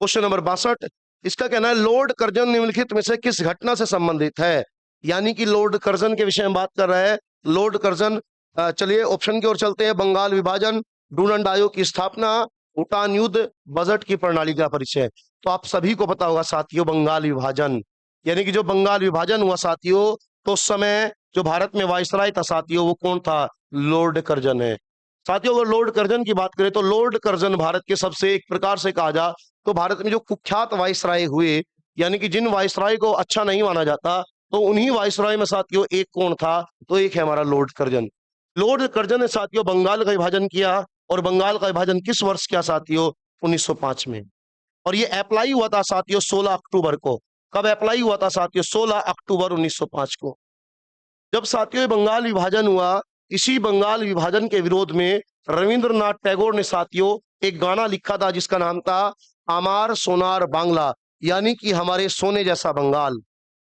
क्वेश्चन नंबर 62। इसका कहना है लॉर्ड कर्जन निम्नलिखित में से किस घटना से संबंधित है। यानी कि लॉर्ड कर्जन के विषय में बात कर रहा है। लॉर्ड कर्जन, चलिए ऑप्शन की ओर चलते हैं। बंगाल विभाजन, डूनंड आयोग की स्थापना, भूटान युद्ध, बजट की प्रणाली का परिचय। तो आप सभी को पता होगा साथियों बंगाल विभाजन। यानी कि जो बंगाल विभाजन हुआ साथियों, तो उस समय जो भारत में वायसराय था साथियों वो कौन था? लॉर्ड कर्जन है। साथियों अगर लॉर्ड कर्जन की बात करें तो लॉर्ड कर्जन भारत के सबसे एक प्रकार से कहा जा तो भारत में जो कुख्यात वायसराय हुए, यानी कि जिन वायसराय को अच्छा नहीं माना जाता, तो उन्हीं वायसराय में साथियों एक कौन था? तो एक है हमारा लॉर्ड कर्जन। लॉर्ड कर्जन ने साथियों बंगाल का विभाजन किया। और बंगाल का विभाजन किस वर्ष किया साथियों? 1905 में। और ये अप्लाई हुआ था साथियों 16 अक्टूबर को। कब अप्लाई हुआ था साथियों? 16 अक्टूबर 1905 को। जब साथियों ये बंगाल विभाजन हुआ, इसी बंगाल विभाजन के विरोध में रविंद्रनाथ टैगोर ने साथियों एक गाना लिखा था जिसका नाम था अमार सोनार बांग्ला। यानी कि हमारे सोने जैसा बंगाल।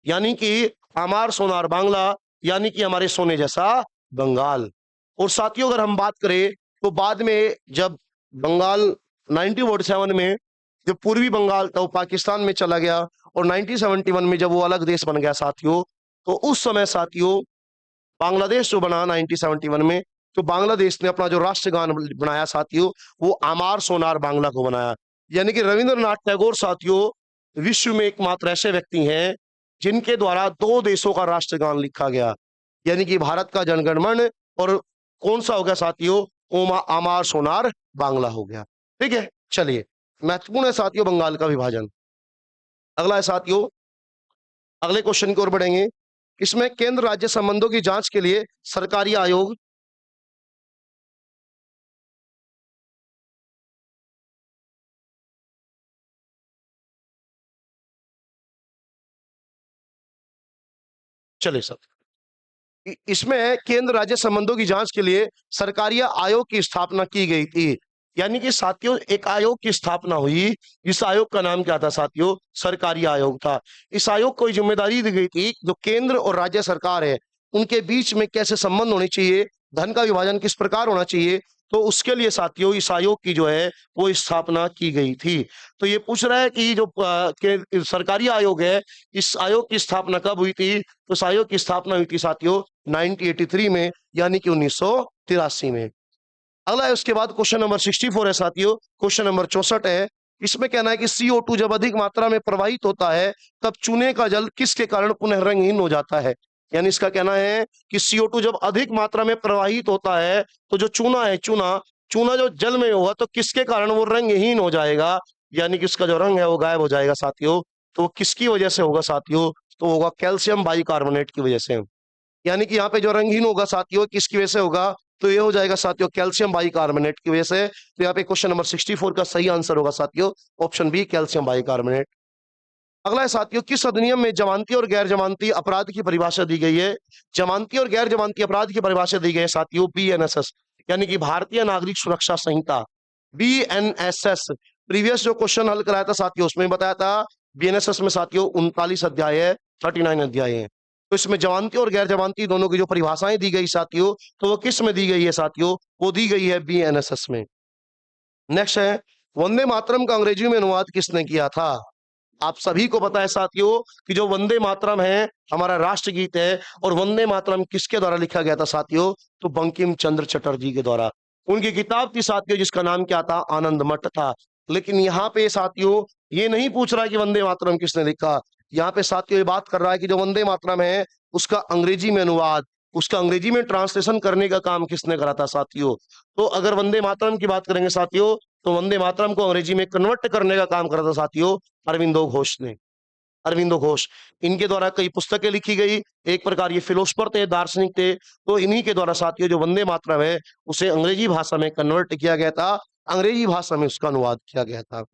यानी कि अमार सोनार बांग्ला, यानी कि हमारे सोने जैसा बंगाल। और साथियों अगर हम बात करें तो बाद में जब बंगाल 1947 में जो पूर्वी बंगाल था वो पाकिस्तान में चला गया, और 1971 में जब वो अलग देश बन गया साथियों, तो उस समय साथियों बांग्लादेश जो बना 1971 में, तो बांग्लादेश ने अपना जो राष्ट्रगान बनाया साथियों, वो आमार सोनार बांग्ला को बनाया। यानी कि रविंद्रनाथ टैगोर साथियों विश्व में एकमात्र ऐसे व्यक्ति हैं जिनके द्वारा दो देशों का राष्ट्रगान लिखा गया, यानी कि भारत का जनगण मन और कौन सा हो गया साथियों, ओमा आमार सोनार बांग्ला हो गया। ठीक है, चलिए महत्वपूर्ण है साथियों बंगाल का विभाजन। अगला है साथियों, अगले क्वेश्चन की ओर बढ़ेंगे। इसमें केंद्र राज्य संबंधों की जांच के लिए सरकारी आयोग, चलिए सर, इसमें केंद्र राज्य संबंधों की जांच के लिए सरकारी आयोग की स्थापना की गई थी। यानी कि साथियों एक आयोग की स्थापना हुई, इस आयोग का नाम क्या था साथियों, सरकारी आयोग था। इस आयोग को जिम्मेदारी दी गई थी जो केंद्र और राज्य सरकार है उनके बीच में कैसे संबंध होने चाहिए, धन का विभाजन किस प्रकार होना चाहिए, तो उसके लिए साथियों इस आयोग की जो है वो स्थापना की गई थी। तो ये पूछ रहा है कि जो सरकारी आयोग है, इस आयोग की स्थापना कब हुई थी, तो इस आयोग की स्थापना हुई थी साथियों 1983 में, यानी कि 1983 में। अगला है उसके बाद क्वेश्चन नंबर 64 है साथियों, क्वेश्चन नंबर 64 है। इसमें कहना है कि CO2 जब अधिक मात्रा में प्रवाहित होता है तब चूने का जल किसके कारण पुनः रंगहीन हो जाता है। यानी इसका कहना है कि CO2 जब अधिक मात्रा में प्रवाहित होता है तो जो चूना है, चूना चूना जो जल में होगा तो किसके कारण वो रंगहीन हो जाएगा, यानी कि उसका जो रंग है वो गायब हो जाएगा साथियों। तो किसकी वजह से होगा साथियों, तो होगा कैल्शियम बाइकार्बोनेट की वजह से। यानी कि यहाँ पे जो रंगहीन होगा साथियों किसकी वजह से होगा, तो ये हो जाएगा साथियों कैल्शियम बाइकार्बोनेट की वजह से। तो यहाँ पे क्वेश्चन नंबर 64 का सही आंसर होगा साथियों ऑप्शन बी, कैल्शियम बाइकार्बोनेट। अगला है साथियों, किस अधिनियम में जमानती और गैर जमानती अपराध की परिभाषा दी गई है। जमानती और गैर जमानती अपराध की परिभाषा दी गई है साथियों BNSS, यानी कि भारतीय नागरिक सुरक्षा संहिता, BNSS। प्रीवियस जो क्वेश्चन हल कराया था साथियों उसमें बताया था BNSS में साथियों 39 अध्याय है, 39 अध्याय है। तो इसमें जमानती और गैर जमानती दोनों की जो परिभाषाएं दी गई साथियों, तो वो किस में दी गई है साथियों, वो दी गई है BNSS में। नेक्स्ट है, वंदे मातरम का अंग्रेजी में अनुवाद किसने किया था। आप सभी को पता है साथियों कि जो वंदे मातरम है हमारा राष्ट्रगीत है, और वंदे मातरम किसके द्वारा लिखा गया था साथियों, तो बंकिम चंद्र चटर्जी के द्वारा। उनकी किताब थी साथियों जिसका नाम क्या था, आनंद मठ था। लेकिन यहाँ पे साथियों ये नहीं पूछ रहा है कि वंदे मातरम किसने लिखा, यहाँ पे साथियों ये बात कर रहा है कि जो वंदे मातरम है उसका अंग्रेजी में अनुवाद, उसका अंग्रेजी में ट्रांसलेशन करने का काम किसने करा था साथियों। तो अगर वंदे मातरम की बात करेंगे साथियों, तो वंदे मातरम को अंग्रेजी में कन्वर्ट करने का काम करा था साथियों अरविंदो घोष ने, अरविंदो घोष। इनके द्वारा कई पुस्तकें लिखी गई, एक प्रकार ये फिलोसफर थे, दार्शनिक थे। तो इन्हीं के द्वारा साथियों जो वंदे मातरम है उसे अंग्रेजी भाषा में कन्वर्ट किया गया था, अंग्रेजी भाषा में उसका अनुवाद किया गया था।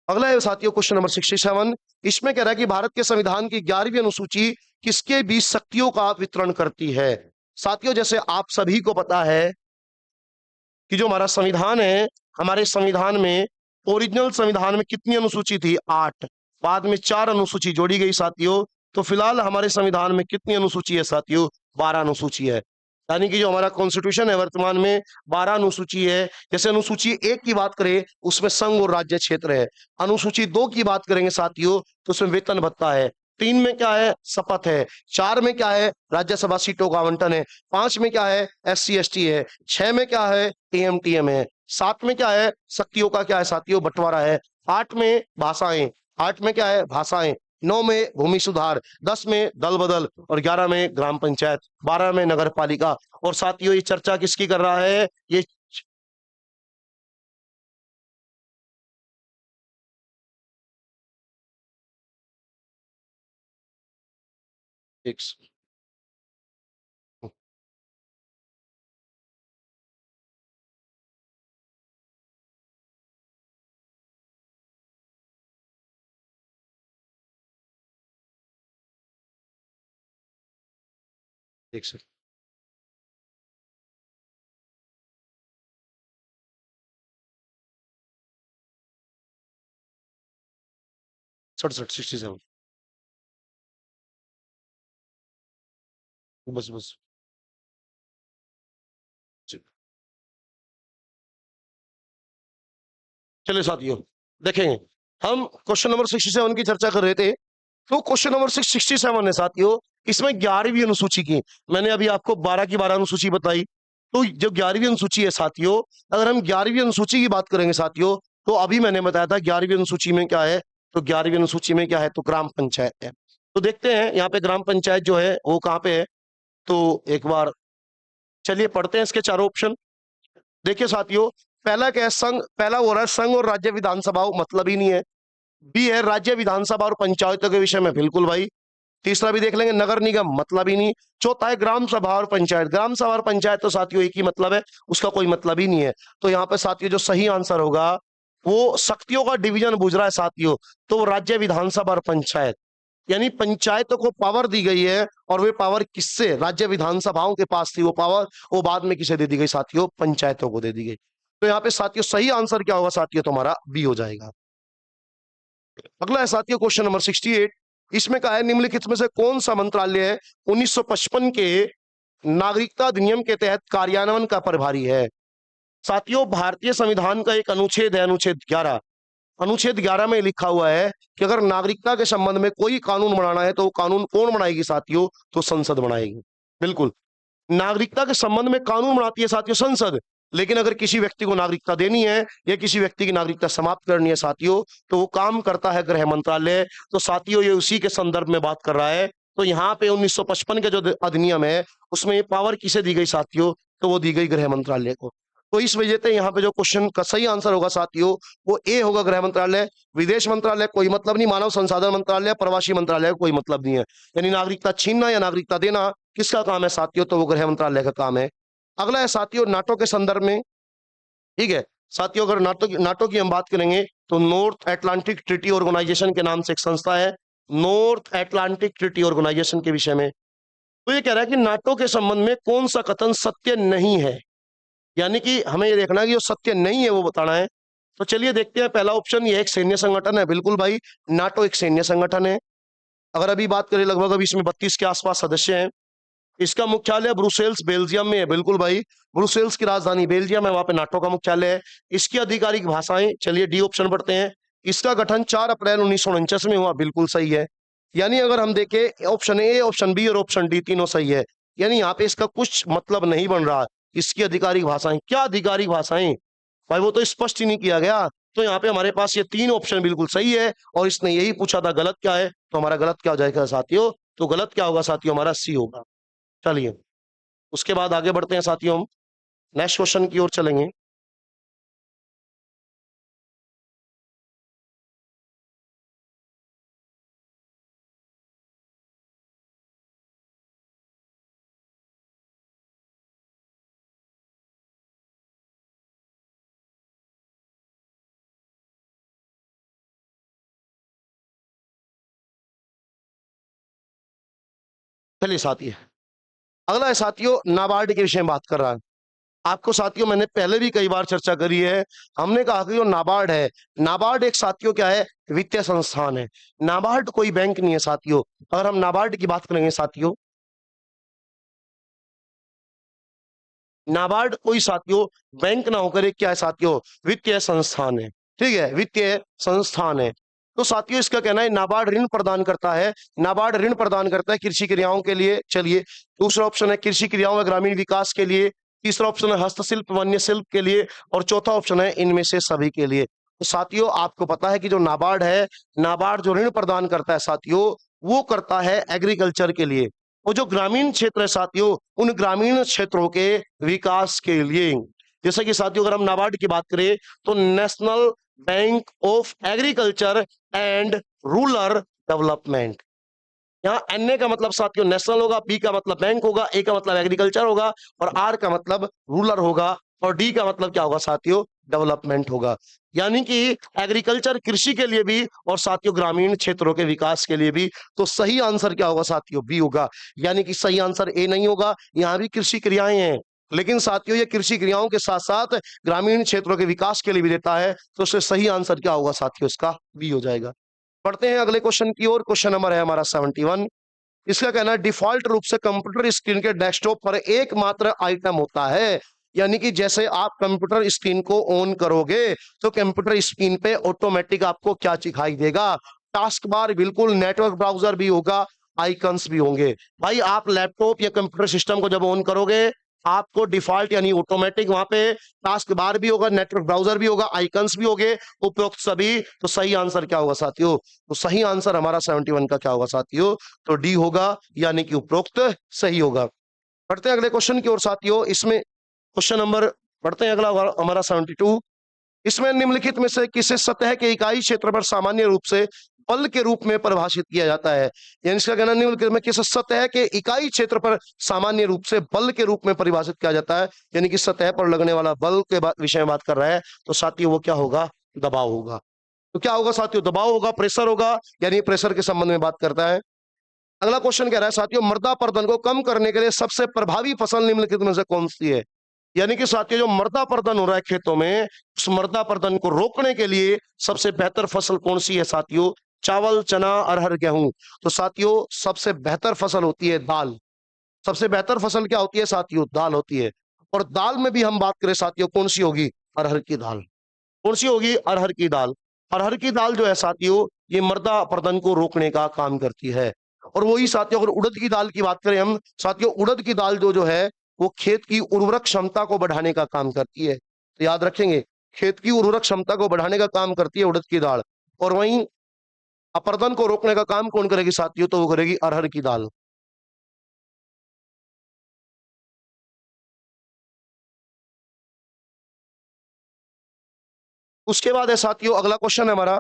अगला है साथियों क्वेश्चन नंबर 67। इसमें कह रहा है कि भारत के संविधान की 11वीं अनुसूची किसके बीच शक्तियों का वितरण करती है। साथियों जैसे आप सभी को पता है कि जो हमारा संविधान है, हमारे संविधान में ओरिजिनल संविधान में कितनी अनुसूची थी, 8। बाद में 4 अनुसूची जोड़ी गई साथियों। तो फिलहाल हमारे संविधान में कितनी अनुसूची है साथियों, 12 अनुसूची है। यानी कि जो हमारा कॉन्स्टिट्यूशन है वर्तमान में 12 अनुसूची है। जैसे अनुसूची 1 की बात करें उसमें संघ और राज्य क्षेत्र है, अनुसूची 2 की बात करेंगे साथियों तो उसमें वेतन भत्ता है, 3 में क्या है, शपथ है, 4 में क्या है, राज्यसभा सीटों का आवंटन है, 5 में क्या है, SC ST है, 6 में क्या है, AMTM है, 7 में क्या है, शक्तियों का क्या है साथियों, बंटवारा है, 8 में भाषाएं, 8 में क्या है, भाषाएं, 9 में भूमि सुधार, 10 में दल बदल, और 11 में ग्राम पंचायत, 12 में नगर पालिका। और साथियों ये चर्चा किसकी कर रहा है, ये एक 1 67 बस बस। चलिए साथियों देखेंगे, हम क्वेश्चन नंबर 67 की चर्चा कर रहे थे। तो क्वेश्चन नंबर 67 है साथियों, इसमें 11वीं अनुसूची की, मैंने अभी आपको 12 की 12 अनुसूची बताई। तो जो 11वीं अनुसूची है साथियों, अगर हम 11वीं अनुसूची की बात करेंगे साथियों, तो अभी मैंने बताया था 11वीं अनुसूची में क्या है, तो 11वीं अनुसूची में क्या है, तो ग्राम पंचायत है। तो देखते हैं यहाँ पे ग्राम पंचायत जो है वो कहाँ पे है, तो एक बार चलिए पढ़ते हैं इसके चारों ऑप्शन। देखिए साथियों, पहला क्या है, संघ, पहला हो रहा है संघ और राज्य विधानसभाओं, मतलब ही नहीं है। बी है राज्य विधानसभा और पंचायतों के विषय में, बिल्कुल भाई। तीसरा भी देख लेंगे, नगर निगम, मतलब ही नहीं। चौथा है ग्राम सभा और पंचायत, ग्राम सभा और पंचायत तो साथियों एक ही मतलब है, उसका कोई मतलब ही नहीं है। तो यहाँ पे साथियों जो सही आंसर होगा वो शक्तियों का डिवीजन बुझ रहा है साथियों, तो वो राज्य विधानसभा और पंचायत, यानी पंचायतों को पावर दी गई है, और वे पावर किससे, राज्य विधानसभाओं के पास थी वो पावर, वो बाद में किसे दे दी गई साथियों, पंचायतों को दे दी गई। तो यहाँ पे साथियों सही आंसर क्या होगा साथियों, तुम्हारा बी हो जाएगा। अगला है साथियों क्वेश्चन नंबर 68। इसमें कहा है निम्नलिखित में से कौन सा मंत्रालय 1955 के नागरिकता अधिनियम के तहत कार्यान्वयन का प्रभारी है। साथियों भारतीय संविधान का एक अनुच्छेद है, अनुच्छेद 11। अनुच्छेद 11 में लिखा हुआ है कि अगर नागरिकता के संबंध में कोई कानून बनाना है तो वो कानून कौन बनाएगी साथियों, तो संसद बनाएगी। बिल्कुल, नागरिकता के संबंध में कानून बनाती है साथियों संसद, लेकिन अगर किसी व्यक्ति को नागरिकता देनी है या किसी व्यक्ति की नागरिकता समाप्त करनी है साथियों, तो वो काम करता है गृह मंत्रालय। तो साथियों ये उसी के संदर्भ में बात कर रहा है। तो यहाँ पे 1955 का जो अधिनियम है उसमें ये पावर किसे दी गई साथियों, तो वो दी गई गृह मंत्रालय को। तो इस वजह से यहाँ पे जो क्वेश्चन का सही आंसर होगा साथियों वो ए होगा, गृह मंत्रालय। विदेश मंत्रालय कोई मतलब नहीं, मानव संसाधन मंत्रालय, प्रवासी मंत्रालय कोई मतलब नहीं है। यानी नागरिकता छीनना या नागरिकता देना किसका काम है साथियों, तो वो गृह मंत्रालय का काम है। अगला है साथियों नाटो के संदर्भ में, ठीक है साथियों, अगर नाटो की हम बात करेंगे तो नॉर्थ एटलांटिक ट्रीटी ऑर्गेनाइजेशन के नाम से एक संस्था है, नॉर्थ एटलांटिक ट्रीटी ऑर्गेनाइजेशन के विषय में। तो ये कह रहा है कि नाटो के संबंध में कौन सा कथन सत्य नहीं है, यानी कि हमें ये देखना है कि जो सत्य नहीं है वो बताना है। तो चलिए देखते हैं, पहला ऑप्शन ये एक सैन्य संगठन है, बिल्कुल भाई, नाटो एक सैन्य संगठन है। अगर अभी बात करें लगभग अभी इसमें 32 के आसपास सदस्य हैं। इसका मुख्यालय ब्रुसेल्स बेल्जियम में है, बिल्कुल भाई, ब्रुसेल्स की राजधानी बेल्जियम है, वहां पे नाटो का मुख्यालय है। इसकी आधिकारिक भाषाएं, चलिए डी ऑप्शन पढ़ते हैं। इसका गठन 4 अप्रैल 1949 में हुआ, बिल्कुल सही है। यानी अगर हम देखें ऑप्शन ए, ऑप्शन बी और ऑप्शन डी तीनों सही है, यानी यहाँ पे इसका कुछ मतलब नहीं बन रहा। इसकी आधिकारिक भाषाएं, क्या आधिकारिक भाषाएं भाई, वो तो स्पष्ट ही नहीं किया गया। तो यहाँ पे हमारे पास ये 3 ऑप्शन बिल्कुल सही है, और इसने यही पूछा था गलत क्या है, तो हमारा गलत क्या हो जाएगा साथियों, तो गलत क्या होगा साथियों, हमारा सी होगा। चलिए उसके बाद आगे बढ़ते हैं साथियों, हम नेक्स्ट क्वेश्चन की ओर चलेंगे। चलिए साथी, अगला है साथियों नाबार्ड के विषय में बात कर रहा है। आपको साथियों मैंने पहले भी कई बार चर्चा करी है, हमने कहा कि जो नाबार्ड है, नाबार्ड एक साथियों क्या है, वित्तीय संस्थान है। नाबार्ड कोई बैंक नहीं है साथियों। अगर हम नाबार्ड की बात करेंगे साथियों, नाबार्ड कोई साथियों बैंक ना होकर एक क्या है साथियों, वित्तीय संस्थान है। ठीक है, वित्तीय संस्थान है। तो साथियों इसका कहना है नाबार्ड ऋण प्रदान करता है, नाबार्ड ऋण प्रदान करता है कृषि क्रियाओं के लिए। चलिए दूसरा ऑप्शन है कृषि क्रियाओं व ग्रामीण विकास के लिए, तीसरा ऑप्शन है हस्तशिल्प वन्य शिल्प के लिए, और चौथा ऑप्शन है इनमें से सभी के लिए। तो साथियों आपको पता है कि जो नाबार्ड है, नाबार्ड जो ऋण प्रदान करता है साथियों, वो करता है एग्रीकल्चर के लिए। और जो ग्रामीण क्षेत्र है साथियों, उन ग्रामीण क्षेत्रों के विकास के लिए। जैसे कि साथियों अगर हम नाबार्ड की बात करें तो national bank of agriculture and rural development. यहाँ एनए का मतलब साथियों नेशनल होगा, बी का मतलब बैंक होगा, ए का मतलब एग्रीकल्चर होगा, और आर का मतलब रूरल होगा, और डी का मतलब क्या होगा साथियों, डेवलपमेंट होगा। यानी कि एग्रीकल्चर कृषि के लिए भी, और साथियों ग्रामीण क्षेत्रों के विकास के लिए भी। तो सही आंसर क्या होगा साथियों, बी होगा। यानी कि सही आंसर ए नहीं होगा, यहाँ भी कृषि क्रियाएं हैं, लेकिन साथियों ये कृषि क्रियाओं के साथ साथ ग्रामीण क्षेत्रों के विकास के लिए भी देता है। तो उससे सही आंसर क्या होगा साथियों, इसका बी हो जाएगा। पढ़ते हैं अगले क्वेश्चन की ओर। क्वेश्चन नंबर है हमारा 71। इसका कहना है डिफॉल्ट रूप से कंप्यूटर स्क्रीन के डेस्कटॉप पर एकमात्र आइटम होता है, यानी कि जैसे आप कंप्यूटर स्क्रीन को ऑन करोगे तो कंप्यूटर स्क्रीन पे ऑटोमेटिक आपको क्या दिखाई देगा, टास्क बार, बिल्कुल, नेटवर्क ब्राउजर भी होगा, आइकन्स भी होंगे। भाई आप लैपटॉप या कंप्यूटर सिस्टम को जब ऑन करोगे, आपको डिफॉल्ट यानी ऑटोमेटिक वहां पे टास्क बार भी होगा, नेटवर्क ब्राउजर भी होगा, आइकन्स भी होंगे, उपरोक्त सभी। तो सही आंसर क्या होगा साथियों? तो सही आंसर हमारा 71 का क्या होगा साथियों? तो डी होगा, यानी कि उपरोक्त सही होगा। बढ़ते हैं अगले क्वेश्चन की ओर साथियों। इसमें क्वेश्चन नंबर बढ़ते हैं अगला हमारा 72। इसमें निम्नलिखित में से किसे सतह के इकाई क्षेत्र पर सामान्य रूप से बल के रूप में परिभाषित किया जाता है? यानी इसका कहना निम्नलिखित में किस सतह के इकाई क्षेत्र पर सामान्य रूप से बल के रूप में परिभाषित किया जाता है, यानी कि सतह पर लगने वाला बल के विषय में बात कर रहा है। तो साथियों वो क्या होगा? दबाव होगा। तो क्या होगा साथियों? दबाव होगा, प्रेशर होगा, यानी प्रेशर के संबंध में बात करता है। अगला क्वेश्चन कह रहा है साथियों, मृदा अपरदन को कम करने के लिए सबसे प्रभावी फसल निम्नलिखित में से कौन सी है? यानी कि साथियों जो मृदा अपरदन हो रहा है खेतों में, उस मृदा अपरदन को रोकने के लिए सबसे बेहतर फसल कौन सी है साथियों? चावल, चना, अरहर, गेहूं। तो साथियों सबसे बेहतर फसल होती है दाल। सबसे बेहतर फसल क्या होती है साथियों? दाल होती है। और दाल में भी हम बात करें साथियों, कौन सी होगी? अरहर की दाल। कौन सी होगी? अरहर की दाल। अरहर की दाल जो है साथियों, ये मृदा अपरदन को रोकने का काम करती है। और वही साथियों अगर उड़द की दाल की बात करें हम साथियों, उड़द की दाल जो जो है वो खेत की उर्वरक क्षमता को बढ़ाने का काम करती है। तो याद रखेंगे, खेत की उर्वरक क्षमता को बढ़ाने का काम करती है उड़द की दाल। और वहीं अपरदन को रोकने का काम कौन करेगी साथियों? तो वो करेगी अरहर की दाल। उसके बाद है साथियों अगला क्वेश्चन है हमारा।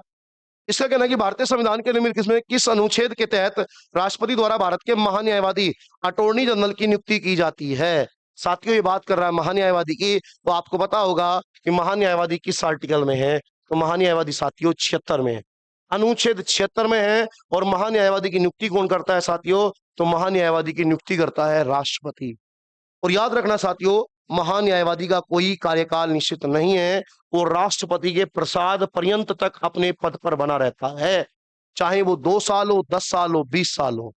इसका कहना है कि भारतीय संविधान के निम्नलिखित में किस अनुच्छेद के तहत राष्ट्रपति द्वारा भारत के महान्यायवादी अटॉर्नी जनरल की नियुक्ति की जाती है? साथियों ये बात कर रहा है महान्यायवादी की। तो आपको पता होगा कि महान्यायवादी किस आर्टिकल में है? तो महान्यायवादी साथियों 76 में है, अनुच्छेद 76 में है। और महान्यायवादी की नियुक्ति कौन करता है साथियों? तो महान्यायवादी की नियुक्ति करता है राष्ट्रपति। और याद रखना साथियों, महान्यायवादी का कोई कार्यकाल निश्चित नहीं है, वो राष्ट्रपति के प्रसाद पर्यंत तक अपने पद पर बना रहता है, चाहे वो 2 साल हो, 10 साल हो, 20 साल हो।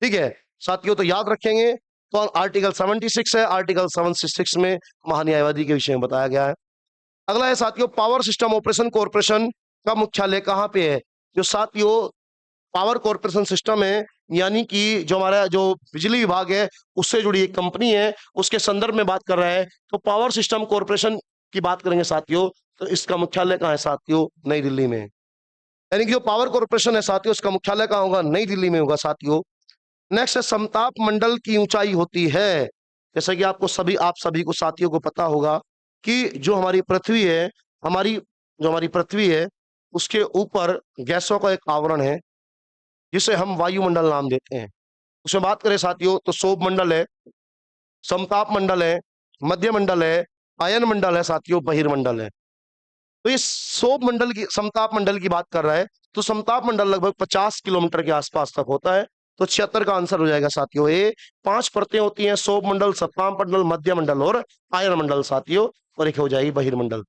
ठीक है साथियों, तो याद रखेंगे। तो आर्टिकल 76 है, आर्टिकल 76 में महान्यायवादी के विषय में बताया गया है। अगला है साथियों, पावर सिस्टम ऑपरेशन कॉर्पोरेशन का मुख्यालय कहाँ पे है? जो साथियों पावर कॉर्पोरेशन सिस्टम है, यानी कि जो हमारा जो बिजली विभाग है उससे जुड़ी एक कंपनी है, उसके संदर्भ में बात कर रहा है। तो पावर सिस्टम कॉर्पोरेशन की बात करेंगे साथियों, तो इसका मुख्यालय कहाँ है साथियों? नई दिल्ली में। यानी कि जो पावर कॉर्पोरेशन है साथियों, उसका मुख्यालय कहाँ होगा? नई दिल्ली में होगा साथियों। नेक्स्ट है, समताप मंडल की ऊंचाई होती है। जैसे कि आप सभी को साथियों को पता होगा कि जो हमारी पृथ्वी है, हमारी पृथ्वी है, उसके ऊपर गैसों का एक आवरण है जिसे हम वायुमंडल नाम देते हैं। उसमें बात करें साथियों तो सौभ मंडल है, समताप मंडल है, मध्य मंडल है, आयन मंडल है साथियों, बहिर्मंडल है। तो इस सौभ मंडल की, समताप मंडल की बात कर रहा है, तो समताप मंडल लगभग 50 किलोमीटर के आसपास तक होता है। तो 76 का आंसर हो जाएगा साथियों ए। 5 परतें होती हैं, सौभ मंडल, सप्ताम मंडल, मध्य मंडल और आयन मंडल साथियों, और एक हो जाएगी बहिर्मंडल।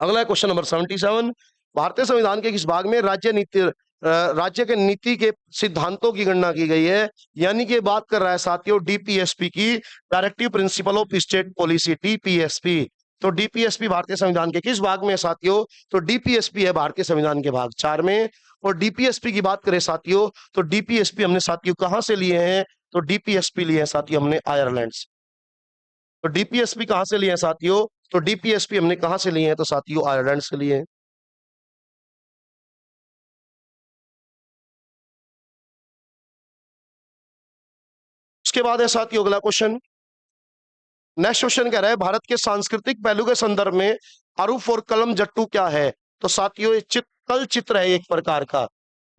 अगला है क्वेश्चन नंबर 77। भारतीय संविधान के किस भाग में राज्य के नीति के सिद्धांतों की गणना की गई है? यानी कि बात कर रहा है साथियों डीपीएसपी की, directive principle of state policy, DPSP. तो डीपीएसपी भारतीय संविधान के किस भाग में है साथियों? तो डीपीएसपी है भारतीय संविधान के भाग 4 में। और डीपीएसपी की बात करें साथियों, तो डीपीएसपी हमने साथियों कहां से लिए हैं? तो डीपीएसपी लिए हैं साथियों हमने आयरलैंड से। तो डीपीएसपी कहां से लिए हैं साथियों? तो डीपीएसपी हमने कहां से लिए हैं? तो साथियों आयरलैंड से लिए हैं। उसके बाद है साथियों अगला क्वेश्चन। नेक्स्ट क्वेश्चन कह रहा है, भारत के सांस्कृतिक पहलू के संदर्भ में अरूफ और कलम जट्टू क्या है? तो साथियों ये तल चित्र है एक प्रकार का।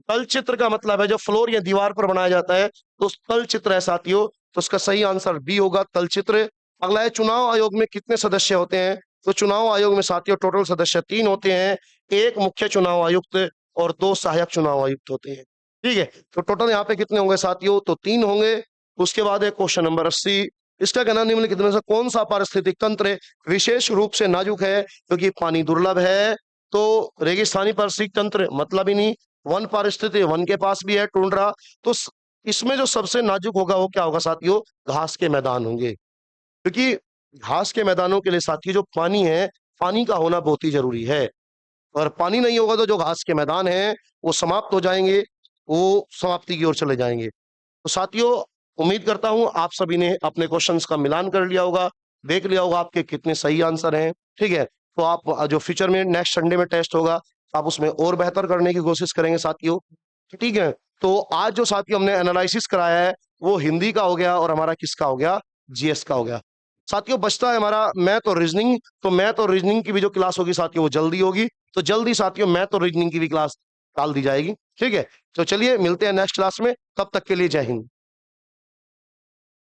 तल चित्र का मतलब है जो फ्लोर या दीवार पर बनाया जाता है, तो तल चित्र है साथियों। तो उसका सही आंसर बी होगा, तल चित्र। अगला है, चुनाव आयोग में कितने सदस्य होते हैं? तो चुनाव आयोग में साथियों टोटल सदस्य 3 होते हैं, एक मुख्य चुनाव आयुक्त और 2 सहायक चुनाव आयुक्त होते हैं। ठीक है, तो टोटल यहाँ पे कितने होंगे साथियों? तो 3 होंगे। उसके बाद है क्वेश्चन नंबर 80। इसका कहना निम्नलिखित में से कौन सा पारिस्थितिक तंत्र विशेष रूप से नाजुक है क्योंकि पानी दुर्लभ है? तो रेगिस्तानी पारिस्थितिक तंत्र मतलब ही नहीं, वन पारिस्थितिक, वन के पास भी है टुंड्रा। तो इसमें जो सबसे नाजुक होगा वो क्या होगा साथियों? घास के मैदान होंगे, क्योंकि घास के मैदानों के लिए साथियों जो पानी है, पानी का होना बहुत ही जरूरी है। और पानी नहीं होगा तो जो घास के मैदान है वो समाप्त हो जाएंगे। वो समाप्ति की ओर चले जाएंगे। तो साथियों, उम्मीद करता हूं आप सभी ने अपने क्वेश्चंस का मिलान कर लिया होगा, देख लिया होगा आपके कितने सही आंसर हैं। ठीक है, तो आप जो फ्यूचर में नेक्स्ट संडे में टेस्ट होगा आप उसमें और बेहतर करने की कोशिश करेंगे साथियों। ठीक है, तो आज जो साथियों हमने एनालिसिस कराया है वो हिंदी का हो गया और हमारा किसका हो गया, जीएस का हो गया। साथियों बचता है हमारा मैथ और रीजनिंग। तो मैथ और रीजनिंग की भी जो क्लास होगी साथियों वो जल्दी होगी, तो जल्दी साथियों मैथ और रीजनिंग की भी क्लास डाल दी जाएगी। ठीक है, तो चलिए मिलते हैं नेक्स्ट क्लास में, तब तक के लिए जय हिंद।